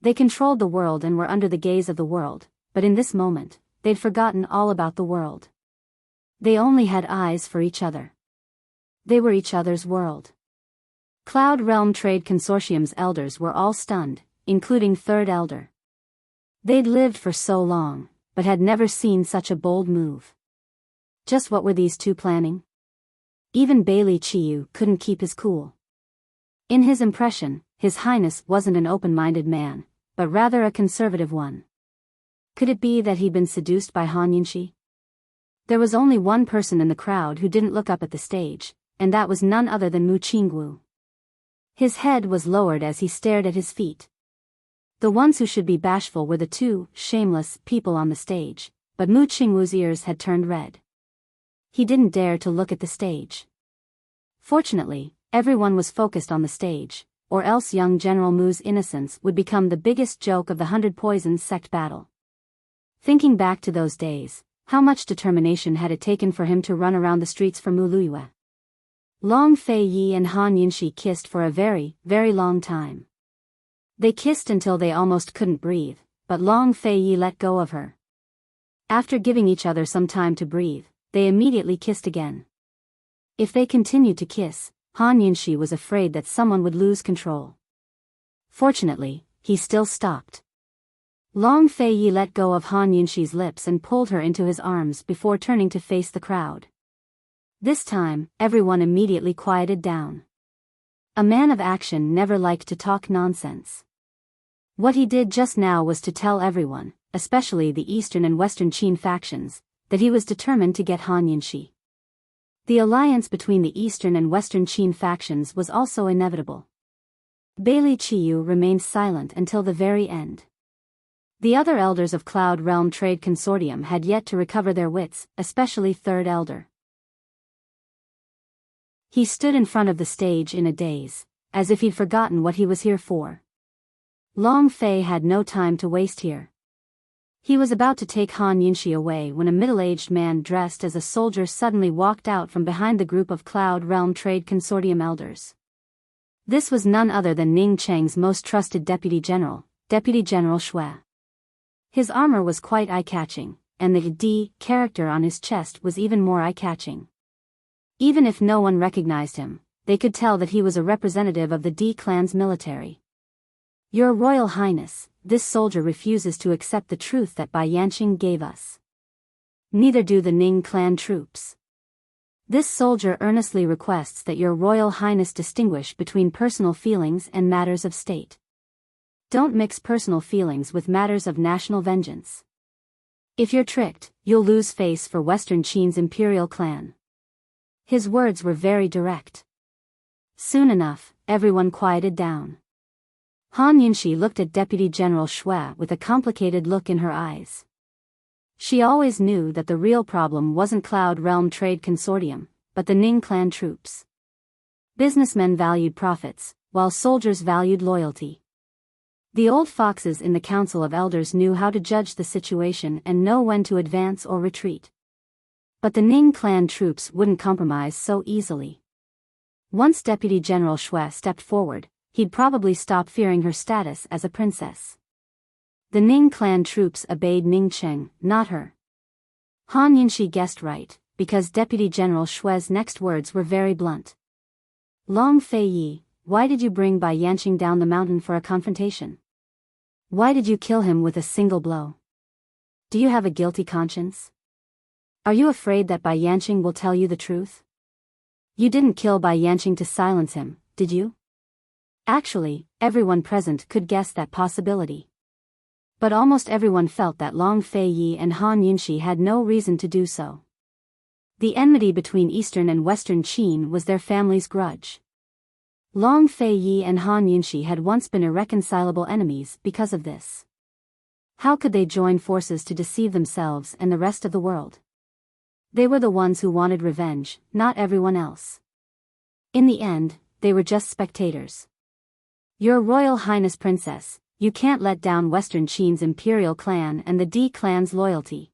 They controlled the world and were under the gaze of the world, but in this moment, they'd forgotten all about the world. They only had eyes for each other. They were each other's world. Cloud Realm Trade Consortium's elders were all stunned, including Third Elder. They'd lived for so long, but had never seen such a bold move. Just what were these two planning? Even Bailey Chiyu couldn't keep his cool. In his impression, His Highness wasn't an open-minded man, but rather a conservative one. Could it be that he'd been seduced by Han Yunxi? There was only one person in the crowd who didn't look up at the stage, and that was none other than Mu Qingwu. His head was lowered as he stared at his feet. The ones who should be bashful were the two shameless people on the stage, but Mu Qingwu's ears had turned red. He didn't dare to look at the stage. Fortunately, everyone was focused on the stage, or else young General Mu's innocence would become the biggest joke of the 100 Poisons sect battle. Thinking back to those days, how much determination had it taken for him to run around the streets for Mu Luyue? Long Feiyi and Han Yunxi kissed for a very, very long time. They kissed until they almost couldn't breathe, but Long Feiyi let go of her. After giving each other some time to breathe, they immediately kissed again. If they continued to kiss, Han Yunxi was afraid that someone would lose control. Fortunately, he still stopped. Long Feiyi let go of Han Yunxi's lips and pulled her into his arms before turning to face the crowd. This time, everyone immediately quieted down. A man of action never liked to talk nonsense. What he did just now was to tell everyone, especially the Eastern and Western Qin factions, that he was determined to get Han Yunxi. The alliance between the Eastern and Western Qin factions was also inevitable. Bailey Chiyu remained silent until the very end. The other elders of Cloud Realm Trade Consortium had yet to recover their wits, especially Third Elder. He stood in front of the stage in a daze, as if he'd forgotten what he was here for. Long Fei had no time to waste here. He was about to take Han Yunxi away when a middle-aged man dressed as a soldier suddenly walked out from behind the group of Cloud Realm Trade Consortium elders. This was none other than Ning Cheng's most trusted Deputy General Shui. His armor was quite eye-catching, and the D character on his chest was even more eye-catching. Even if no one recognized him, they could tell that he was a representative of the D clan's military. Your Royal Highness, this soldier refuses to accept the truth that Bai Yanqing gave us. Neither do the Ning clan troops. This soldier earnestly requests that your Royal Highness distinguish between personal feelings and matters of state. Don't mix personal feelings with matters of national vengeance. If you're tricked, you'll lose face for Western Qin's imperial clan. His words were very direct. Soon enough, everyone quieted down. Han Yunxi looked at Deputy General Shui with a complicated look in her eyes. She always knew that the real problem wasn't Cloud Realm Trade Consortium, but the Ning clan troops. Businessmen valued profits, while soldiers valued loyalty. The old foxes in the Council of Elders knew how to judge the situation and know when to advance or retreat. But the Ning clan troops wouldn't compromise so easily. Once Deputy General Shui stepped forward, he'd probably stop fearing her status as a princess. The Ning clan troops obeyed Ning Cheng, not her. Han Yunxi guessed right, because Deputy General Shui's next words were very blunt. Long Feiyi, why did you bring Bai Yanqing down the mountain for a confrontation? Why did you kill him with a single blow? Do you have a guilty conscience? Are you afraid that Bai Yanqing will tell you the truth? You didn't kill Bai Yanqing to silence him, did you? Actually, everyone present could guess that possibility. But almost everyone felt that Long Feiyi and Han Yunxi had no reason to do so. The enmity between Eastern and Western Qin was their family's grudge. Long Feiyi and Han Yunxi had once been irreconcilable enemies because of this. How could they join forces to deceive themselves and the rest of the world? They were the ones who wanted revenge, not everyone else. In the end, they were just spectators. Your Royal Highness Princess, you can't let down Western Qin's imperial clan and the D clan's loyalty.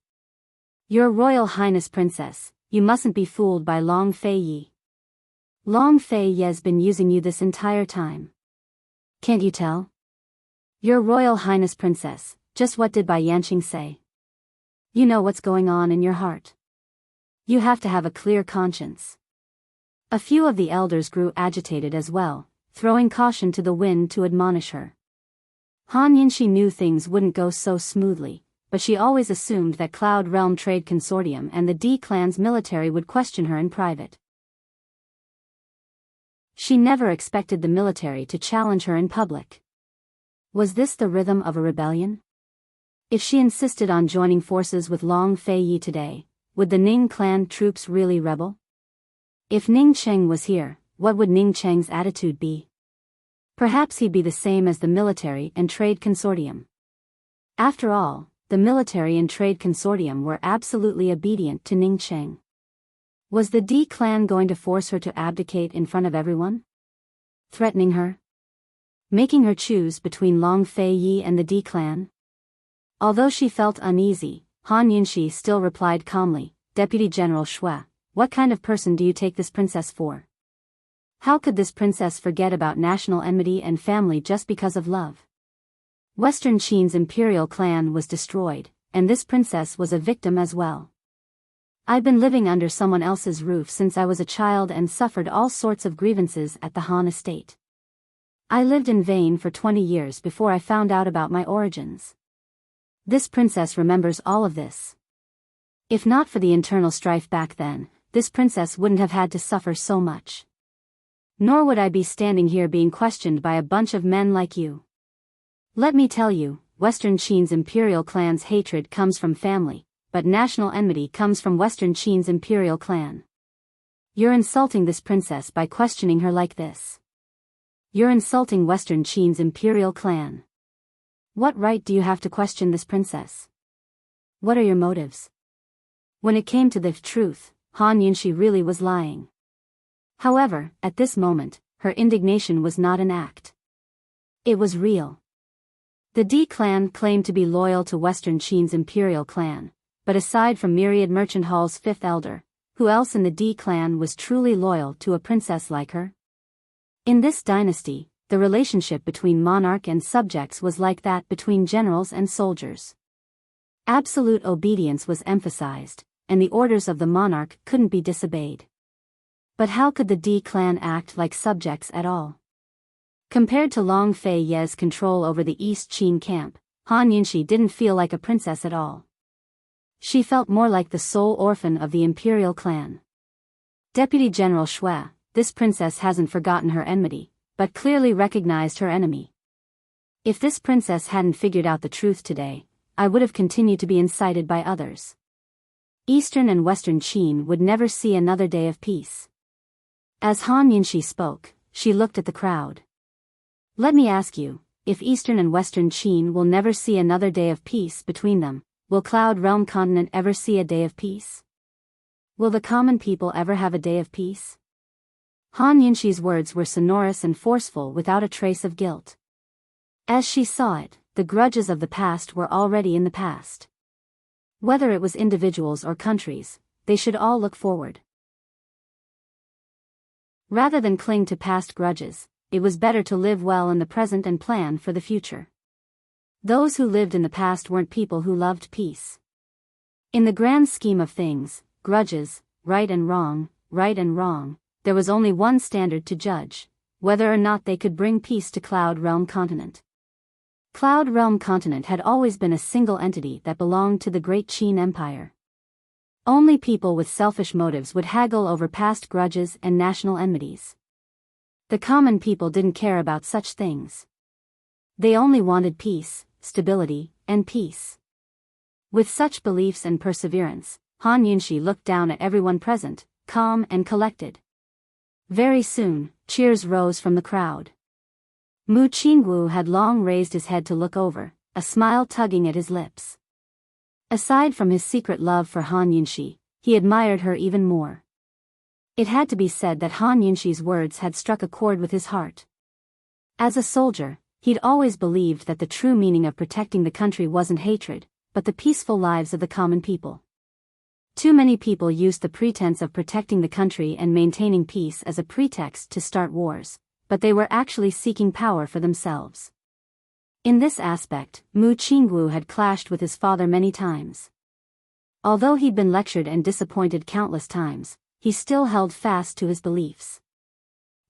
Your Royal Highness Princess, you mustn't be fooled by Long Fei Yi. Long Fei Yi's been using you this entire time. Can't you tell? Your Royal Highness Princess, just what did Bai Yanqing say? You know what's going on in your heart. You have to have a clear conscience. A few of the elders grew agitated as well, throwing caution to the wind to admonish her. Han Yinshi knew things wouldn't go so smoothly, but she always assumed that Cloud Realm Trade Consortium and the D clan's military would question her in private. She never expected the military to challenge her in public. Was this the rhythm of a rebellion? If she insisted on joining forces with Long Fei Yi today, would the Ning clan troops really rebel? If Ning Cheng was here, what would Ning Cheng's attitude be? Perhaps he'd be the same as the military and trade consortium. After all, the military and trade consortium were absolutely obedient to Ning Cheng. Was the D clan going to force her to abdicate in front of everyone? Threatening her? Making her choose between Long Fei Yi and the D clan? Although she felt uneasy, Han Yunxi still replied calmly, Deputy General Shui, what kind of person do you take this princess for? How could this princess forget about national enmity and family just because of love? Western Qin's imperial clan was destroyed, and this princess was a victim as well. I've been living under someone else's roof since I was a child and suffered all sorts of grievances at the Han estate. I lived in vain for 20 years before I found out about my origins. This princess remembers all of this. If not for the internal strife back then, this princess wouldn't have had to suffer so much. Nor would I be standing here being questioned by a bunch of men like you. Let me tell you, Western Qin's imperial clan's hatred comes from family, but national enmity comes from Western Qin's imperial clan. You're insulting this princess by questioning her like this. You're insulting Western Qin's imperial clan. What right do you have to question this princess? What are your motives? When it came to the truth, Han Yunxi really was lying. However, at this moment, her indignation was not an act. It was real. The D clan claimed to be loyal to Western Qin's imperial clan, but aside from Myriad Merchant Hall's fifth elder, who else in the D clan was truly loyal to a princess like her? In this dynasty, the relationship between monarch and subjects was like that between generals and soldiers. Absolute obedience was emphasized, and the orders of the monarch couldn't be disobeyed. But how could the D clan act like subjects at all? Compared to Long Fei Yi's control over the East Qin camp, Han Yunxi didn't feel like a princess at all. She felt more like the sole orphan of the imperial clan. Deputy General Shui, this princess hasn't forgotten her enmity, but clearly recognized her enemy. If this princess hadn't figured out the truth today, I would have continued to be incited by others. Eastern and Western Qin would never see another day of peace. As Han Yunxi spoke, she looked at the crowd. Let me ask you, if Eastern and Western Qin will never see another day of peace between them, will Cloud Realm Continent ever see a day of peace? Will the common people ever have a day of peace? Han Yunxi's words were sonorous and forceful without a trace of guilt. As she saw it, the grudges of the past were already in the past. Whether it was individuals or countries, they should all look forward. Rather than cling to past grudges, it was better to live well in the present and plan for the future. Those who lived in the past weren't people who loved peace. In the grand scheme of things, grudges, right and wrong, there was only one standard to judge, whether or not they could bring peace to Cloud Realm Continent. Cloud Realm Continent had always been a single entity that belonged to the Great Qin Empire. Only people with selfish motives would haggle over past grudges and national enmities. The common people didn't care about such things. They only wanted peace, stability, and peace. With such beliefs and perseverance, Han Yunxi looked down at everyone present, calm and collected. Very soon, cheers rose from the crowd. Mu Qingwu had long raised his head to look over, a smile tugging at his lips. Aside from his secret love for Han Yunxi, he admired her even more. It had to be said that Han Yunxi's words had struck a chord with his heart. As a soldier, he'd always believed that the true meaning of protecting the country wasn't hatred, but the peaceful lives of the common people. Too many people used the pretense of protecting the country and maintaining peace as a pretext to start wars, but they were actually seeking power for themselves. In this aspect, Mu Qingwu had clashed with his father many times. Although he'd been lectured and disappointed countless times, he still held fast to his beliefs.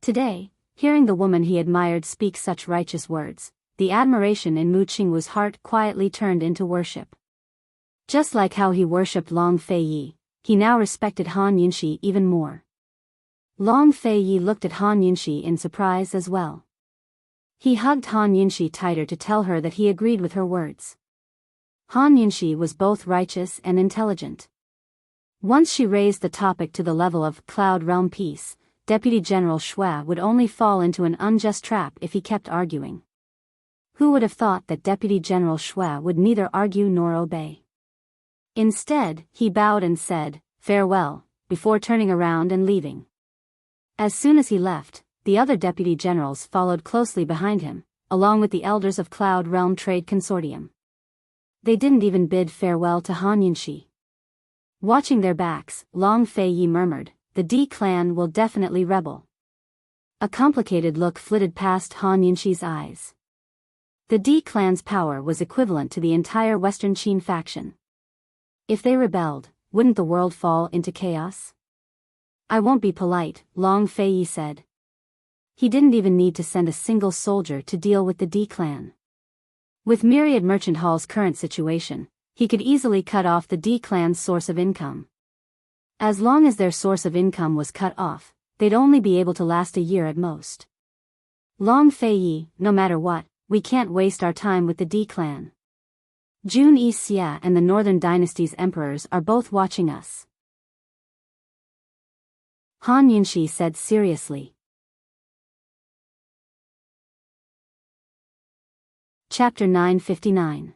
Today, hearing the woman he admired speak such righteous words, the admiration in Mu Qingwu's heart quietly turned into worship. Just like how he worshipped Long Feiyi, he now respected Han Yunxi even more. Long Feiyi looked at Han Yunxi in surprise as well. He hugged Han Yunxi tighter to tell her that he agreed with her words. Han Yunxi was both righteous and intelligent. Once she raised the topic to the level of Cloud Realm peace, Deputy General Xue would only fall into an unjust trap if he kept arguing. Who would have thought that Deputy General Xue would neither argue nor obey? Instead, he bowed and said, "Farewell," before turning around and leaving. As soon as he left, the other deputy generals followed closely behind him, along with the elders of Cloud Realm Trade Consortium. They didn't even bid farewell to Han Yunxi. Watching their backs, Long Feiyi murmured, "The D clan will definitely rebel." A complicated look flitted past Han Yunxi's eyes. The D clan's power was equivalent to the entire Western Qin faction. If they rebelled, wouldn't the world fall into chaos? "I won't be polite," Long Feiyi said. He didn't even need to send a single soldier to deal with the D clan. With Myriad Merchant Hall's current situation, he could easily cut off the D clan's source of income. As long as their source of income was cut off, they'd only be able to last a year at most. "Long Feiyi, no matter what, we can't waste our time with the D clan. Jun Yi Xia and the Northern Dynasty's emperors are both watching us," Han Yunxi said seriously. Chapter 959.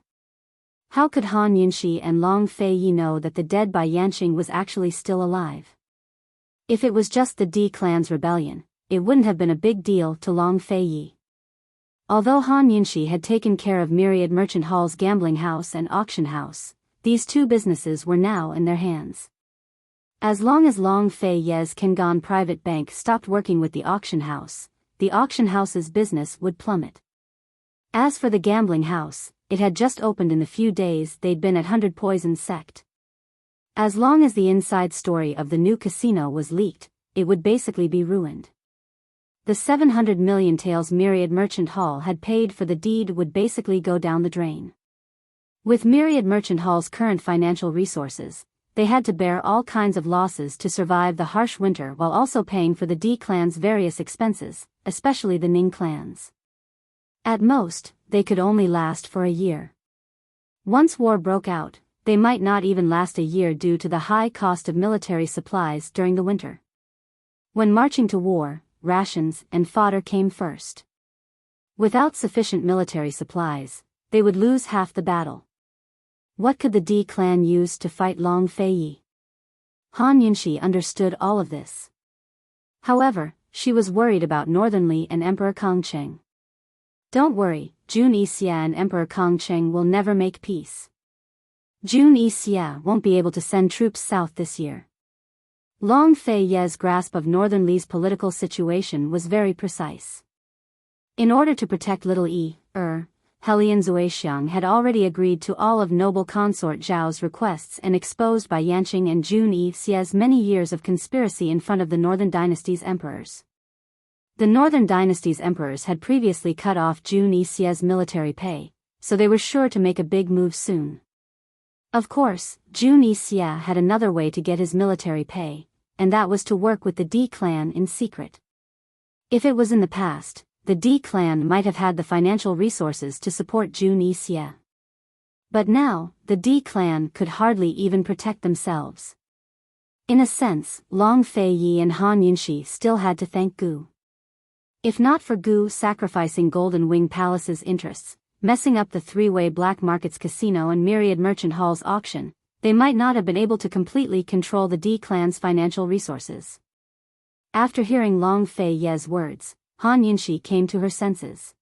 How could Han Yunxi and Long Feiyi know that the dead Bai Yanqing was actually still alive? If it was just the D clan's rebellion, it wouldn't have been a big deal to Long Feiyi. Although Han Yunxi had taken care of Myriad Merchant Hall's gambling house and auction house, these two businesses were now in their hands. As long as Long Feiyi's Kangan private bank stopped working with the auction house's business would plummet. As for the gambling house, it had just opened in the few days they'd been at 100 Poison Sect. As long as the inside story of the new casino was leaked, it would basically be ruined. The 700 million taels Myriad Merchant Hall had paid for the deed would basically go down the drain. With Myriad Merchant Hall's current financial resources, they had to bear all kinds of losses to survive the harsh winter while also paying for the D clan's various expenses, especially the Ning clan's. At most, they could only last for a year. Once war broke out, they might not even last a year due to the high cost of military supplies during the winter. When marching to war, rations and fodder came first. Without sufficient military supplies, they would lose half the battle. What could the D clan use to fight Long Feiyi? Han Yunxi understood all of this. However, she was worried about Northern Li and Emperor Kongcheng. "Don't worry, Jun Yi Xia and Emperor Kongcheng will never make peace. Jun Yi Xia won't be able to send troops south this year." Long Feiyi's grasp of Northern Li's political situation was very precise. In order to protect Little Yi, Helian Zuixiang had already agreed to all of noble consort Zhao's requests and exposed Bai Yanqing and Jun Yi Xia's many years of conspiracy in front of the Northern Dynasty's emperors. The Northern Dynasty's emperors had previously cut off Jun Yi Xia's military pay, so they were sure to make a big move soon. Of course, Jun Yi Xia had another way to get his military pay, and that was to work with the D clan in secret. If it was in the past, the D clan might have had the financial resources to support Jun Yi Xia. But now, the D clan could hardly even protect themselves. In a sense, Long Feiyi and Han Yunxi still had to thank Gu. If not for Gu sacrificing Golden Wing Palace's interests, messing up the three-way black market's casino and Myriad Merchant Hall's auction, they might not have been able to completely control the D clan's financial resources. After hearing Long Fei Ye's words, Han Yunxi came to her senses.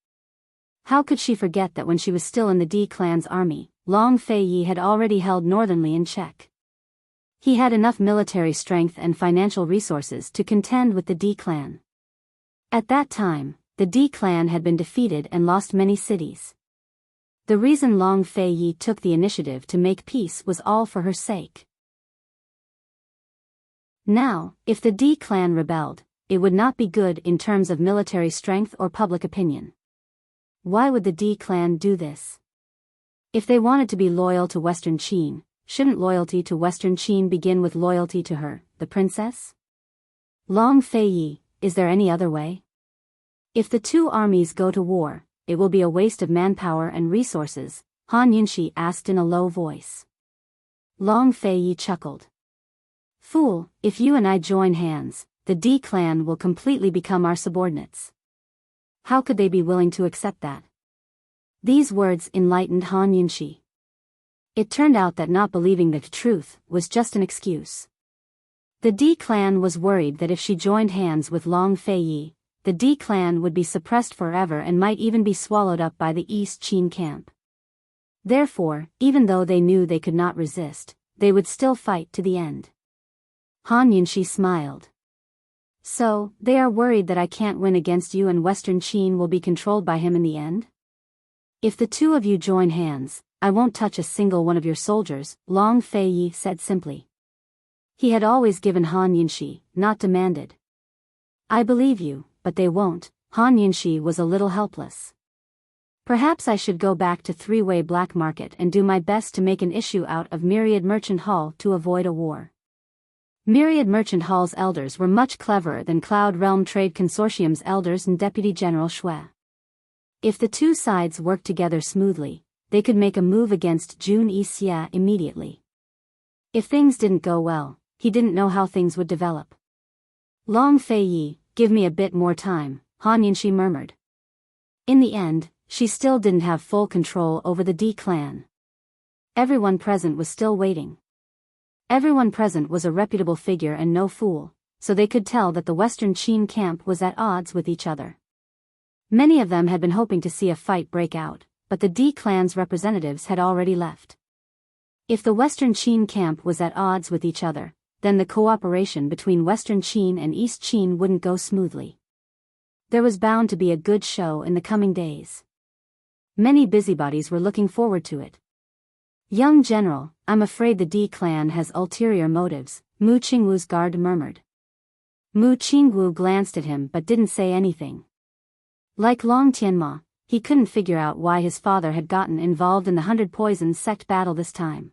How could she forget that when she was still in the D clan's army, Long Fei Yi had already held Northernly in check? He had enough military strength and financial resources to contend with the D clan. At that time, the D clan had been defeated and lost many cities. The reason Long Fei Yi took the initiative to make peace was all for her sake. Now, if the D clan rebelled, it would not be good in terms of military strength or public opinion. Why would the D clan do this? If they wanted to be loyal to Western Qin, shouldn't loyalty to Western Qin begin with loyalty to her, the princess? Long Fei Yi, is there any other way? If the two armies go to war, it will be a waste of manpower and resources, Han Yunxi asked in a low voice. Long Fei Yi chuckled. Fool, if you and I join hands, the D clan will completely become our subordinates. How could they be willing to accept that? These words enlightened Han Yunxi. It turned out that not believing the truth was just an excuse. The D clan was worried that if she joined hands with Long Fei Yi, the D clan would be suppressed forever and might even be swallowed up by the East Qin camp. Therefore, even though they knew they could not resist, they would still fight to the end. Han Yunxi smiled. So, they are worried that I can't win against you and Western Qin will be controlled by him in the end? If the two of you join hands, I won't touch a single one of your soldiers, Long Fei Yi said simply. He had always given Han Yunxi, not demanded. I believe you, but they won't. Han Yunxi was a little helpless. Perhaps I should go back to three-way black market and do my best to make an issue out of Myriad Merchant Hall to avoid a war. Myriad Merchant Hall's elders were much cleverer than Cloud Realm Trade Consortium's elders and Deputy General Shui. If the two sides worked together smoothly, they could make a move against Jun Yixia immediately. If things didn't go well, he didn't know how things would develop. Long Fei Yi, give me a bit more time, Han Yunxi murmured. In the end, she still didn't have full control over the D clan. Everyone present was still waiting. Everyone present was a reputable figure and no fool, so they could tell that the Western Qin camp was at odds with each other. Many of them had been hoping to see a fight break out, but the D clan's representatives had already left. If the Western Qin camp was at odds with each other, then the cooperation between Western Qin and East Qin wouldn't go smoothly. There was bound to be a good show in the coming days. Many busybodies were looking forward to it. Young General, I'm afraid the D clan has ulterior motives, Mu Qingwu's guard murmured. Mu Qingwu glanced at him but didn't say anything. Like Long Tianma, he couldn't figure out why his father had gotten involved in the 100 Poisons sect battle this time.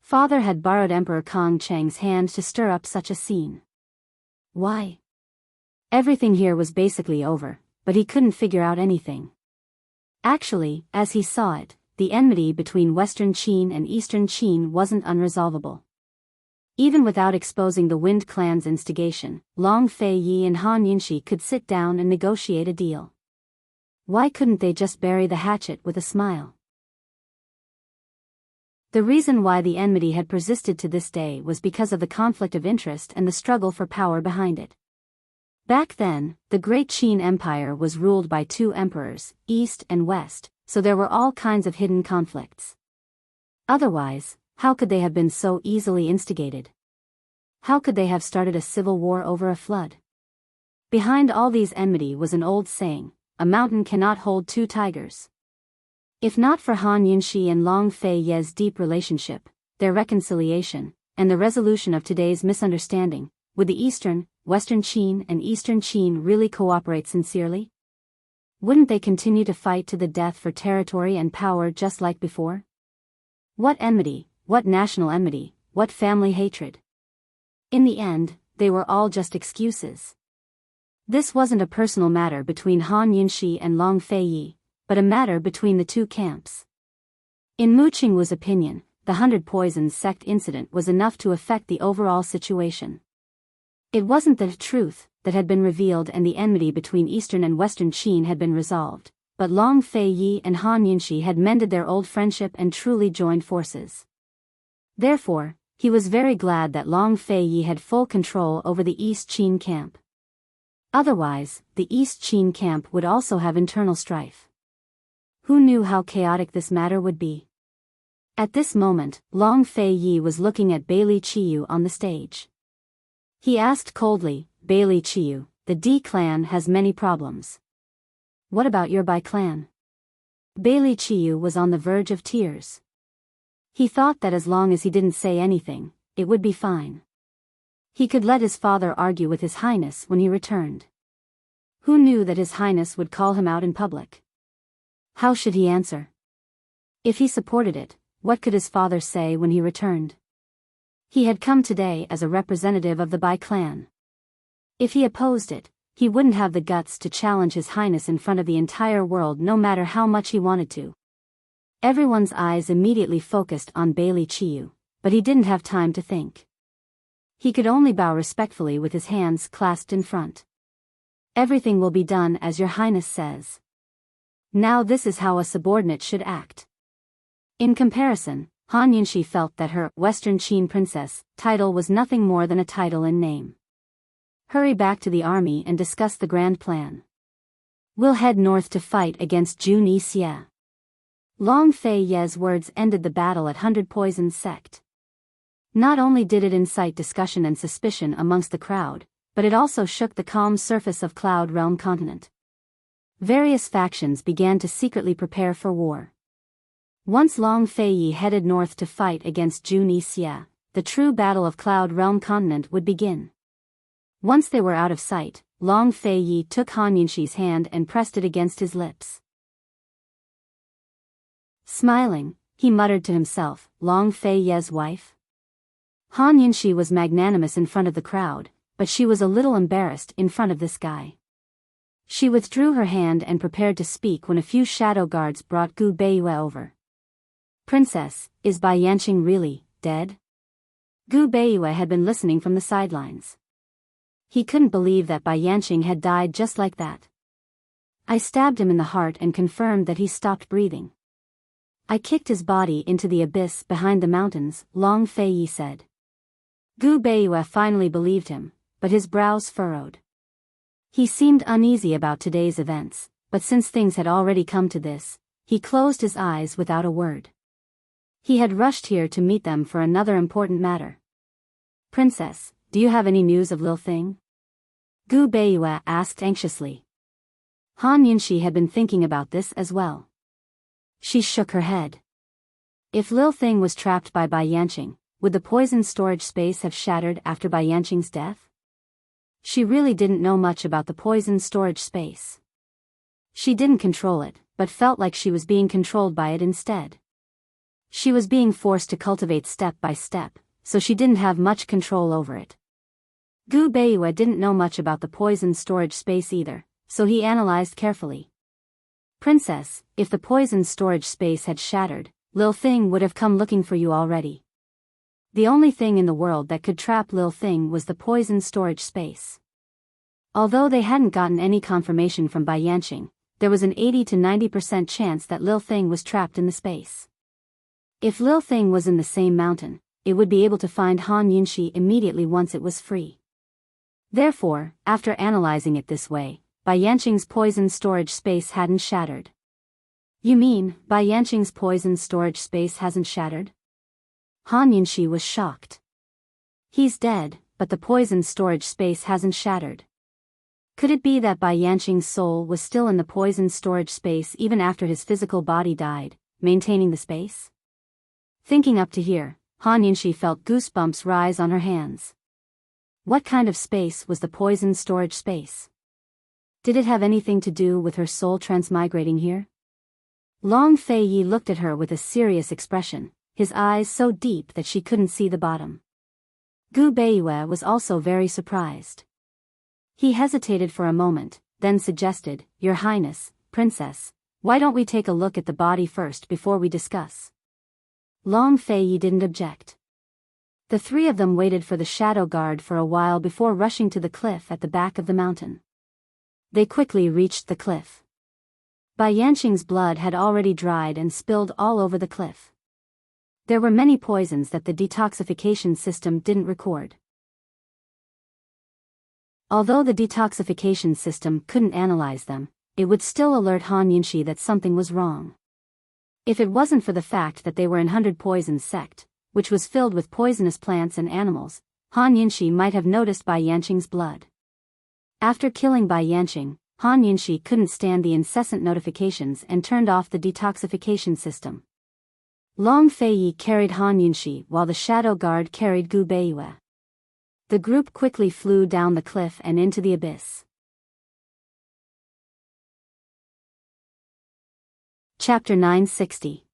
Father had borrowed Emperor Kong Cheng's hand to stir up such a scene. Why? Everything here was basically over, but he couldn't figure out anything. Actually, as he saw it, the enmity between Western Qin and Eastern Qin wasn't unresolvable. Even without exposing the Wind Clan's instigation, Long Fei Yi and Han Yunxi could sit down and negotiate a deal. Why couldn't they just bury the hatchet with a smile? The reason why the enmity had persisted to this day was because of the conflict of interest and the struggle for power behind it. Back then, the Great Qin Empire was ruled by two emperors, East and West, so there were all kinds of hidden conflicts. Otherwise, how could they have been so easily instigated? How could they have started a civil war over a flood? Behind all these enmity was an old saying, a mountain cannot hold two tigers. If not for Han Yunxi and Long Fei Ye's deep relationship, their reconciliation, and the resolution of today's misunderstanding, would the Eastern, Western Qin and Eastern Qin really cooperate sincerely? Wouldn't they continue to fight to the death for territory and power just like before? What enmity, what national enmity, what family hatred? In the end, they were all just excuses. This wasn't a personal matter between Han Yunxi and Long Fei Yi, but a matter between the two camps. In Mu Qingwu's opinion, the 100 Poisons sect incident was enough to affect the overall situation. It wasn't the truth that had been revealed and the enmity between Eastern and Western Qin had been resolved, but Long Fei Yi and Han Yunxi had mended their old friendship and truly joined forces. Therefore, he was very glad that Long Fei Yi had full control over the East Qin camp. Otherwise, the East Qin camp would also have internal strife. Who knew how chaotic this matter would be? At this moment, Long Fei Yi was looking at Bailey Qiyu on the stage. He asked coldly, "Bailey Qiyu, the D clan has many problems. What about your Bai clan?" Bailey Qiyu was on the verge of tears. He thought that as long as he didn't say anything, it would be fine. He could let his father argue with His Highness when he returned. Who knew that His Highness would call him out in public? How should he answer? If he supported it, what could his father say when he returned? He had come today as a representative of the Bai clan. If he opposed it, he wouldn't have the guts to challenge His Highness in front of the entire world no matter how much he wanted to. Everyone's eyes immediately focused on Bailey Qiyu, but he didn't have time to think. He could only bow respectfully with his hands clasped in front. "Everything will be done as your Highness says." Now this is how a subordinate should act. In comparison, Han Yunxi felt that her Western Qin princess title was nothing more than a title in name. Hurry back to the army and discuss the grand plan. We'll head north to fight against Jun Xie. Long Fei Ye's words ended the battle at 100 Poison's sect. Not only did it incite discussion and suspicion amongst the crowd, but it also shook the calm surface of Cloud Realm continent. Various factions began to secretly prepare for war. Once Long Fei Yi headed north to fight against Jun Xie, the true battle of Cloud Realm continent would begin. Once they were out of sight, Long Fei Yi took Han Yunxi's hand and pressed it against his lips. Smiling, he muttered to himself, "Long Fei Ye's wife?" Han Yunxi was magnanimous in front of the crowd, but she was a little embarrassed in front of this guy. She withdrew her hand and prepared to speak when a few shadow guards brought Gu Beiyue over. "Princess, is Bai Yanqing really dead?" Gu Beiyue had been listening from the sidelines. He couldn't believe that Bai Yanqing had died just like that. "I stabbed him in the heart and confirmed that he stopped breathing. I kicked his body into the abyss behind the mountains," Long Fei Yi said. Gu Beiyue finally believed him, but his brows furrowed. He seemed uneasy about today's events, but since things had already come to this, he closed his eyes without a word. He had rushed here to meet them for another important matter. "Princess, do you have any news of Lil Thing?" Gu Beiyue asked anxiously. Han Yunxi had been thinking about this as well. She shook her head. If Lil Thing was trapped by Bai Yanqing, would the poison storage space have shattered after Bai Yanqing's death? She really didn't know much about the poison storage space. She didn't control it, but felt like she was being controlled by it instead. She was being forced to cultivate step by step, so she didn't have much control over it. Gu Beiyue didn't know much about the poison storage space either, so he analyzed carefully. "Princess, if the poison storage space had shattered, Lil Thing would have come looking for you already. The only thing in the world that could trap Lil Thing was the poison storage space." Although they hadn't gotten any confirmation from Bai Yanqing, there was an 80 to 90% chance that Lil Thing was trapped in the space. If Lil Thing was in the same mountain, it would be able to find Han Yunxi immediately once it was free. Therefore, after analyzing it this way, Bai Yanqing's poison storage space hadn't shattered. "You mean, Bai Yanqing's poison storage space hasn't shattered?" Han Yunxi was shocked. "He's dead, but the poison storage space hasn't shattered. Could it be that Bai Yanqing's soul was still in the poison storage space even after his physical body died, maintaining the space?" Thinking up to here, Han Yunxi felt goosebumps rise on her hands. What kind of space was the poison storage space? Did it have anything to do with her soul transmigrating here? Long Fei Yi looked at her with a serious expression, his eyes so deep that she couldn't see the bottom. Gu Beiyue was also very surprised. He hesitated for a moment, then suggested, "Your Highness, Princess, why don't we take a look at the body first before we discuss?" Long Fei Yi didn't object. The three of them waited for the shadow guard for a while before rushing to the cliff at the back of the mountain. They quickly reached the cliff. Bai Yanqing's blood had already dried and spilled all over the cliff. There were many poisons that the detoxification system didn't record. Although the detoxification system couldn't analyze them, it would still alert Han Yunxi that something was wrong. If it wasn't for the fact that they were in 100 Poisons sect, which was filled with poisonous plants and animals, Han Yunxi might have noticed Bai Yanqing's blood. After killing Bai Yanqing, Han Yunxi couldn't stand the incessant notifications and turned off the detoxification system. Long Feiyi carried Han Yunxi while the shadow guard carried Gu Beiyue. The group quickly flew down the cliff and into the abyss. Chapter 960.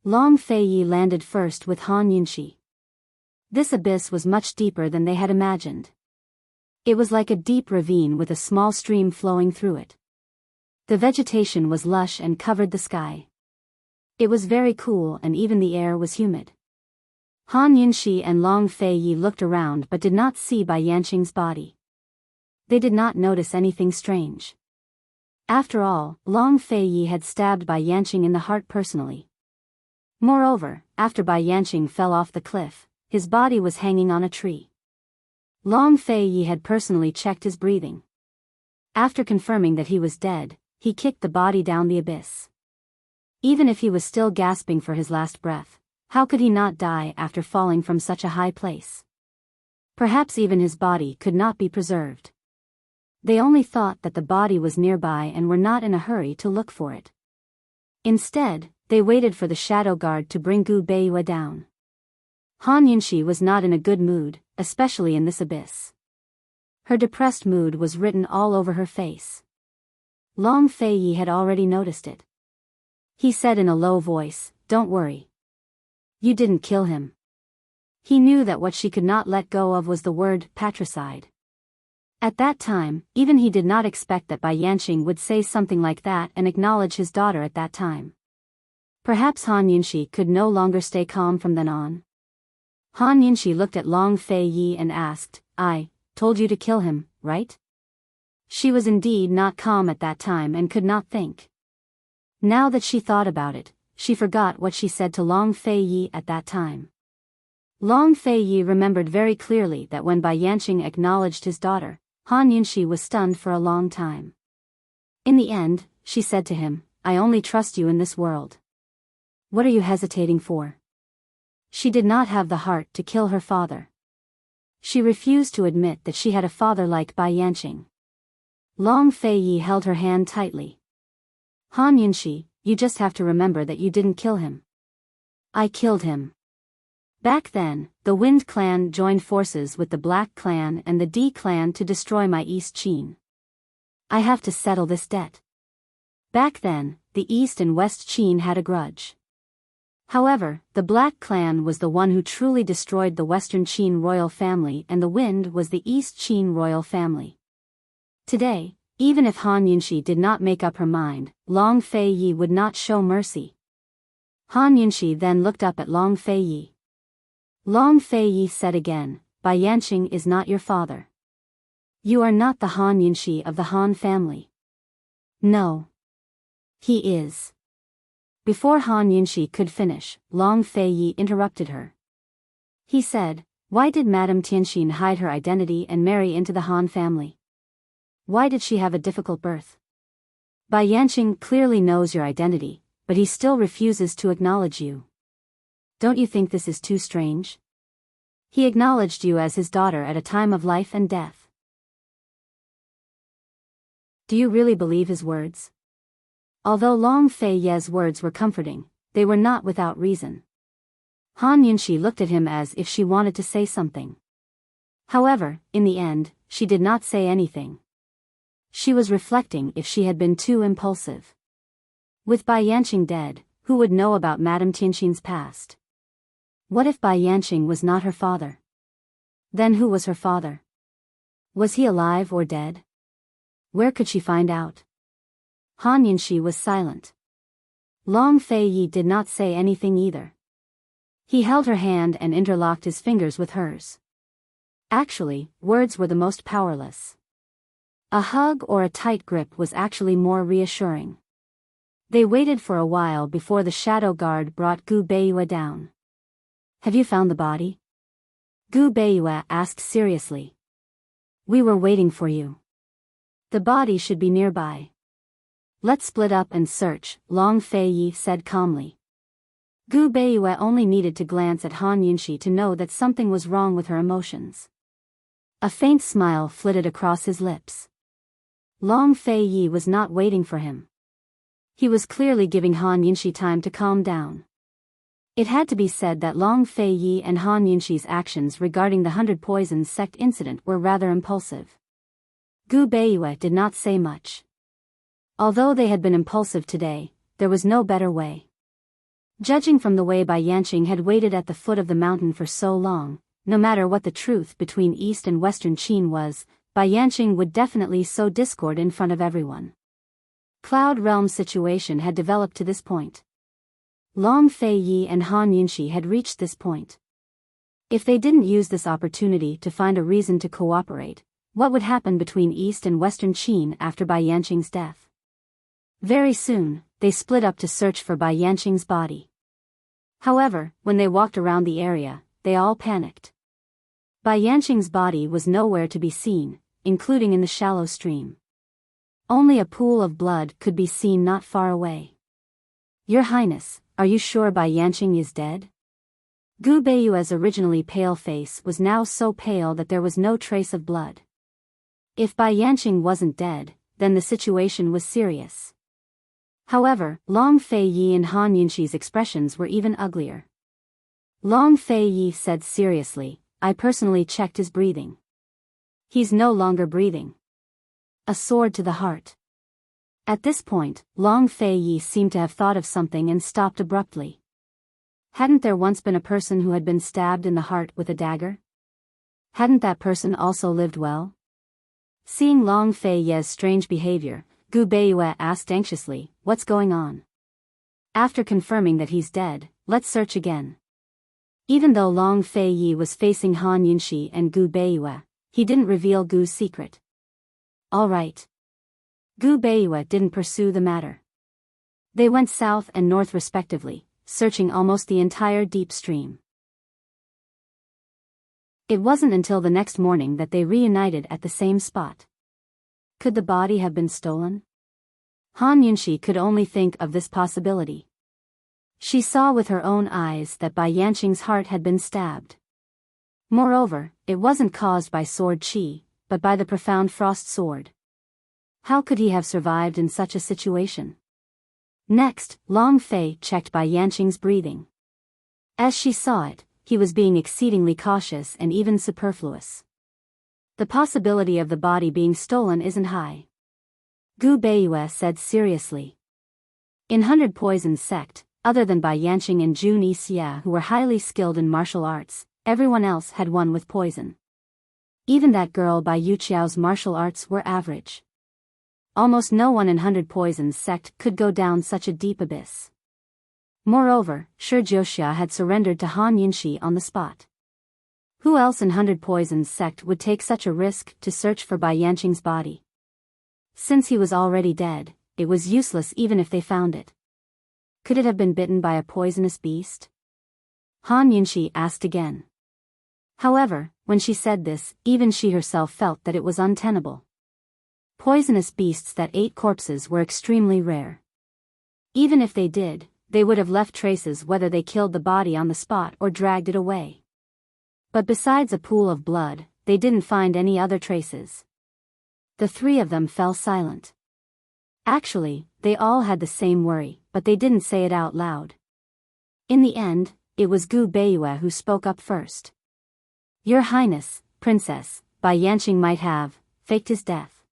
Long Feiyi landed first with Han Yunxi. This abyss was much deeper than they had imagined. It was like a deep ravine with a small stream flowing through it. The vegetation was lush and covered the sky. It was very cool and even the air was humid. Han Yunxi and Long Feiyi looked around but did not see Bai Yanqing's body. They did not notice anything strange. After all, Long Feiyi had stabbed Bai Yanqing in the heart personally. Moreover, after Bai Yanqing fell off the cliff, his body was hanging on a tree. Long Feiyi had personally checked his breathing. After confirming that he was dead, he kicked the body down the abyss. Even if he was still gasping for his last breath, how could he not die after falling from such a high place? Perhaps even his body could not be preserved. They only thought that the body was nearby and were not in a hurry to look for it. Instead, they waited for the shadow guard to bring Gu Beiyue down. Han Yunxi was not in a good mood, especially in this abyss. Her depressed mood was written all over her face. Long Feiyi had already noticed it. He said in a low voice, "Don't worry. You didn't kill him." He knew that what she could not let go of was the word patricide. At that time, even he did not expect that Bai Yanqing would say something like that and acknowledge his daughter at that time. Perhaps Han Yunxi could no longer stay calm from then on. Han Yunxi looked at Long Feiyi and asked, "I told you to kill him, right?" She was indeed not calm at that time and could not think. Now that she thought about it, she forgot what she said to Long Feiyi at that time. Long Feiyi remembered very clearly that when Bai Yanqing acknowledged his daughter, Han Yunxi was stunned for a long time. In the end, she said to him, "I only trust you in this world. What are you hesitating for?" She did not have the heart to kill her father. She refused to admit that she had a father like Bai Yanqing. Long Feiyi held her hand tightly. "Han Yunxi, you just have to remember that you didn't kill him. I killed him. Back then, the Wind clan joined forces with the Black clan and the D clan to destroy my East Qin. I have to settle this debt." Back then, the East and West Qin had a grudge. However, the Black clan was the one who truly destroyed the Western Qin royal family and the Wind was the East Qin royal family. Today, even if Han Yunxi did not make up her mind, Long Feiyi would not show mercy. Han Yunxi then looked up at Long Feiyi. Long Feiyi said again, "Bai Yanqing is not your father. You are not the Han Yunxi of the Han family." "No. He is." Before Han Yunxi could finish, Long Feiyi interrupted her. He said, "Why did Madame Tianxin hide her identity and marry into the Han family? Why did she have a difficult birth? Bai Yanqing clearly knows your identity, but he still refuses to acknowledge you. Don't you think this is too strange? He acknowledged you as his daughter at a time of life and death. Do you really believe his words?" Although Long Feiyi's words were comforting, they were not without reason. Han Yunxi looked at him as if she wanted to say something. However, in the end, she did not say anything. She was reflecting if she had been too impulsive. With Bai Yanqing dead, who would know about Madame Tianxin's past? What if Bai Yanqing was not her father? Then who was her father? Was he alive or dead? Where could she find out? Han Yunxi was silent. Long Feiyi did not say anything either. He held her hand and interlocked his fingers with hers. Actually, words were the most powerless. A hug or a tight grip was actually more reassuring. They waited for a while before the shadow guard brought Gu Beiyue down. Have you found the body? Gu Beiyue asked seriously. We were waiting for you. The body should be nearby. Let's split up and search, Long Fei Yi said calmly. Gu Beiyue only needed to glance at Han Yunxi to know that something was wrong with her emotions. A faint smile flitted across his lips. Long Fei Yi was not waiting for him. He was clearly giving Han Yunxi time to calm down. It had to be said that Long Fei Yi and Han Yunxi's actions regarding the 100 Poisons sect incident were rather impulsive. Gu Beiyue did not say much. Although they had been impulsive today, there was no better way. Judging from the way Bai Yanqing had waited at the foot of the mountain for so long, no matter what the truth between East and Western Qin was, Bai Yanqing would definitely sow discord in front of everyone. Cloud Realm's situation had developed to this point. Long Fei Yi and Han Yunxi had reached this point. If they didn't use this opportunity to find a reason to cooperate, what would happen between East and Western Qin after Bai Yanqing's death? Very soon, they split up to search for Bai Yanqing's body. However, when they walked around the area, they all panicked. Bai Yanqing's body was nowhere to be seen, including in the shallow stream. Only a pool of blood could be seen not far away. Your Highness, are you sure Bai Yanqing is dead? Gu Beiyue's originally pale face was now so pale that there was no trace of blood. If Bai Yanqing wasn't dead, then the situation was serious. However, Long Fei Yi and Han Yunxi's expressions were even uglier. Long Fei Yi said seriously, I personally checked his breathing. He's no longer breathing. A sword to the heart. At this point, Long Fei Yi seemed to have thought of something and stopped abruptly. Hadn't there once been a person who had been stabbed in the heart with a dagger? Hadn't that person also lived well? Seeing Long Fei Yi's strange behavior, Gu Beiyue asked anxiously, what's going on? After confirming that he's dead, let's search again. Even though Long Fei Yi was facing Han Yunxi and Gu Beiyue, he didn't reveal Gu's secret. All right. Gu Beiyue didn't pursue the matter. They went south and north respectively, searching almost the entire deep stream. It wasn't until the next morning that they reunited at the same spot. Could the body have been stolen? Han Yunxi could only think of this possibility. She saw with her own eyes that Bai Yanqing's heart had been stabbed. Moreover, it wasn't caused by sword qi, but by the profound frost sword. How could he have survived in such a situation? Next, Long Fei checked Bai Yanqing's breathing. As she saw it, he was being exceedingly cautious and even superfluous. The possibility of the body being stolen isn't high. Gu Beiyue said seriously. In 100 Poisons sect, other than Bai Yanqing and Jun Yixia who were highly skilled in martial arts, everyone else had won with poison. Even that girl Bai Yuqiao's martial arts were average. Almost no one in 100 Poisons sect could go down such a deep abyss. Moreover, Shi Jiuxia had surrendered to Han Yunxi on the spot. Who else in 100 Poisons sect would take such a risk to search for Bai Yanqing's body? Since he was already dead, it was useless even if they found it. Could it have been bitten by a poisonous beast? Han Yunxi asked again. However, when she said this, even she herself felt that it was untenable. Poisonous beasts that ate corpses were extremely rare. Even if they did, they would have left traces whether they killed the body on the spot or dragged it away. But besides a pool of blood, they didn't find any other traces. The three of them fell silent. Actually, they all had the same worry, but they didn't say it out loud. In the end, it was Gu Beiyue who spoke up first. Your Highness, Princess, Bai Yanqing might have faked his death.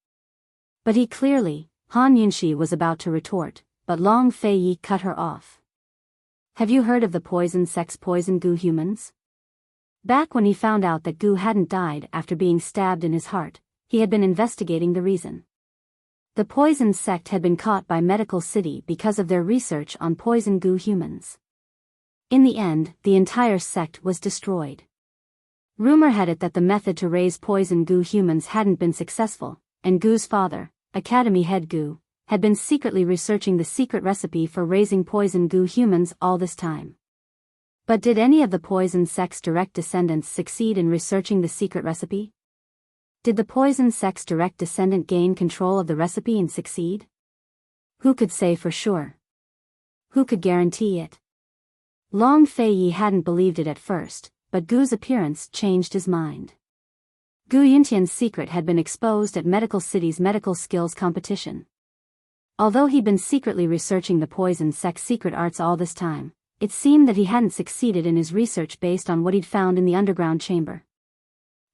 But he clearly, Han Yunxi was about to retort, but Long Fei Yi cut her off. Have you heard of the poison sect's poison Gu humans? Back when he found out that Gu hadn't died after being stabbed in his heart, he had been investigating the reason. The poison sect had been caught by Medical City because of their research on poison Gu humans. In the end, the entire sect was destroyed. Rumor had it that the method to raise poison Gu humans hadn't been successful, and Gu's father, Academy head Gu, had been secretly researching the secret recipe for raising poison Gu humans all this time. But did any of the poison sect's direct descendants succeed in researching the secret recipe? Did the poison sect's direct descendant gain control of the recipe and succeed? Who could say for sure? Who could guarantee it? Long Fei hadn't believed it at first, but Gu's appearance changed his mind. Gu Yintian's secret had been exposed at Medical City's medical skills competition. Although he'd been secretly researching the poison sect's secret arts all this time, it seemed that he hadn't succeeded in his research based on what he'd found in the underground chamber.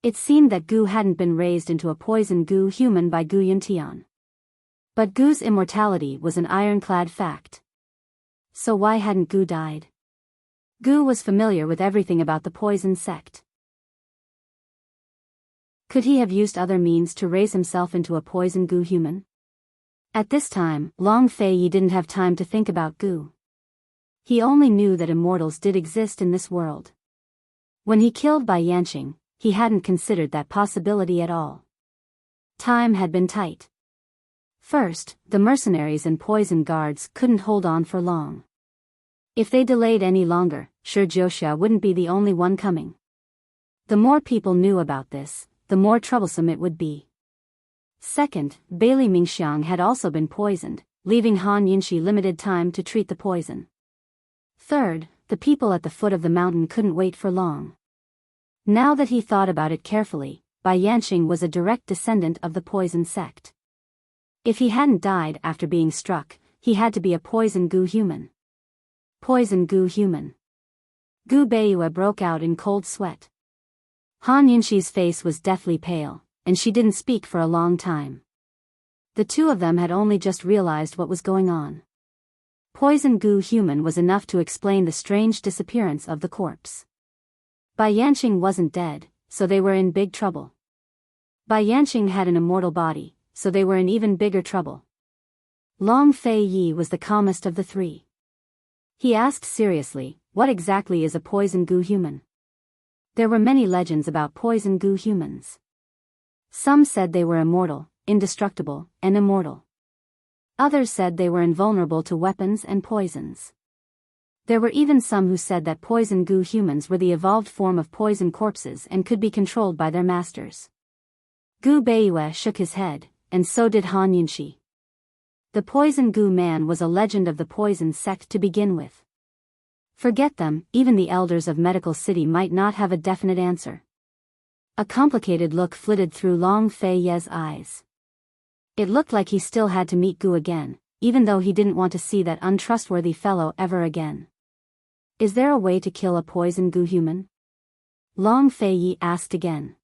It seemed that Gu hadn't been raised into a poison Gu human by Gu Yintian. But Gu's immortality was an ironclad fact. So why hadn't Gu died? Gu was familiar with everything about the poison sect. Could he have used other means to raise himself into a poison Gu human? At this time, Long Fei didn't have time to think about Gu. He only knew that immortals did exist in this world. When he killed Bai Yanqing, he hadn't considered that possibility at all. Time had been tight. First, the mercenaries and poison guards couldn't hold on for long. If they delayed any longer, sure Jiuxia wouldn't be the only one coming. The more people knew about this, the more troublesome it would be. Second, Bailey Mingxiang had also been poisoned, leaving Han Yinshi limited time to treat the poison. Third, the people at the foot of the mountain couldn't wait for long. Now that he thought about it carefully, Bai Yanqing was a direct descendant of the poison sect. If he hadn't died after being struck, he had to be a poison Gu human. Poison Gu human. Gu Beiyue broke out in cold sweat. Han Yinshi's face was deathly pale, and she didn't speak for a long time. The two of them had only just realized what was going on. Poison Gu human was enough to explain the strange disappearance of the corpse. Bai Yanqing wasn't dead, so they were in big trouble. Bai Yanqing had an immortal body, so they were in even bigger trouble. Long Fei was the calmest of the three. He asked seriously, what exactly is a poison Gu human? There were many legends about poison Gu humans. Some said they were immortal, indestructible, and immortal. Others said they were invulnerable to weapons and poisons. There were even some who said that poison Gu humans were the evolved form of poison corpses and could be controlled by their masters. Gu Beiyue shook his head, and so did Han Yinshi. The poison Gu man was a legend of the poison sect to begin with. Forget them, even the elders of Medical City might not have a definite answer. A complicated look flitted through Long Fei's eyes. It looked like he still had to meet Gu again, even though he didn't want to see that untrustworthy fellow ever again. Is there a way to kill a poison Gu human? Long Fei asked again.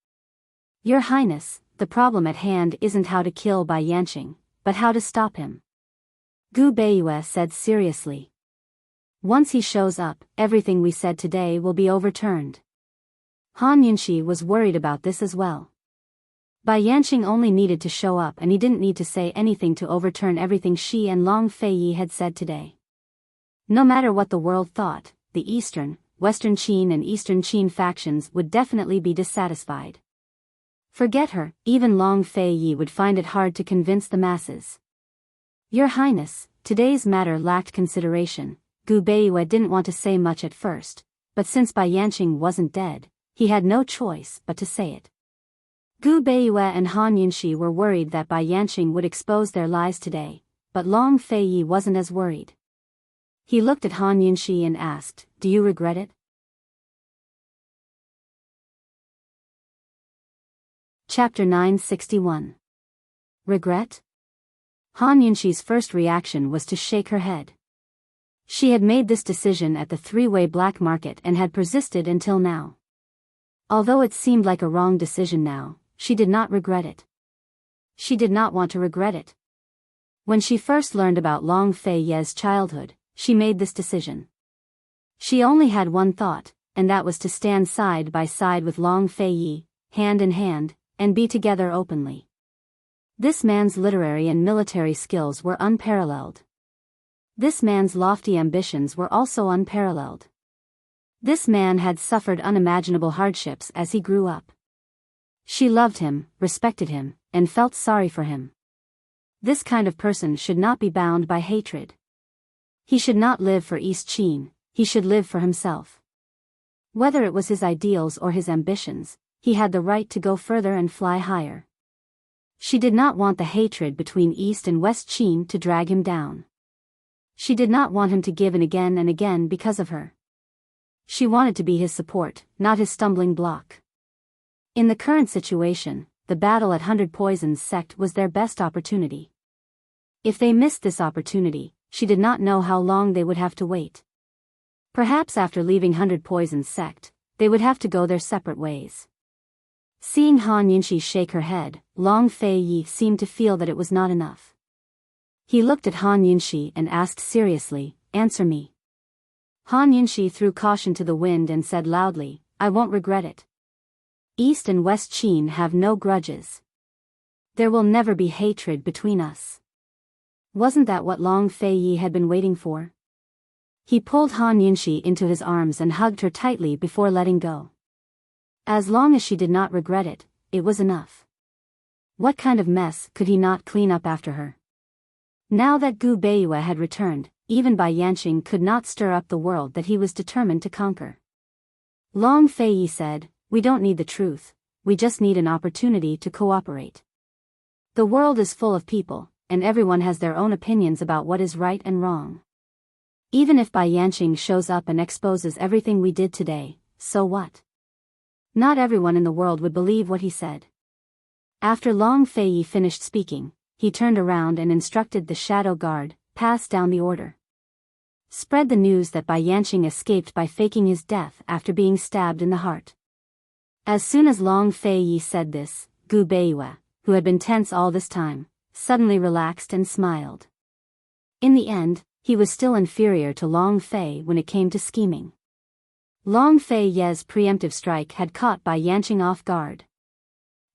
Your Highness, the problem at hand isn't how to kill Bai Yanqing, but how to stop him. Gu Beiyue said seriously. Once he shows up, everything we said today will be overturned. Han Yinshi was worried about this as well. Bai Yanqing only needed to show up and he didn't need to say anything to overturn everything she and Long Fei had said today. No matter what the world thought, the Eastern, Western Qin and Eastern Qin factions would definitely be dissatisfied. Forget her, even Long Fei would find it hard to convince the masses. Your Highness, today's matter lacked consideration. Gu Beiyue didn't want to say much at first, but since Bai Yanqing wasn't dead, he had no choice but to say it. Gu Beiyue and Han Yinshi were worried that Bai Yanqing would expose their lies today, but Long Fei wasn't as worried. He looked at Han Yinshi and asked, do you regret it? Chapter 961. Regret? Han Yinshi's first reaction was to shake her head. She had made this decision at the three-way black market and had persisted until now. Although it seemed like a wrong decision now, she did not regret it. She did not want to regret it. When she first learned about Long Fei's childhood, she made this decision. She only had one thought, and that was to stand side by side with Long Fei, hand in hand, and be together openly. This man's literary and military skills were unparalleled. This man's lofty ambitions were also unparalleled. This man had suffered unimaginable hardships as he grew up. She loved him, respected him, and felt sorry for him. This kind of person should not be bound by hatred. He should not live for East Qin, he should live for himself. Whether it was his ideals or his ambitions, he had the right to go further and fly higher. She did not want the hatred between East and West Qin to drag him down. She did not want him to give in again and again because of her. She wanted to be his support, not his stumbling block. In the current situation, the battle at 100 Poisons sect was their best opportunity. If they missed this opportunity, she did not know how long they would have to wait. Perhaps after leaving 100 Poisons sect, they would have to go their separate ways. Seeing Han Yunxi shake her head, Long Fei Yi seemed to feel that it was not enough. He looked at Han Yunxi and asked seriously, "Answer me." Han Yunxi threw caution to the wind and said loudly, "I won't regret it. East and West Qin have no grudges. There will never be hatred between us." Wasn't that what Long Fei Yi had been waiting for? He pulled Han Yunxi into his arms and hugged her tightly before letting go. As long as she did not regret it, it was enough. What kind of mess could he not clean up after her? Now that Gu Beiyue had returned, even Bai Yanqing could not stir up the world that he was determined to conquer. Long Fei Yi said, "We don't need the truth, we just need an opportunity to cooperate. The world is full of people, and everyone has their own opinions about what is right and wrong. Even if Bai Yanqing shows up and exposes everything we did today, so what? Not everyone in the world would believe what he said." After Long Fei Yi finished speaking, he turned around and instructed the Shadow Guard, "Pass down the order. Spread the news that Bai Yanqing escaped by faking his death after being stabbed in the heart." As soon as Long Fei Yi said this, Gu Beiyue, who had been tense all this time, suddenly relaxed and smiled. In the end, he was still inferior to Long Fei when it came to scheming. Long Fei Ye's preemptive strike had caught Bai Yanqing off guard.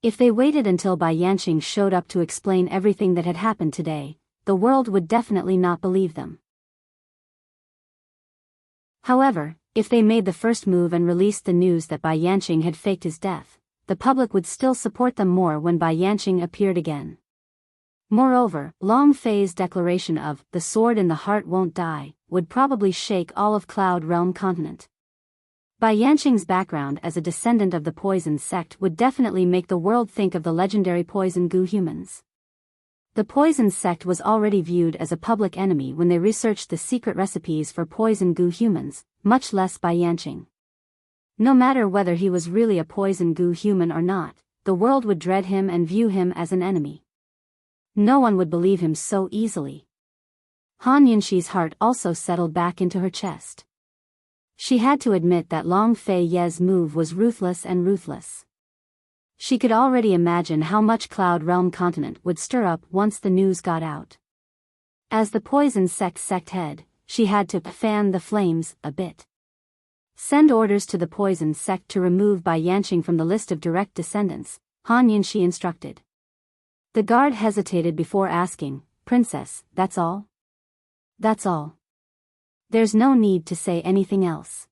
If they waited until Bai Yanqing showed up to explain everything that had happened today, the world would definitely not believe them. However, if they made the first move and released the news that Bai Yanqing had faked his death, the public would still support them more when Bai Yanqing appeared again. Moreover, Long Fei's declaration of "the sword in the heart won't die" would probably shake all of Cloud Realm continent. Bai Yanqing's background as a descendant of the Poison sect would definitely make the world think of the legendary Poison Gu humans. The Poison sect was already viewed as a public enemy when they researched the secret recipes for Poison Gu humans, much less Bai Yanqing. No matter whether he was really a Poison Gu human or not, the world would dread him and view him as an enemy. No one would believe him so easily. Han Yunxi's heart also settled back into her chest. She had to admit that Long Fei Ye's move was ruthless and ruthless. She could already imagine how much Cloud Realm continent would stir up once the news got out. As the Poison sect head, she had to fan the flames a bit. Send orders to the Poison sect to remove Bai Yanqing from the list of direct descendants, Han Yunxi instructed. The guard hesitated before asking, "Princess, that's all?" "That's all. There's no need to say anything else.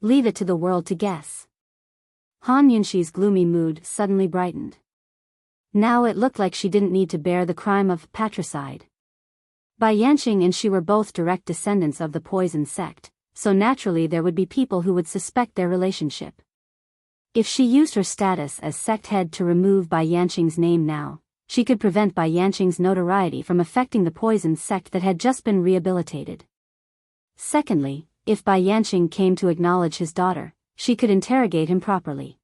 Leave it to the world to guess." Han Yunxi's gloomy mood suddenly brightened. Now it looked like she didn't need to bear the crime of patricide. Bai Yanqing and she were both direct descendants of the Poison sect, so naturally there would be people who would suspect their relationship. If she used her status as sect head to remove Bai Yanqing's name now, she could prevent Bai Yanqing's notoriety from affecting the Poison sect that had just been rehabilitated. Secondly, if Bai Yanqing came to acknowledge his daughter, she could interrogate him properly.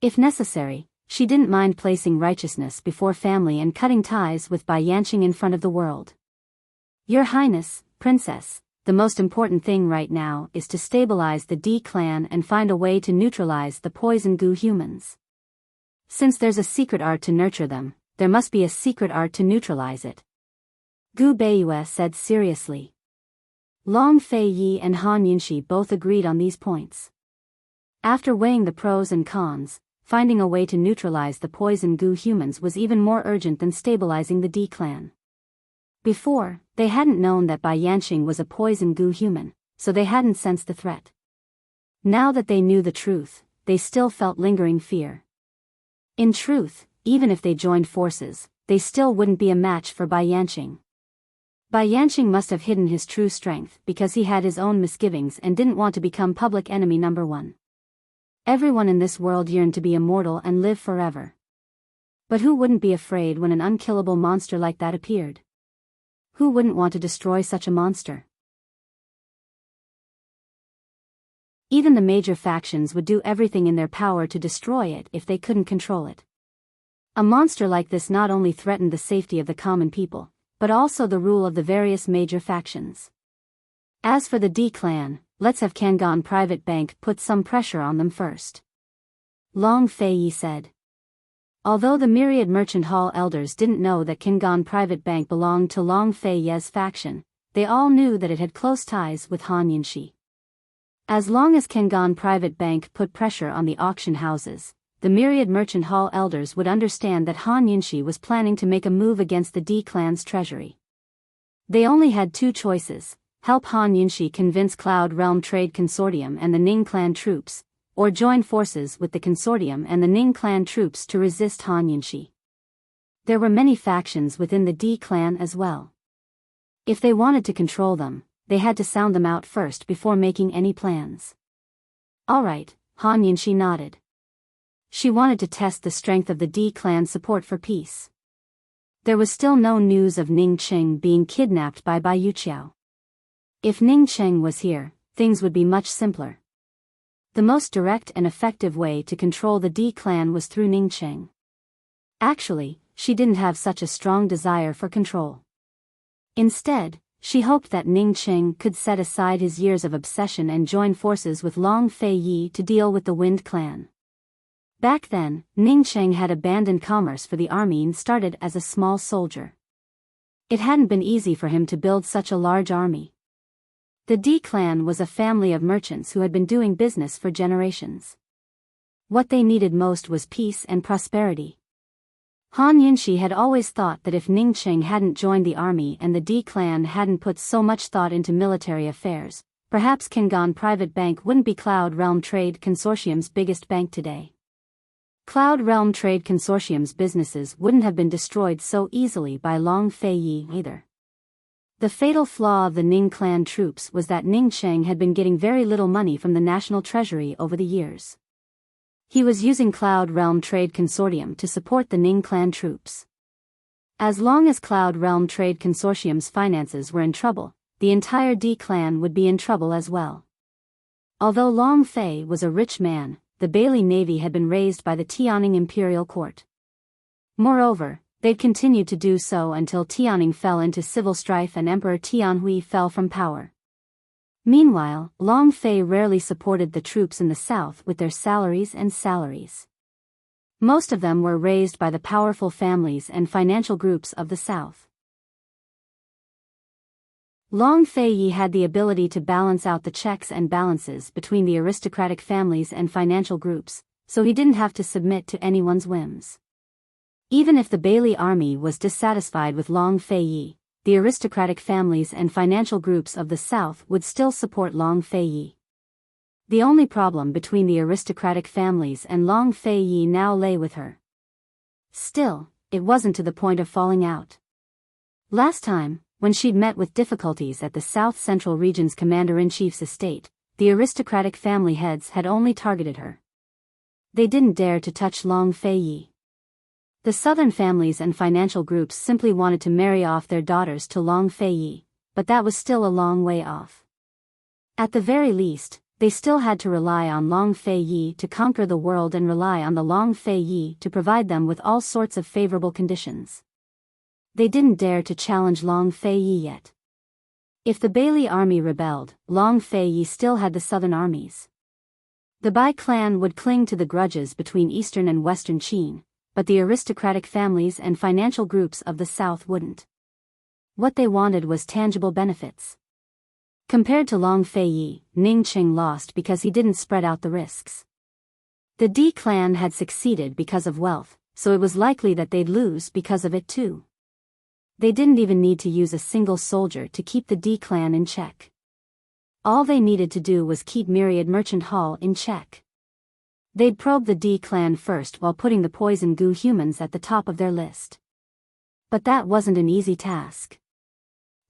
If necessary, she didn't mind placing righteousness before family and cutting ties with Bai Yanqing in front of the world. "Your Highness, Princess, the most important thing right now is to stabilize the D clan and find a way to neutralize the Poison Gu humans. Since there's a secret art to nurture them, there must be a secret art to neutralize it," Gu Beiyue said seriously. Long Fei Yi and Han Yunxi both agreed on these points. After weighing the pros and cons, finding a way to neutralize the Poison Gu humans was even more urgent than stabilizing the D clan. Before, they hadn't known that Bai Yanqing was a Poison Gu human, so they hadn't sensed the threat. Now that they knew the truth, they still felt lingering fear. In truth, even if they joined forces, they still wouldn't be a match for Bai Yanqing. Bai Yanqing must have hidden his true strength because he had his own misgivings and didn't want to become public enemy number one. Everyone in this world yearned to be immortal and live forever. But who wouldn't be afraid when an unkillable monster like that appeared? Who wouldn't want to destroy such a monster? Even the major factions would do everything in their power to destroy it if they couldn't control it. A monster like this not only threatened the safety of the common people, but also the rule of the various major factions. As for the D clan, let's have Kangon Private Bank put some pressure on them first. Long Fei said. Although the myriad merchant hall elders didn't know that Kangon Private Bank belonged to Long Fei's faction, they all knew that it had close ties with Han Yinshi. As long as Kangon Private Bank put pressure on the auction houses, the myriad merchant hall elders would understand that Han Yinshi was planning to make a move against the D clan's treasury. They only had two choices: help Han Yinshi convince Cloud Realm Trade Consortium and the Ning clan troops, or join forces with the consortium and the Ning clan troops to resist Han Yinshi. There were many factions within the D clan as well. If they wanted to control them, they had to sound them out first before making any plans. Alright, Han Yinshi nodded. She wanted to test the strength of the D clan's support for peace. There was still no news of Ning Qing being kidnapped by Bai Yuqiao. If Ning Qing was here, things would be much simpler. The most direct and effective way to control the D clan was through Ning Qing. Actually, she didn't have such a strong desire for control. Instead, she hoped that Ning Qing could set aside his years of obsession and join forces with Long Fei to deal with the Wind clan. Back then, Ning Qing had abandoned commerce for the army and started as a small soldier. It hadn't been easy for him to build such a large army. The D clan was a family of merchants who had been doing business for generations. What they needed most was peace and prosperity. Han Yinshi had always thought that if Ning Qing hadn't joined the army and the D clan hadn't put so much thought into military affairs, perhaps Kangon Private Bank wouldn't be Cloud Realm Trade Consortium's biggest bank today. Cloud Realm Trade Consortium's businesses wouldn't have been destroyed so easily by Long Fei either. The fatal flaw of the Ning clan troops was that Ning Qing had been getting very little money from the national treasury over the years. He was using Cloud Realm Trade Consortium to support the Ning clan troops. As long as Cloud Realm Trade Consortium's finances were in trouble, the entire D clan would be in trouble as well. Although Long Fei was a rich man, the Bailey Navy had been raised by the Tianning Imperial Court. Moreover, they'd continued to do so until Tianning fell into civil strife and Emperor Tianhui fell from power. Meanwhile, Long Fei rarely supported the troops in the south with their salaries. Most of them were raised by the powerful families and financial groups of the south. Long Fei had the ability to balance out the checks and balances between the aristocratic families and financial groups, so he didn't have to submit to anyone's whims. Even if the Bailey army was dissatisfied with Long Fei, the aristocratic families and financial groups of the south would still support Long Fei. The only problem between the aristocratic families and Long Fei now lay with her. Still, it wasn't to the point of falling out. Last time, when she'd met with difficulties at the South Central Region's Commander-in-Chief's estate, the aristocratic family heads had only targeted her. They didn't dare to touch Long Fei. The southern families and financial groups simply wanted to marry off their daughters to Long Fei, but that was still a long way off. At the very least, they still had to rely on Long Fei to conquer the world and rely on the Long Fei to provide them with all sorts of favorable conditions. They didn't dare to challenge Long Fei yet. If the Bailey army rebelled, Long Fei still had the southern armies. The Bai clan would cling to the grudges between eastern and western Qin, but the aristocratic families and financial groups of the south wouldn't. What they wanted was tangible benefits. Compared to Long Fei, Ning Qing lost because he didn't spread out the risks. The D clan had succeeded because of wealth, so it was likely that they'd lose because of it too. They didn't even need to use a single soldier to keep the D clan in check. All they needed to do was keep Myriad Merchant Hall in check. They'd probe the D clan first while putting the poison goo humans at the top of their list. But that wasn't an easy task.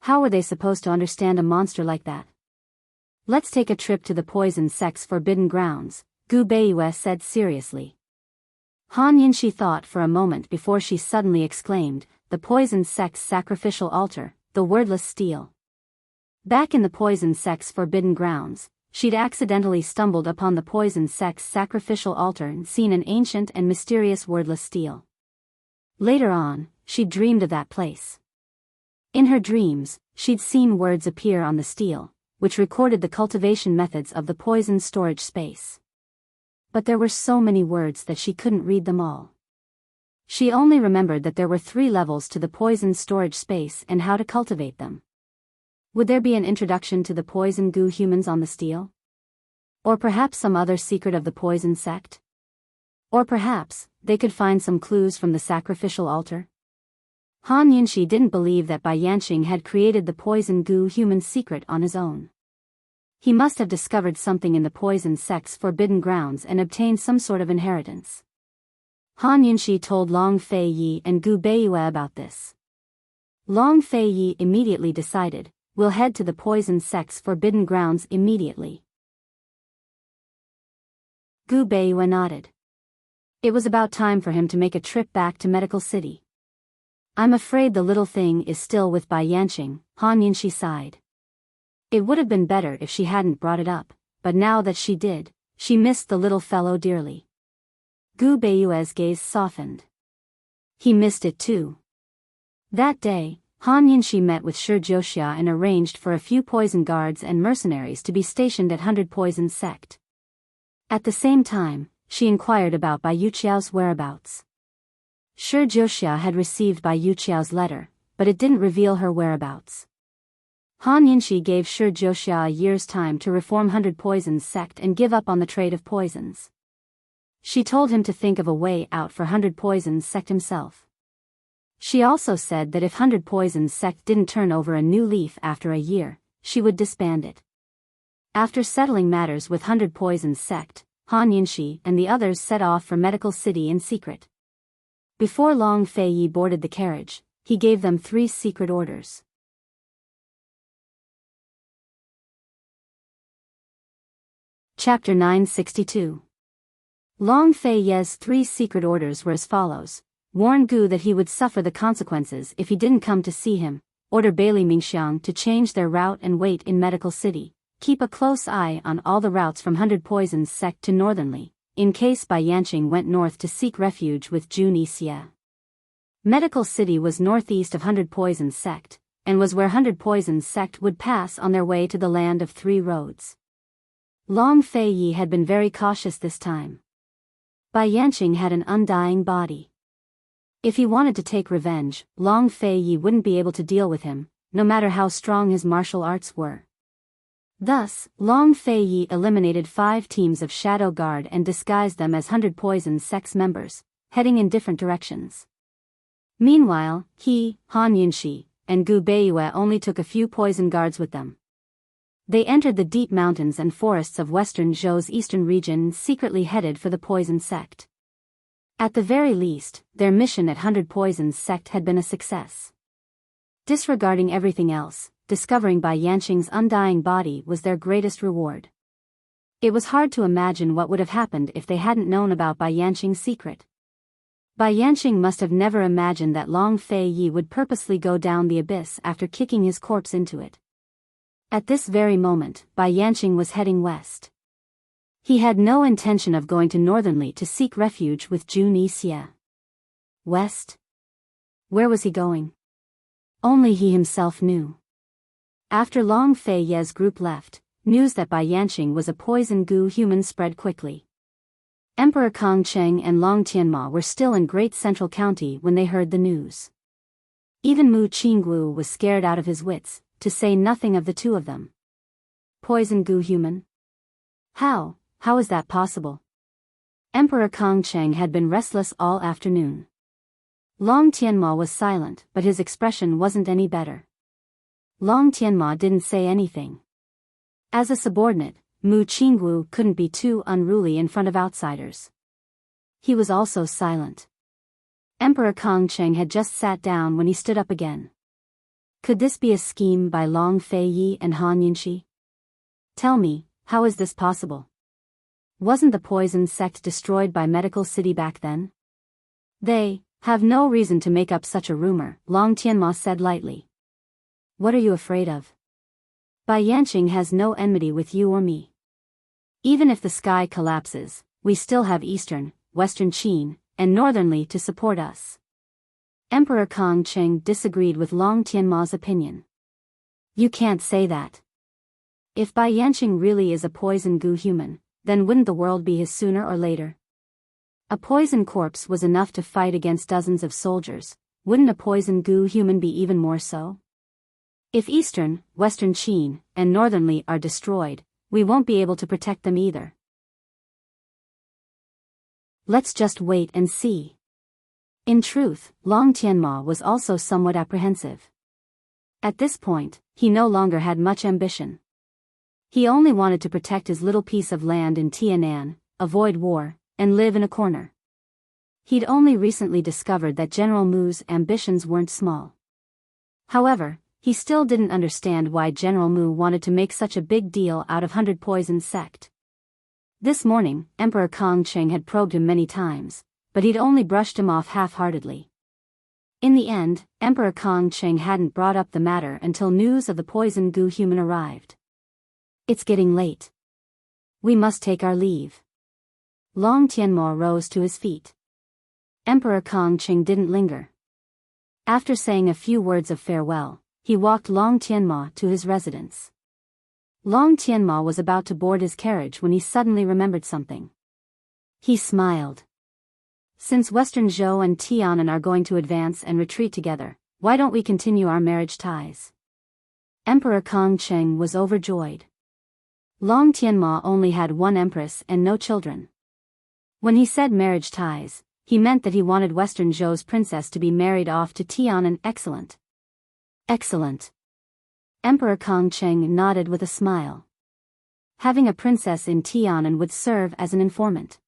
How were they supposed to understand a monster like that? Let's take a trip to the poison sect's forbidden grounds, Gu Beiyue said seriously. Han Yinshi thought for a moment before she suddenly exclaimed, the poison sect's sacrificial altar, the wordless steel. Back in the poison sect's forbidden grounds, she'd accidentally stumbled upon the poison sect's sacrificial altar and seen an ancient and mysterious wordless steel. Later on, she'd dreamed of that place. In her dreams, she'd seen words appear on the steel, which recorded the cultivation methods of the poison storage space. But there were so many words that she couldn't read them all. She only remembered that there were 3 levels to the poison storage space and how to cultivate them. Would there be an introduction to the poison goo humans on the steel? Or perhaps some other secret of the poison sect? Or perhaps, they could find some clues from the sacrificial altar? Han Yinshi didn't believe that Bai Yanqing had created the poison goo human secret on his own. He must have discovered something in the poison sect's forbidden grounds and obtained some sort of inheritance. Han Yinshi told Long Fei Yi and Gu Beiyue about this. Long Fei Yi immediately decided, we'll head to the poison sect's forbidden grounds immediately. Gu Beiyue nodded. It was about time for him to make a trip back to Medical City. I'm afraid the little thing is still with Bai Yanqing, Han Yinshi sighed. It would have been better if she hadn't brought it up, but now that she did, she missed the little fellow dearly. Gu Beiyue's gaze softened. He missed it too. That day, Han Yinshi met with Shi Jiuxia and arranged for a few poison guards and mercenaries to be stationed at 100 Poison Sect. At the same time, she inquired about Bai Yuqiao's whereabouts. Shi Jiuxia had received Bai Yuqiao's letter, but it didn't reveal her whereabouts. Han Yinshi gave Shi Jiuxia a year's time to reform 100 Poisons Sect and give up on the trade of poisons. She told him to think of a way out for 100 Poisons Sect himself. She also said that if 100 Poisons Sect didn't turn over a new leaf after a year, she would disband it. After settling matters with 100 Poisons Sect, Han Yinshi and the others set off for Medical City in secret. Before Long Fei Yi boarded the carriage, he gave them 3 secret orders. Chapter 962. Long Fei Ye's 3 secret orders were as follows. Warn Gu that he would suffer the consequences if he didn't come to see him. Order Bailey Mingxiang to change their route and wait in Medical City. Keep a close eye on all the routes from 100 Poisons Sect to Northernly, in case Bai Yanqing went north to seek refuge with Jun Yixie. Medical City was northeast of 100 Poisons Sect, and was where 100 Poisons Sect would pass on their way to the land of 3 roads. Long Fei Yi had been very cautious this time. Bai Yanqing had an undying body. If he wanted to take revenge, Long Fei Yi wouldn't be able to deal with him, no matter how strong his martial arts were. Thus, Long Fei Yi eliminated 5 teams of Shadow Guard and disguised them as 100 Poison Sect's members, heading in different directions. Meanwhile, he, Han Yinshi, and Gu Beiyue only took a few poison guards with them. They entered the deep mountains and forests of western Zhou's eastern region and secretly headed for the Poison Sect. At the very least, their mission at 100 Poison Sect had been a success. Disregarding everything else, discovering Bai Yanqing's undying body was their greatest reward. It was hard to imagine what would have happened if they hadn't known about Bai Yanqing's secret. Bai Yanqing must have never imagined that Long Fei Yi would purposely go down the abyss after kicking his corpse into it. At this very moment, Bai Yanqing was heading west. He had no intention of going to Northernly to seek refuge with Jun Yixie. West? Where was he going? Only he himself knew. After Long Fei Ye's group left, news that Bai Yanqing was a poison goo human spread quickly. Emperor Kong Cheng and Long Tianma were still in Great Central County when they heard the news. Even Mu Qinggu was scared out of his wits, to say nothing of the 2 of them. Poison goo human? How is that possible? Emperor Kong Cheng had been restless all afternoon. Long Tianma was silent, but his expression wasn't any better. Long Tianma didn't say anything. As a subordinate, Mu Qinggu couldn't be too unruly in front of outsiders. He was also silent. Emperor Kong Cheng had just sat down when he stood up again. Could this be a scheme by Long Fei Yi and Han Yinshi? Tell me, how is this possible? Wasn't the poison sect destroyed by Medical City back then? They have no reason to make up such a rumor, Long Tianma said lightly. What are you afraid of? Bai Yanqing has no enmity with you or me. Even if the sky collapses, we still have Eastern, Western Qin, and Northern Li to support us. Emperor Kong Cheng disagreed with Long Tianma's opinion. You can't say that. If Bai Yanqing really is a poison goo human, then wouldn't the world be his sooner or later? A poison corpse was enough to fight against dozens of soldiers, wouldn't a poison goo human be even more so? If Eastern, Western Qin, and Northern Li are destroyed, we won't be able to protect them either. Let's just wait and see. In truth, Long Tianma was also somewhat apprehensive. At this point, he no longer had much ambition. He only wanted to protect his little piece of land in Tianan, avoid war, and live in a corner. He'd only recently discovered that General Mu's ambitions weren't small. However, he still didn't understand why General Mu wanted to make such a big deal out of 100 Poison sect. This morning, Emperor Kong Cheng had probed him many times, but he'd only brushed him off half-heartedly. In the end, Emperor Kong Cheng hadn't brought up the matter until news of the poison goo human arrived. It's getting late. We must take our leave. Long Tianma rose to his feet. Emperor Kong Cheng didn't linger. After saying a few words of farewell, he walked Long Tianma to his residence. Long Tianma was about to board his carriage when he suddenly remembered something. He smiled. Since Western Zhou and Tianan are going to advance and retreat together, why don't we continue our marriage ties? Emperor Kong Cheng was overjoyed. Long Tianma only had one empress and no children. When he said marriage ties, he meant that he wanted Western Zhou's princess to be married off to Tianan. Excellent. Excellent. Emperor Kong Cheng nodded with a smile. Having a princess in Tianan would serve as an informant.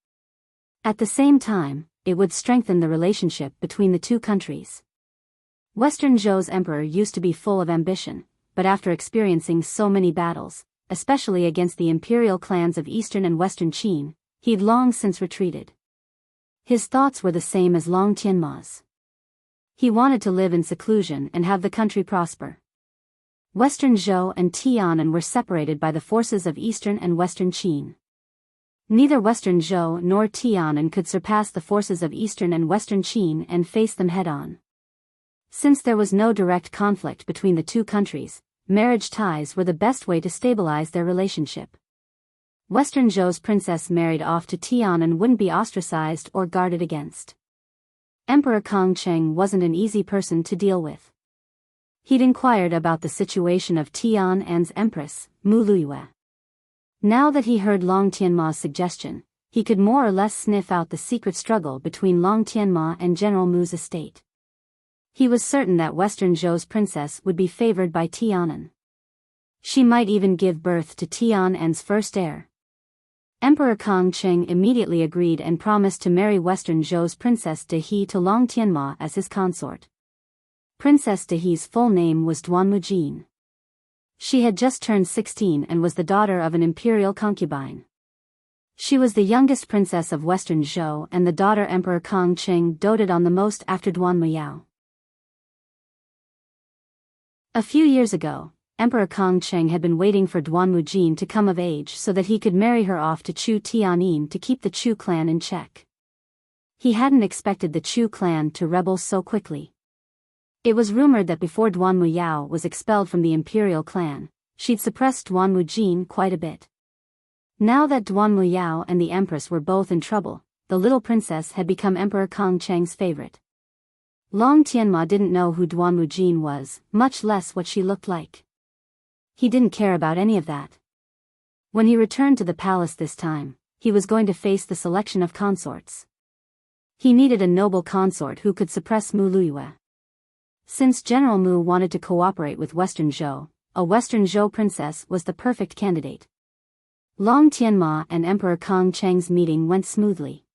At the same time, it would strengthen the relationship between the two countries. Western Zhou's emperor used to be full of ambition, but after experiencing so many battles, especially against the imperial clans of Eastern and Western Qin, he'd long since retreated. His thoughts were the same as Long Tianma's. He wanted to live in seclusion and have the country prosper. Western Zhou and Tianan were separated by the forces of Eastern and Western Qin. Neither Western Zhou nor Tianan could surpass the forces of Eastern and Western Qin and face them head-on. Since there was no direct conflict between the two countries, marriage ties were the best way to stabilize their relationship. Western Zhou's princess married off to Tianan wouldn't be ostracized or guarded against. Emperor Kong Cheng wasn't an easy person to deal with. He'd inquired about the situation of Tianan's empress, Mu Luiyue. Now that he heard Long Tianma's suggestion, he could more or less sniff out the secret struggle between Long Tianma and General Mu's estate. He was certain that Western Zhou's princess would be favored by Tianan. She might even give birth to Tianan's first heir. Emperor Kong Cheng immediately agreed and promised to marry Western Zhou's Princess Dehi to Long Tianma as his consort. Princess Dehi's full name was Duanmujin. She had just turned 16 and was the daughter of an imperial concubine. She was the youngest princess of Western Zhou and the daughter Emperor Kong Cheng doted on the most after Duanmuyao. A few years ago, Emperor Kong Cheng had been waiting for Duanmujin to come of age so that he could marry her off to Chu Tianin to keep the Chu clan in check. He hadn't expected the Chu clan to rebel so quickly. It was rumored that before Duanmuyao was expelled from the imperial clan, she'd suppressed Duanmujin quite a bit. Now that Duanmuyao and the empress were both in trouble, the little princess had become Emperor Kong Cheng's favorite. Long Tianma didn't know who Duanmujin was, much less what she looked like. He didn't care about any of that. When he returned to the palace this time, he was going to face the selection of consorts. He needed a noble consort who could suppress Mu Luiyue. Since General Mu wanted to cooperate with Western Zhou, a Western Zhou princess was the perfect candidate. Long Tianma and Emperor Kong Cheng's meeting went smoothly.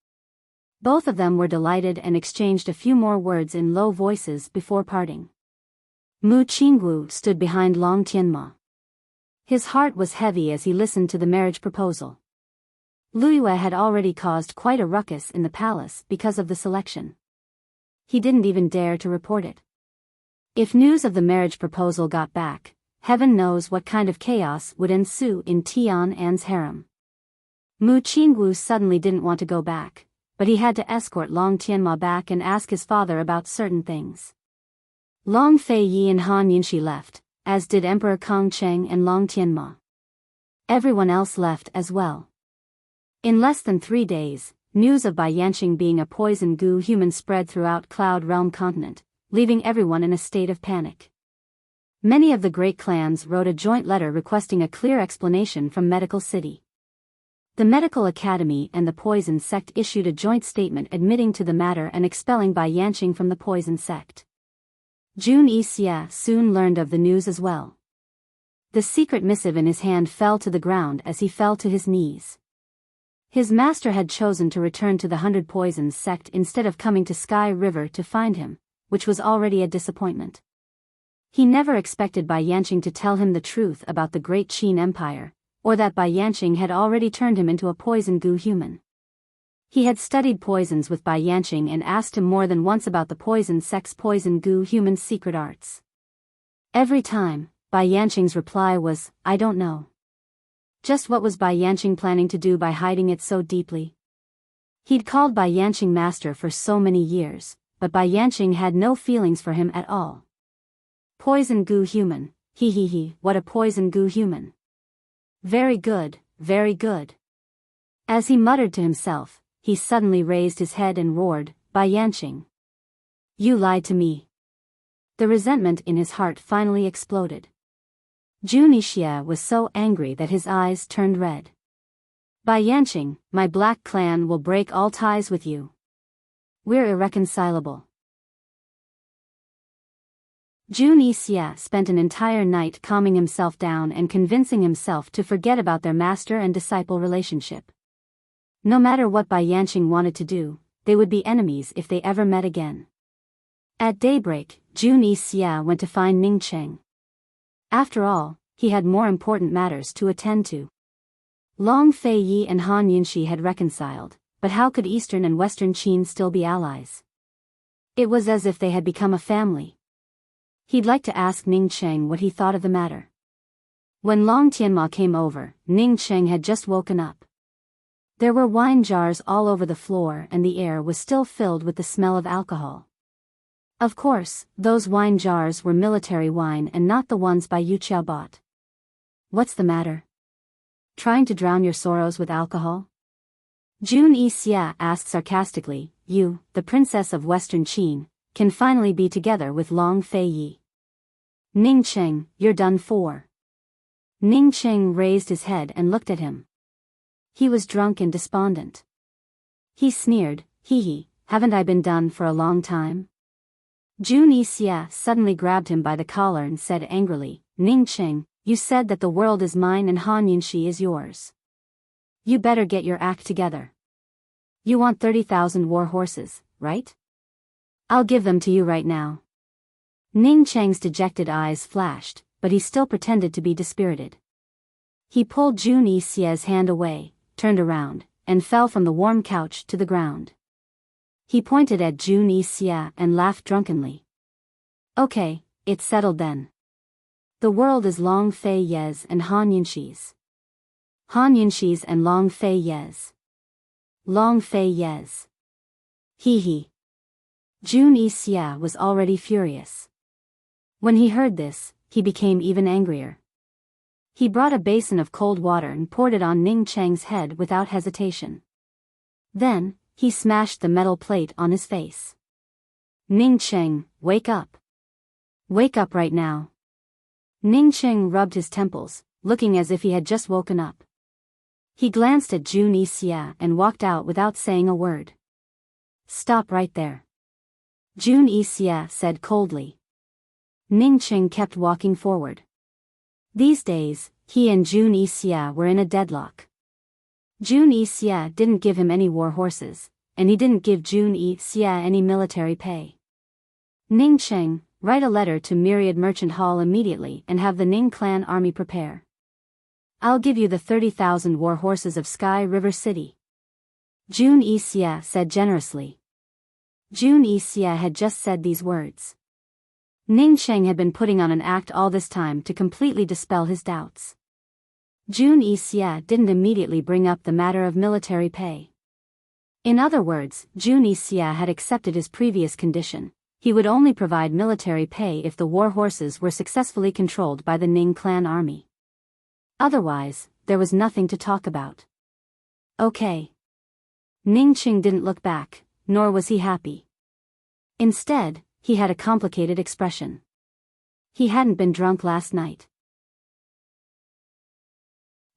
Both of them were delighted and exchanged a few more words in low voices before parting. Mu Qinggu stood behind Long Tianma. His heart was heavy as he listened to the marriage proposal. Liyue had already caused quite a ruckus in the palace because of the selection. He didn't even dare to report it. If news of the marriage proposal got back, heaven knows what kind of chaos would ensue in Tian's harem. Mu Qinggu suddenly didn't want to go back, but he had to escort Long Tianma back and ask his father about certain things. Long Feiyi and Han Yinshi left, as did Emperor Kong Cheng and Long Tianma. Everyone else left as well. In less than 3 days, news of Bai Yanqing being a poison goo human spread throughout Cloud Realm continent, leaving everyone in a state of panic. Many of the great clans wrote a joint letter requesting a clear explanation from Medical City. The Medical Academy and the Poison Sect issued a joint statement admitting to the matter and expelling Bai Yanqing from the Poison Sect. Jun Yixia soon learned of the news as well. The secret missive in his hand fell to the ground as he fell to his knees. His master had chosen to return to the 100 Poisons sect instead of coming to Sky River to find him, which was already a disappointment. He never expected Bai Yanqing to tell him the truth about the Great Qin Empire, or that Bai Yanqing had already turned him into a poison goo human. He had studied poisons with Bai Yanqing and asked him more than once about the poison sect's poison goo human secret arts. Every time, Bai Yanqing's reply was, "I don't know." Just what was Bai Yanqing planning to do by hiding it so deeply? He'd called Bai Yanqing master for so many years, but Bai Yanqing had no feelings for him at all. Poison goo human, what a poison goo human. Very good, very good. As he muttered to himself, he suddenly raised his head and roared, "Bai Yanqing! You lied to me." The resentment in his heart finally exploded. Jun Yixia was so angry that his eyes turned red. "Bai Yanqing, my black clan will break all ties with you. We're irreconcilable." Jun Yixia spent an entire night calming himself down and convincing himself to forget about their master and disciple relationship. No matter what Bai Yanqing wanted to do, they would be enemies if they ever met again. At daybreak, Jun Yixia went to find Ning Cheng. After all, he had more important matters to attend to. Long Feiyi and Han Yinshi had reconciled, but how could Eastern and Western Qin still be allies? It was as if they had become a family. He'd like to ask Ning Cheng what he thought of the matter. When Long Tianma came over, Ning Cheng had just woken up. There were wine jars all over the floor and the air was still filled with the smell of alcohol. Of course, those wine jars were military wine and not the ones Bai Yuqiao bought. "What's the matter? Trying to drown your sorrows with alcohol?" Jun Yixia asked sarcastically. "You, the princess of Western Qin, can finally be together with Long Feiyi. Ning Cheng, you're done for." Ning Cheng raised his head and looked at him. He was drunk and despondent. He sneered, haven't I been done for a long time?" Jun Yixia suddenly grabbed him by the collar and said angrily, "Ning Cheng, you said that the world is mine and Han Yinshi is yours. You better get your act together. You want 30,000 war horses, right? I'll give them to you right now." Ning Cheng's dejected eyes flashed, but he still pretended to be dispirited. He pulled Jun Yixia's hand away, turned around, and fell from the warm couch to the ground. He pointed at Jun Yixia and laughed drunkenly. "Okay, it's settled then. The world is Long Feiyi's and Han Yinshi's. Han Yinshi's and Long Feiyi's. Long Feiyi's. Jun Yixia was already furious. When he heard this, he became even angrier. He brought a basin of cold water and poured it on Ning Cheng's head without hesitation. Then, he smashed the metal plate on his face. "Ning Cheng, wake up. Wake up right now." Ning Cheng rubbed his temples, looking as if he had just woken up. He glanced at Jun Yixia and walked out without saying a word. "Stop right there," Jun Yixia said coldly. Ning Cheng kept walking forward. These days, he and Jun Yixia were in a deadlock. Jun Yixia didn't give him any war horses, and he didn't give Jun Yixia any military pay. Ning Cheng, write a letter to Myriad Merchant Hall immediately and have the Ning clan army prepare. I'll give you the 30,000 war horses of Sky River City. Jun Xie said generously. Jun Xie had just said these words. Ning Cheng had been putting on an act all this time to completely dispel his doubts. Jun Xie didn't immediately bring up the matter of military pay. In other words, Jun Xie had accepted his previous condition. He would only provide military pay if the war horses were successfully controlled by the Ning clan army. Otherwise, there was nothing to talk about. Okay. Ning Cheng didn't look back, nor was he happy. Instead, he had a complicated expression. He hadn't been drunk last night.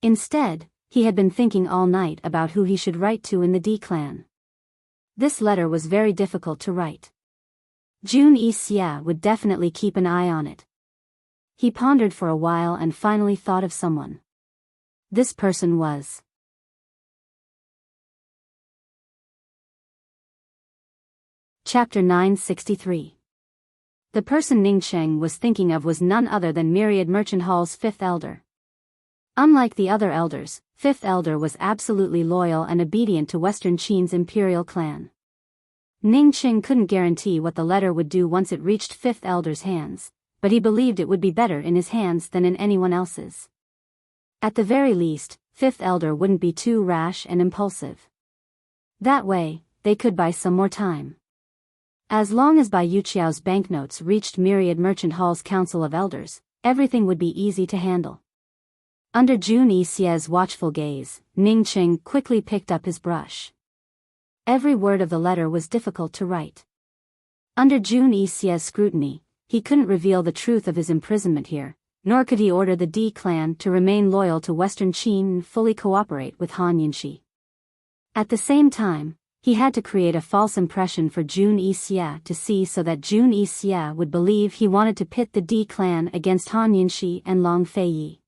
Instead, he had been thinking all night about who he should write to in the D clan. This letter was very difficult to write. Jun Xie would definitely keep an eye on it. He pondered for a while and finally thought of someone. This person was Chapter 963. The person Ning Cheng was thinking of was none other than Myriad Merchant Hall's fifth elder. Unlike the other elders, fifth elder was absolutely loyal and obedient to Western Qin's imperial clan. Ning Cheng couldn't guarantee what the letter would do once it reached fifth elder's hands, but he believed it would be better in his hands than in anyone else's. At the very least, fifth elder wouldn't be too rash and impulsive. That way, they could buy some more time. As long as Bai Yuqiao's banknotes reached Myriad Merchant Hall's Council of Elders, everything would be easy to handle. Under Jun Xie's watchful gaze, Ning Cheng quickly picked up his brush. Every word of the letter was difficult to write. Under Jun Xie's scrutiny, he couldn't reveal the truth of his imprisonment here, nor could he order the D clan to remain loyal to Western Qin and fully cooperate with Han Yunxi. At the same time, he had to create a false impression for Jun Xie to see so that Jun Xie would believe he wanted to pit the D clan against Han Yunxi and Long Feiyi.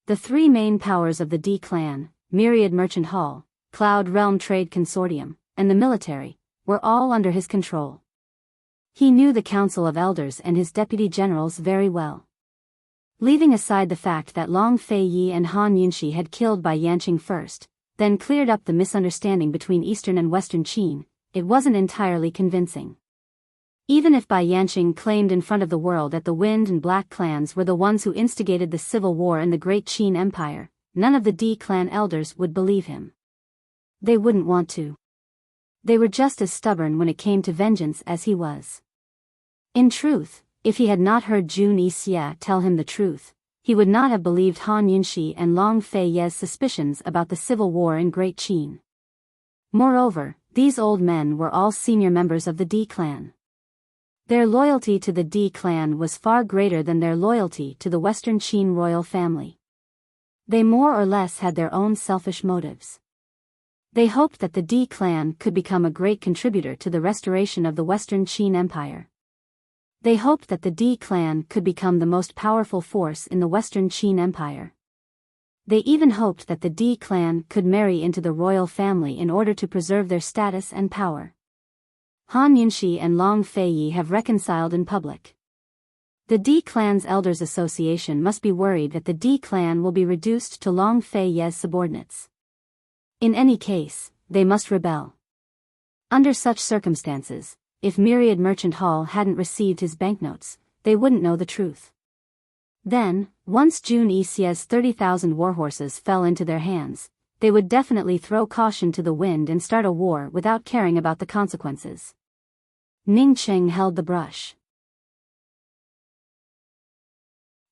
The three main powers of the D clan, Myriad Merchant Hall, Cloud Realm Trade Consortium, and the military, were all under his control. He knew the Council of Elders and his deputy generals very well. Leaving aside the fact that Long Feiyi and Han Yunxi had killed Bai Yanqing first, then cleared up the misunderstanding between Eastern and Western Qin, it wasn't entirely convincing. Even if Bai Yanqing claimed in front of the world that the Wind and Black clans were the ones who instigated the civil war in the Great Qin Empire, none of the D clan elders would believe him. They wouldn't want to. They were just as stubborn when it came to vengeance as he was. In truth, if he had not heard Jun Xie tell him the truth, he would not have believed Han Yunxi and Long Feiyi's suspicions about the civil war in Great Qin. Moreover, these old men were all senior members of the D clan. Their loyalty to the D clan was far greater than their loyalty to the Western Qin royal family. They more or less had their own selfish motives. They hoped that the D clan could become a great contributor to the restoration of the Western Qin Empire. They hoped that the D clan could become the most powerful force in the Western Qin Empire. They even hoped that the D clan could marry into the royal family in order to preserve their status and power. Han Yunxi and Long Feiyi have reconciled in public. The D clan's Elders Association must be worried that the D clan will be reduced to Long Feiyi's subordinates. In any case, they must rebel. Under such circumstances, if Myriad Merchant Hall hadn't received his banknotes, they wouldn't know the truth. Then, once Jun Xie's 30,000 warhorses fell into their hands, they would definitely throw caution to the wind and start a war without caring about the consequences. Ning Cheng held the brush.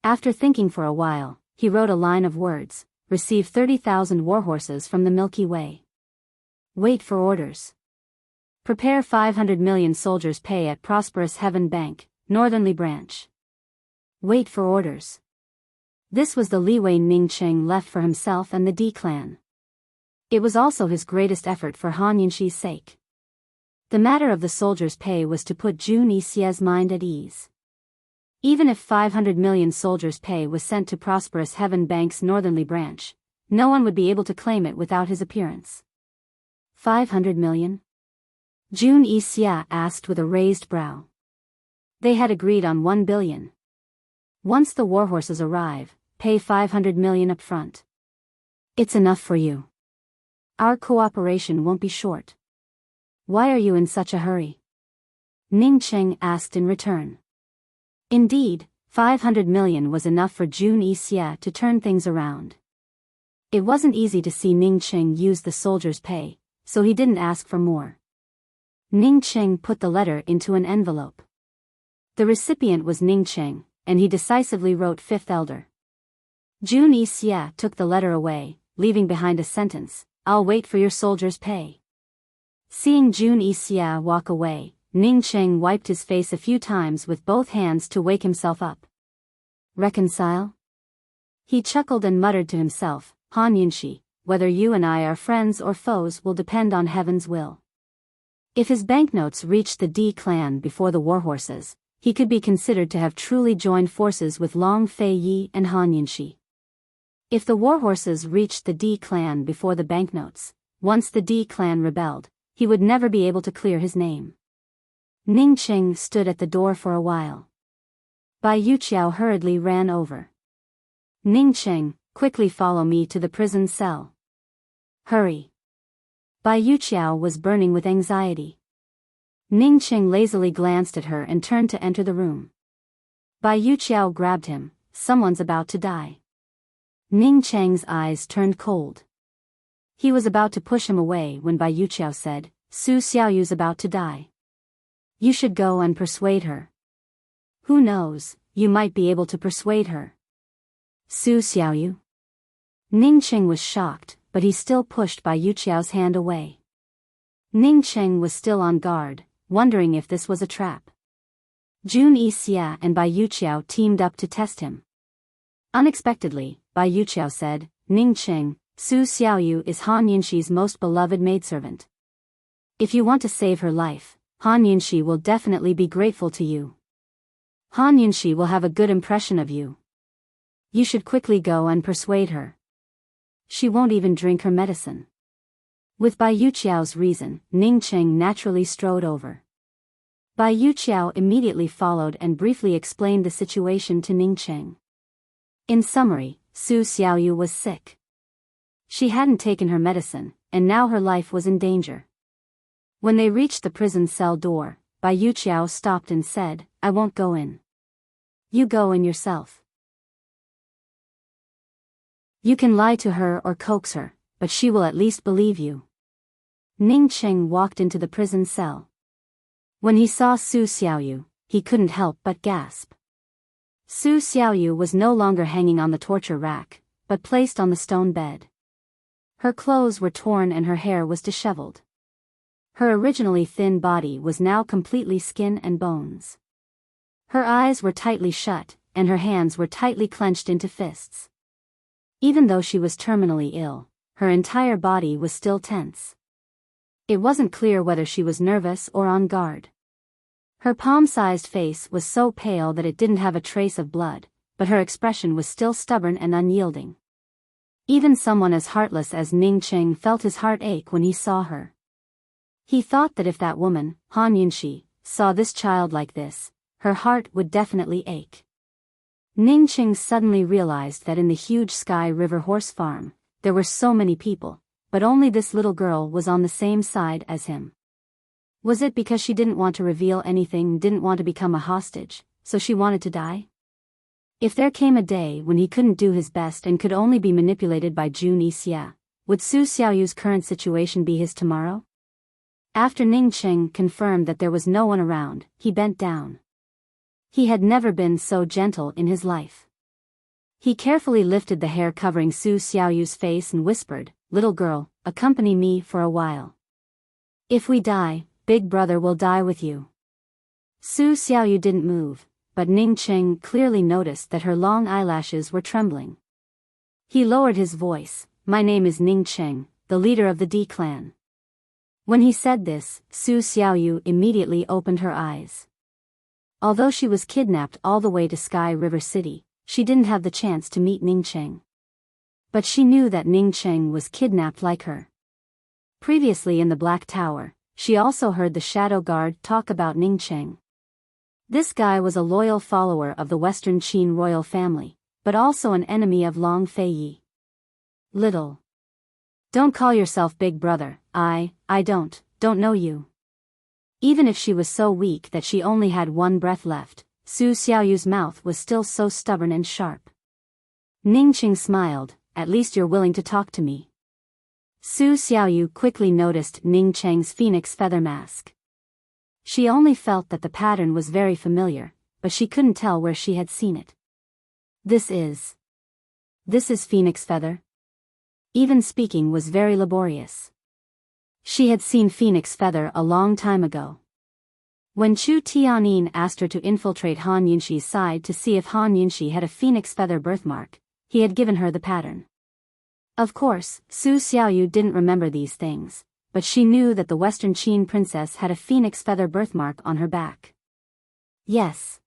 After thinking for a while, he wrote a line of words: receive 30,000 warhorses from the Milky Way. Wait for orders. Prepare 500 million soldiers pay at Prosperous Heaven Bank, Northernly Branch. Wait for orders. This was the leeway Ning Cheng left for himself and the D clan. It was also his greatest effort for Han Yunxi's sake. The matter of the soldiers' pay was to put Jun Xie's mind at ease. Even if 500 million soldiers' pay was sent to Prosperous Heaven Bank's Northernly Branch, no one would be able to claim it without his appearance. 500 million? Jun Xie asked with a raised brow. They had agreed on 1 billion. Once the warhorses arrive, pay 500 million up front. It's enough for you. Our cooperation won't be short. Why are you in such a hurry? Ningcheng asked in return. Indeed, 500 million was enough for Jun Yixia to turn things around. It wasn't easy to see Ningcheng use the soldiers' pay, so he didn't ask for more. Ningcheng put the letter into an envelope. The recipient was Ningcheng, and he decisively wrote Fifth Elder. Jun Yixia took the letter away, leaving behind a sentence, "I'll wait for your soldiers' pay." Seeing Jun Yixia walk away, Ningcheng wiped his face a few times with both hands to wake himself up. Reconcile? He chuckled and muttered to himself, "Han Yunshi, whether you and I are friends or foes will depend on heaven's will." If his banknotes reached the D clan before the warhorses, he could be considered to have truly joined forces with Long Fei Yi and Han Yunshi. If the warhorses reached the D clan before the banknotes, once the D clan rebelled, he would never be able to clear his name. Ningcheng stood at the door for a while. Bai Yuqiao hurriedly ran over. "Ningcheng, quickly follow me to the prison cell." "Hurry." Bai Yuqiao was burning with anxiety. Ningcheng lazily glanced at her and turned to enter the room. Bai Yuqiao grabbed him. "Someone's about to die." Ningcheng's eyes turned cold. He was about to push him away when Bai Yuqiao said, "Su Xiaoyu's about to die. You should go and persuade her. Who knows, you might be able to persuade her." "Su Xiaoyu?" Ningcheng was shocked, but he still pushed Bai Yuqiao's hand away. Ningcheng was still on guard, wondering if this was a trap. Jun Yixia and Bai Yuqiao teamed up to test him. Unexpectedly, Bai Yuqiao said, "Ningcheng, Su Xiaoyu is Han Yunshi's most beloved maidservant. If you want to save her life, Han Yunshi will definitely be grateful to you. Han Yunshi will have a good impression of you. You should quickly go and persuade her. She won't even drink her medicine." With Bai Yuqiao's reason, Ningcheng naturally strode over. Bai Yuqiao immediately followed and briefly explained the situation to Ningcheng. In summary, Su Xiaoyu was sick. She hadn't taken her medicine, and now her life was in danger. When they reached the prison cell door, Bai Yuqiao stopped and said, "I won't go in. You go in yourself. You can lie to her or coax her, but she will at least believe you." Ningcheng walked into the prison cell. When he saw Su Xiaoyu, he couldn't help but gasp. Su Xiaoyu was no longer hanging on the torture rack, but placed on the stone bed. Her clothes were torn and her hair was disheveled. Her originally thin body was now completely skin and bones. Her eyes were tightly shut, and her hands were tightly clenched into fists. Even though she was terminally ill, her entire body was still tense. It wasn't clear whether she was nervous or on guard. Her palm-sized face was so pale that it didn't have a trace of blood, but her expression was still stubborn and unyielding. Even someone as heartless as Ningcheng felt his heart ache when he saw her. He thought that if that woman, Han Yunshi, saw this child like this, her heart would definitely ache. Ningcheng suddenly realized that in the huge Sky River horse farm, there were so many people, but only this little girl was on the same side as him. Was it because she didn't want to reveal anything, didn't want to become a hostage, so she wanted to die? If there came a day when he couldn't do his best and could only be manipulated by Jun Yixia, would Su Xiaoyu's current situation be his tomorrow? After Ningcheng confirmed that there was no one around, he bent down. He had never been so gentle in his life. He carefully lifted the hair covering Su Xiaoyu's face and whispered, "Little girl, accompany me for a while. If we die, Big Brother will die with you." Su Xiaoyu didn't move, but Ningcheng clearly noticed that her long eyelashes were trembling. He lowered his voice, "My name is Ningcheng, the leader of the D clan." When he said this, Su Xiaoyu immediately opened her eyes. Although she was kidnapped all the way to Sky River City, she didn't have the chance to meet Ningcheng. But she knew that Ningcheng was kidnapped like her. Previously in the Black Tower, she also heard the Shadow Guard talk about Ningcheng. This guy was a loyal follower of the Western Qin royal family, but also an enemy of Long Feiyi. Little. Don't call yourself big brother, I don't know you. Even if she was so weak that she only had one breath left, Su Xiaoyu's mouth was still so stubborn and sharp. Ningqing smiled, at least you're willing to talk to me. Su Xiaoyu quickly noticed Ning Cheng's phoenix feather mask. She only felt that the pattern was very familiar, but she couldn't tell where she had seen it. This is phoenix feather? Even speaking was very laborious. She had seen phoenix feather a long time ago. When Chu Tianyin asked her to infiltrate Han Yunxi's side to see if Han Yunxi had a phoenix feather birthmark, he had given her the pattern. Of course, Su Xiaoyu didn't remember these things, but she knew that the Western Qin princess had a phoenix feather birthmark on her back. Yes.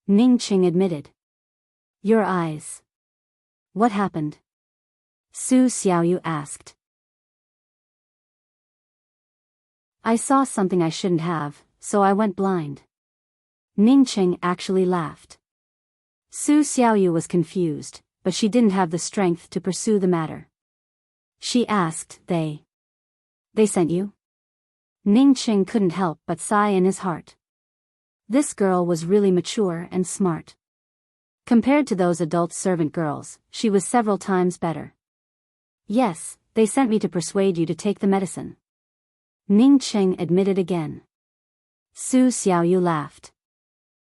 Ningqing admitted. Your eyes. What happened? Su Xiaoyu asked. I saw something I shouldn't have, so I went blind. Ningqing actually laughed. Su Xiaoyu was confused, but she didn't have the strength to pursue the matter. She asked, They sent you? Ningqing couldn't help but sigh in his heart. This girl was really mature and smart. Compared to those adult servant girls, she was several times better. Yes, they sent me to persuade you to take the medicine. Ningqing admitted again. Su Xiaoyu laughed.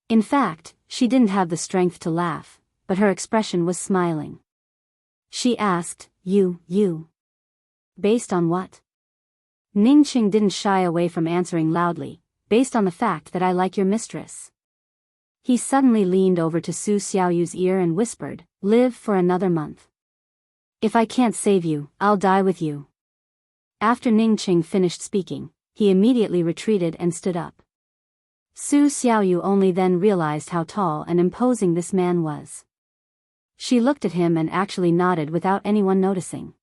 In fact, she didn't have the strength to laugh, but her expression was smiling. She asked, You. Based on what? Ningqing didn't shy away from answering loudly, based on the fact that I like your mistress. He suddenly leaned over to Su Xiaoyu's ear and whispered, Live for another month. If I can't save you, I'll die with you. After Ningqing finished speaking, he immediately retreated and stood up. Su Xiaoyu only then realized how tall and imposing this man was. She looked at him and actually nodded without anyone noticing.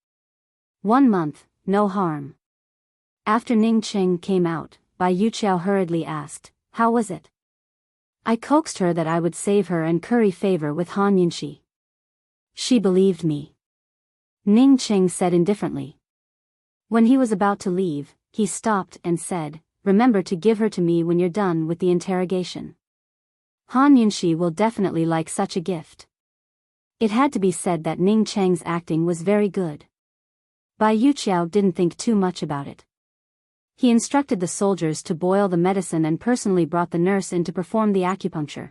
1 month, no harm. After Ningqing came out, Bai Yuqiao hurriedly asked, How was it? I coaxed her that I would save her and curry favor with Han Yunxi. She believed me. Ningqing said indifferently. When he was about to leave, he stopped and said, Remember to give her to me when you're done with the interrogation. Han Yunxi will definitely like such a gift. It had to be said that Ningqing's acting was very good. Bai Yuqiao didn't think too much about it. He instructed the soldiers to boil the medicine and personally brought the nurse in to perform the acupuncture.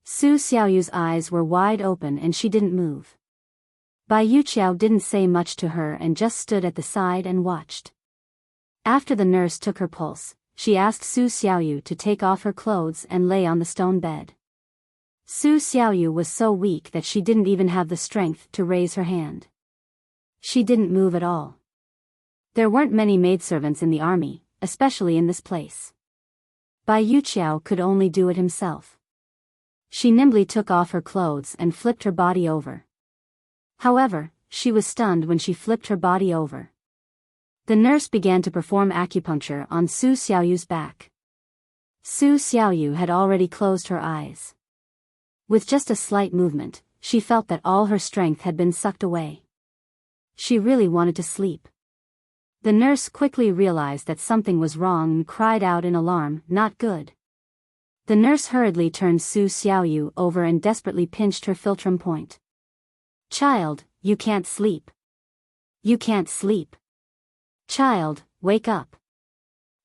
Su Xiaoyu's eyes were wide open and she didn't move. Bai Yuqiao didn't say much to her and just stood at the side and watched. After the nurse took her pulse, she asked Su Xiaoyu to take off her clothes and lay on the stone bed. Su Xiaoyu was so weak that she didn't even have the strength to raise her hand. She didn't move at all. There weren't many maidservants in the army, especially in this place. Bai Yuqiao could only do it himself. She nimbly took off her clothes and flipped her body over. However, she was stunned when she flipped her body over. The nurse began to perform acupuncture on Su Xiaoyu's back. Su Xiaoyu had already closed her eyes. With just a slight movement, she felt that all her strength had been sucked away. She really wanted to sleep. The nurse quickly realized that something was wrong and cried out in alarm, Not good. The nurse hurriedly turned Su Xiaoyu over and desperately pinched her philtrum point. Child, you can't sleep. You can't sleep. Child, wake up.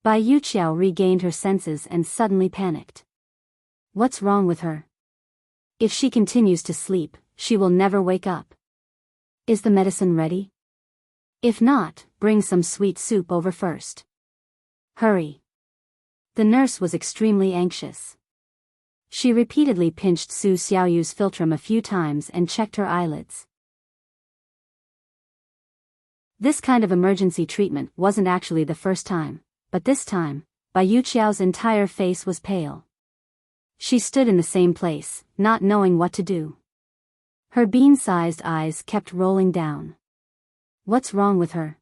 Bai Yuqiao regained her senses and suddenly panicked. What's wrong with her? If she continues to sleep, she will never wake up. Is the medicine ready? If not, bring some sweet soup over first. Hurry. The nurse was extremely anxious. She repeatedly pinched Su Xiaoyu's philtrum a few times and checked her eyelids. This kind of emergency treatment wasn't actually the first time, but this time, Bai Yuqiao's entire face was pale. She stood in the same place, not knowing what to do. Her bean-sized eyes kept rolling down. What's wrong with her?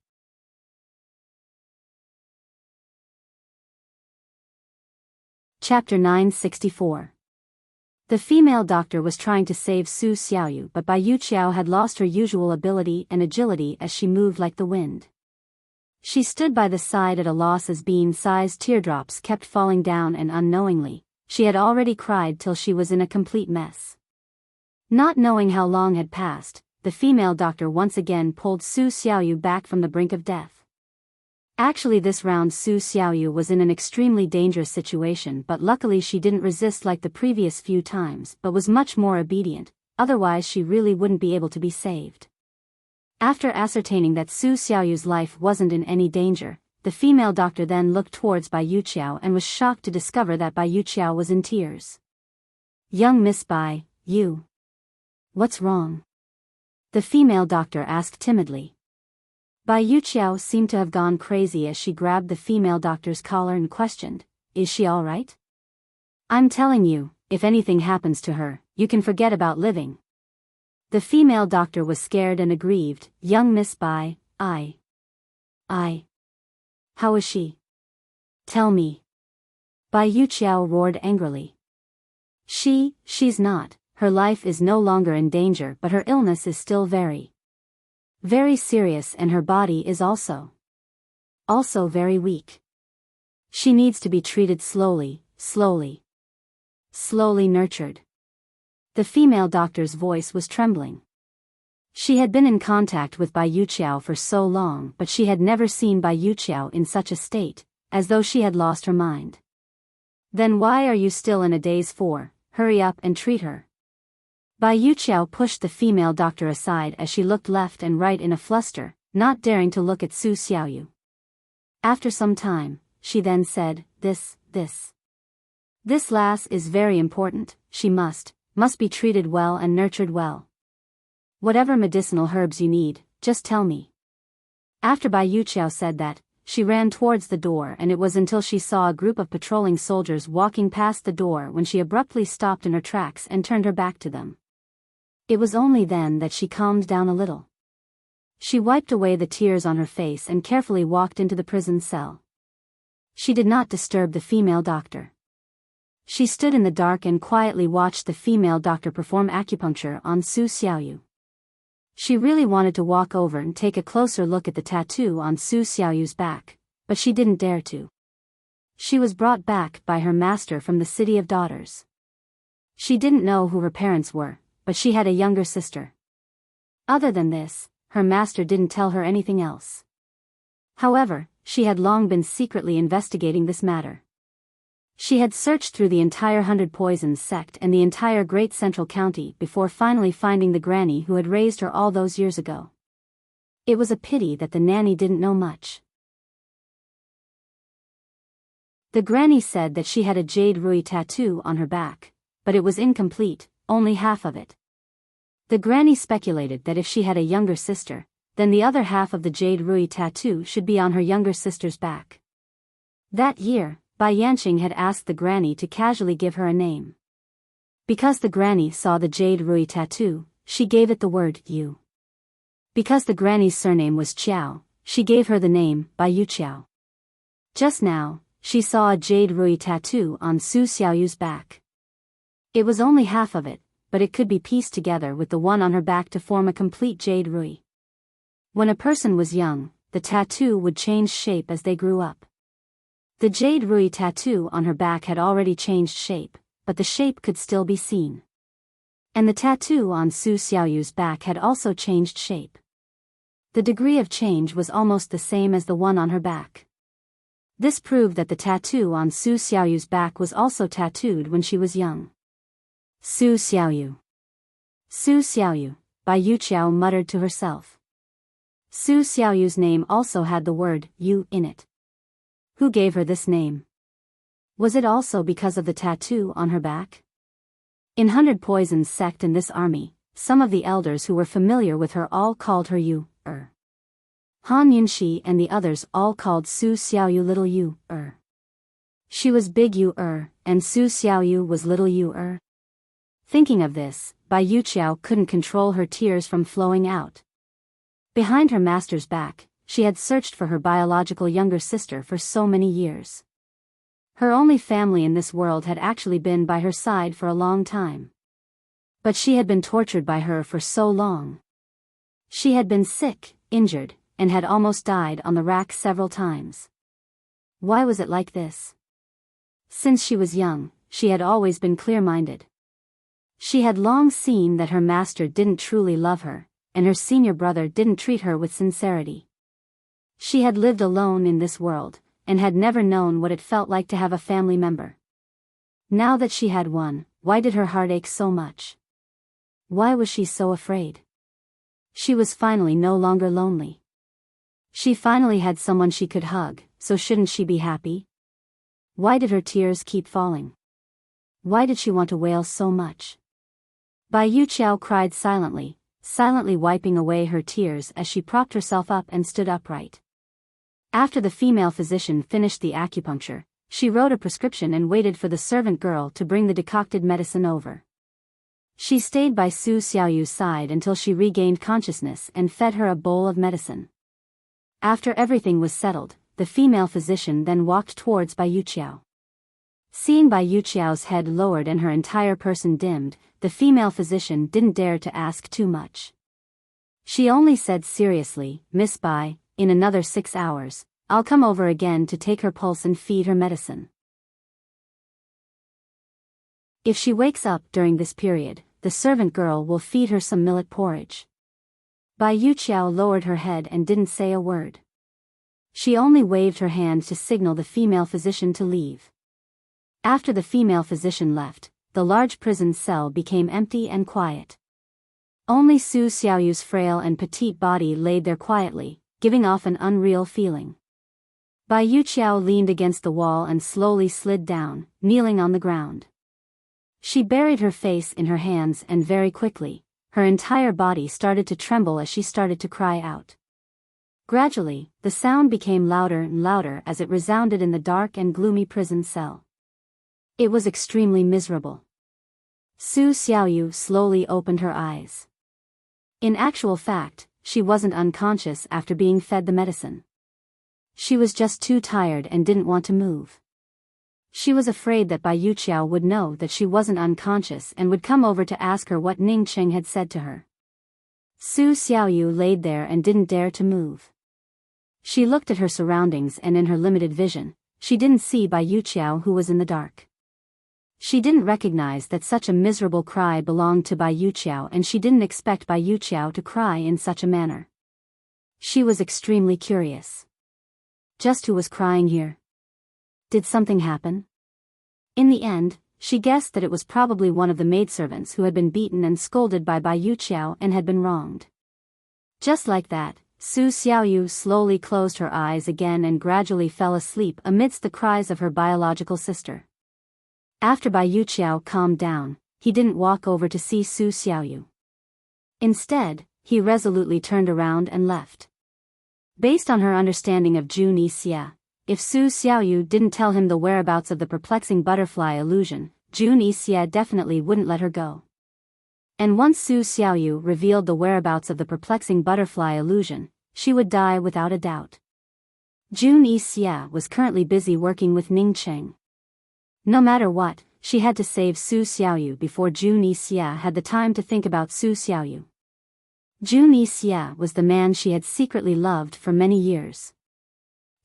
Chapter 964. The female doctor was trying to save Su Xiaoyu, but Bai Yuqiao had lost her usual ability and agility as she moved like the wind. She stood by the side at a loss as bean-sized teardrops kept falling down, and unknowingly, she had already cried till she was in a complete mess. Not knowing how long had passed, the female doctor once again pulled Su Xiaoyu back from the brink of death. Actually, this round Su Xiaoyu was in an extremely dangerous situation, but luckily she didn't resist like the previous few times but was much more obedient, otherwise she really wouldn't be able to be saved. After ascertaining that Su Xiaoyu's life wasn't in any danger, the female doctor then looked towards Bai Yuqiao and was shocked to discover that Bai Yuqiao was in tears. "Young Miss Bai, you. What's wrong?" the female doctor asked timidly. Bai Yuqiao seemed to have gone crazy as she grabbed the female doctor's collar and questioned, "Is she all right?" "I'm telling you, if anything happens to her, you can forget about living." The female doctor was scared and aggrieved. "Young Miss Bai, I. How is she? Tell me." Bai Yuqiao roared angrily. She's not. Her life is no longer in danger, but her illness is still very serious, and her body is also very weak. She needs to be treated slowly nurtured." The female doctor's voice was trembling. She had been in contact with Bai Yuqiao for so long, but she had never seen Bai Yuqiao in such a state, as though she had lost her mind. "Then why are you still in a daze for? Hurry up and treat her." Bai Yuqiao pushed the female doctor aside as she looked left and right in a fluster, not daring to look at Su Xiaoyu. After some time, she then said, This lass is very important. She must be treated well and nurtured well. Whatever medicinal herbs you need, just tell me." After Bai Yuqiao said that, she ran towards the door, and it was until she saw a group of patrolling soldiers walking past the door when she abruptly stopped in her tracks and turned her back to them. It was only then that she calmed down a little. She wiped away the tears on her face and carefully walked into the prison cell. She did not disturb the female doctor. She stood in the dark and quietly watched the female doctor perform acupuncture on Su Xiaoyu. She really wanted to walk over and take a closer look at the tattoo on Su Xiaoyu's back, but she didn't dare to. She was brought back by her master from the City of Daughters. She didn't know who her parents were, but she had a younger sister. Other than this, her master didn't tell her anything else. However, she had long been secretly investigating this matter. She had searched through the entire 100 Poisons sect and the entire Great Central County before finally finding the granny who had raised her all those years ago. It was a pity that the nanny didn't know much. The granny said that she had a jade rui tattoo on her back, but it was incomplete, only half of it. The granny speculated that if she had a younger sister, then the other half of the jade rui tattoo should be on her younger sister's back. That year, Bai Yanqing had asked the granny to casually give her a name. Because the granny saw the jade rui tattoo, she gave it the word Yu. Because the granny's surname was Qiao, she gave her the name Bai Yuqiao. Just now, she saw a jade rui tattoo on Su Xiaoyu's back. It was only half of it, but it could be pieced together with the one on her back to form a complete jade rui. When a person was young, the tattoo would change shape as they grew up. The jade rui tattoo on her back had already changed shape, but the shape could still be seen. And the tattoo on Su Xiaoyu's back had also changed shape. The degree of change was almost the same as the one on her back. This proved that the tattoo on Su Xiaoyu's back was also tattooed when she was young. Su Xiaoyu. Su Xiaoyu, Bai Yuqiao muttered to herself. Su Xiaoyu's name also had the word Yu in it. Who gave her this name? Was it also because of the tattoo on her back? In 100 Poisons sect and this army, some of the elders who were familiar with her all called her Yu, Han Yunxi and the others all called Su Xiaoyu Little Yu, She was Big Yu, and Su Xiaoyu was Little Yu, Thinking of this, Bai Yuqiao couldn't control her tears from flowing out. Behind her master's back, she had searched for her biological younger sister for so many years. Her only family in this world had actually been by her side for a long time. But she had been tortured by her for so long. She had been sick, injured, and had almost died on the rack several times. Why was it like this? Since she was young, she had always been clear-minded. She had long seen that her master didn't truly love her, and her senior brother didn't treat her with sincerity. She had lived alone in this world, and had never known what it felt like to have a family member. Now that she had one, why did her heart ache so much? Why was she so afraid? She was finally no longer lonely. She finally had someone she could hug, so shouldn't she be happy? Why did her tears keep falling? Why did she want to wail so much? Bai Yuqiao cried silently wiping away her tears as she propped herself up and stood upright. After the female physician finished the acupuncture, she wrote a prescription and waited for the servant girl to bring the decocted medicine over. She stayed by Su Xiaoyu's side until she regained consciousness and fed her a bowl of medicine. After everything was settled, the female physician then walked towards Bai Yuqiao. Seeing Bai Yuqiao's head lowered and her entire person dimmed, the female physician didn't dare to ask too much. She only said seriously, "Miss Bai, in another 6 hours, I'll come over again to take her pulse and feed her medicine. If she wakes up during this period, the servant girl will feed her some millet porridge." Bai Yuqiao lowered her head and didn't say a word. She only waved her hand to signal the female physician to leave. After the female physician left, the large prison cell became empty and quiet. Only Su Xiaoyu's frail and petite body laid there quietly, giving off an unreal feeling. Bai Yuqiao leaned against the wall and slowly slid down, kneeling on the ground. She buried her face in her hands and very quickly, her entire body started to tremble as she started to cry out. Gradually, the sound became louder and louder as it resounded in the dark and gloomy prison cell. It was extremely miserable. Su Xiaoyu slowly opened her eyes. In actual fact, she wasn't unconscious after being fed the medicine. She was just too tired and didn't want to move. She was afraid that Bai Yuqiao would know that she wasn't unconscious and would come over to ask her what Ning Cheng had said to her. Su Xiaoyu laid there and didn't dare to move. She looked at her surroundings and in her limited vision, she didn't see Bai Yuqiao who was in the dark. She didn't recognize that such a miserable cry belonged to Bai Yuqiao and she didn't expect Bai Yuqiao to cry in such a manner. She was extremely curious. Just who was crying here? Did something happen? In the end, she guessed that it was probably one of the maidservants who had been beaten and scolded by Bai Yuqiao and had been wronged. Just like that, Su Xiaoyu slowly closed her eyes again and gradually fell asleep amidst the cries of her biological sister. After Bai Yuqiao calmed down, he didn't walk over to see Su Xiaoyu. Instead, he resolutely turned around and left. Based on her understanding of Jun Yixia, if Su Xiaoyu didn't tell him the whereabouts of the perplexing butterfly illusion, Jun Yixia definitely wouldn't let her go. And once Su Xiaoyu revealed the whereabouts of the perplexing butterfly illusion, she would die without a doubt. Jun Yixia was currently busy working with Ning Cheng. No matter what, she had to save Su Xiaoyu before Jun Yixia had the time to think about Su Xiaoyu. Jun Yixia was the man she had secretly loved for many years.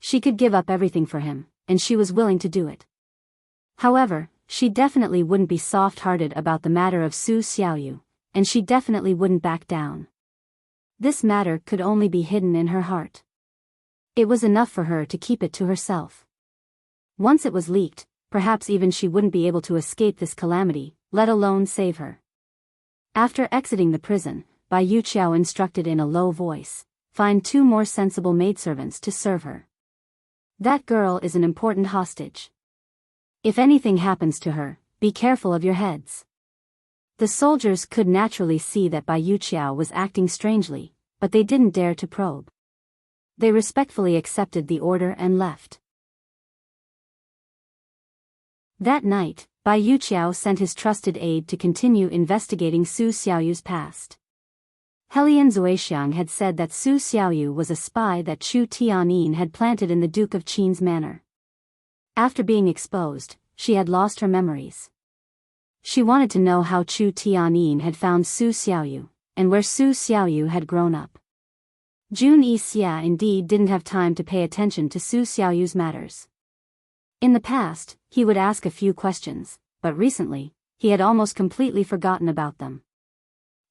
She could give up everything for him, and she was willing to do it. However, she definitely wouldn't be soft-hearted about the matter of Su Xiaoyu, and she definitely wouldn't back down. This matter could only be hidden in her heart. It was enough for her to keep it to herself. Once it was leaked, perhaps even she wouldn't be able to escape this calamity, let alone save her. After exiting the prison, Bai Yuqiao instructed in a low voice, "Find 2 more sensible maidservants to serve her. That girl is an important hostage. If anything happens to her, be careful of your heads." The soldiers could naturally see that Bai Yuqiao was acting strangely, but they didn't dare to probe. They respectfully accepted the order and left. That night, Bai Yuqiao sent his trusted aide to continue investigating Su Xiaoyu's past. Helian Zuixiang had said that Su Xiaoyu was a spy that Chu Tianyin had planted in the Duke of Qin's manor. After being exposed, she had lost her memories. She wanted to know how Chu Tianyin had found Su Xiaoyu, and where Su Xiaoyu had grown up. Jun Yixia indeed didn't have time to pay attention to Su Xiaoyu's matters. In the past, he would ask a few questions, but recently, he had almost completely forgotten about them.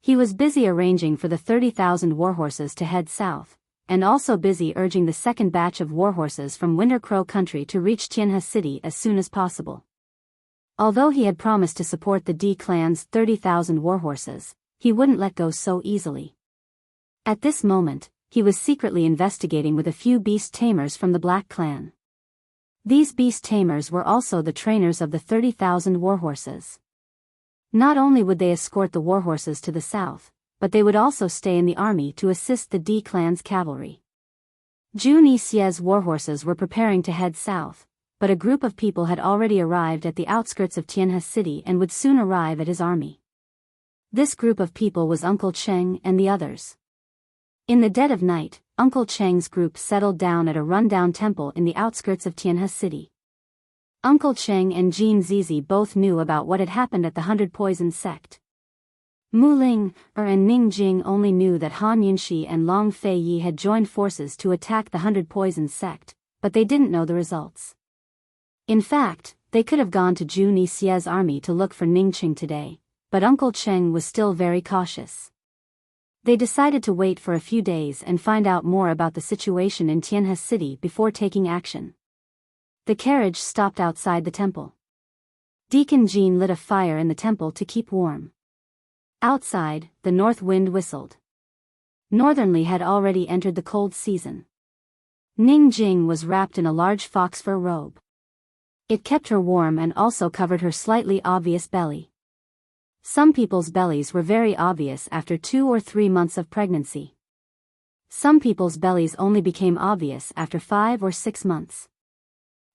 He was busy arranging for the 30,000 warhorses to head south, and also busy urging the second batch of warhorses from Winter Crow Country to reach Tianhe City as soon as possible. Although he had promised to support the D clan's 30,000 warhorses, he wouldn't let go so easily. At this moment, he was secretly investigating with a few beast tamers from the Black Clan. These beast tamers were also the trainers of the 30,000 warhorses. Not only would they escort the warhorses to the south, but they would also stay in the army to assist the D clan's cavalry. Jun Yixia's warhorses were preparing to head south, but a group of people had already arrived at the outskirts of Tianhe City and would soon arrive at his army. This group of people was Uncle Cheng and the others. In the dead of night, Uncle Cheng's group settled down at a rundown temple in the outskirts of Tianhe City. Uncle Cheng and Jean Zizi both knew about what had happened at the 100 Poison sect. Mu Ling and Ning Jing only knew that Han Yunxi and Long Fei Yi had joined forces to attack the 100 Poison sect, but they didn't know the results. In fact, they could have gone to Jun Yixia's army to look for Ning Qing today, but Uncle Cheng was still very cautious. They decided to wait for a few days and find out more about the situation in Tianhe City before taking action. The carriage stopped outside the temple. Deacon Jean lit a fire in the temple to keep warm. Outside, the north wind whistled. Northernly had already entered the cold season. Ning Jing was wrapped in a large fox fur robe. It kept her warm and also covered her slightly obvious belly. Some people's bellies were very obvious after 2 or 3 months of pregnancy. Some people's bellies only became obvious after 5 or 6 months.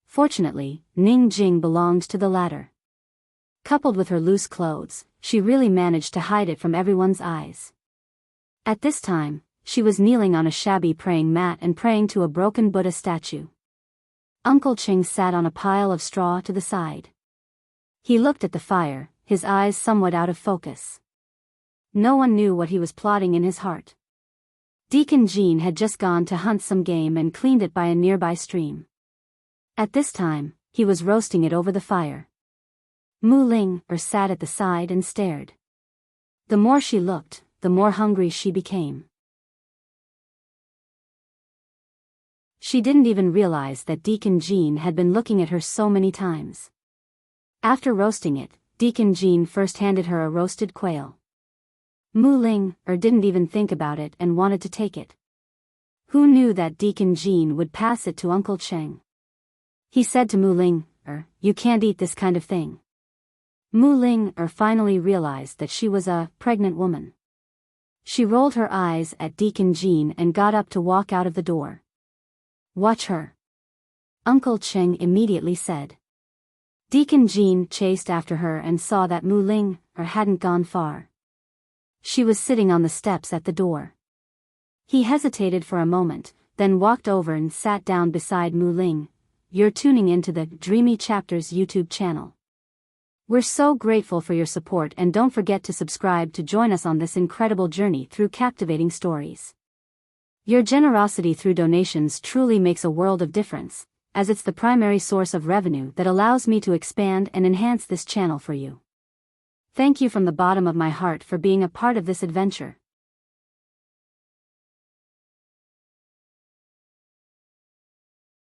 Fortunately, Ning Jing belonged to the latter. Coupled with her loose clothes, she really managed to hide it from everyone's eyes. At this time, she was kneeling on a shabby praying mat and praying to a broken Buddha statue. Uncle Cheng sat on a pile of straw to the side. He looked at the fire, his eyes somewhat out of focus. No one knew what he was plotting in his heart. Deacon Jean had just gone to hunt some game and cleaned it by a nearby stream. At this time, he was roasting it over the fire. Mu Ling sat at the side and stared. The more she looked, the more hungry she became. She didn't even realize that Deacon Jean had been looking at her so many times. After roasting it, Deacon Jean first handed her a roasted quail. Mu Ling didn't even think about it and wanted to take it. Who knew that Deacon Jean would pass it to Uncle Cheng? He said to Mu Ling, "You can't eat this kind of thing." Mu Ling finally realized that she was a pregnant woman. She rolled her eyes at Deacon Jean and got up to walk out of the door. "Watch her," Uncle Cheng immediately said. Deacon Jean chased after her and saw that Mu Ling hadn't gone far. She was sitting on the steps at the door. He hesitated for a moment, then walked over and sat down beside Mu Ling. "You're tuning into the Dreamy Chapters YouTube channel. We're so grateful for your support and don't forget to subscribe to join us on this incredible journey through captivating stories. Your generosity through donations truly makes a world of difference, as it's the primary source of revenue that allows me to expand and enhance this channel for you. Thank you from the bottom of my heart for being a part of this adventure."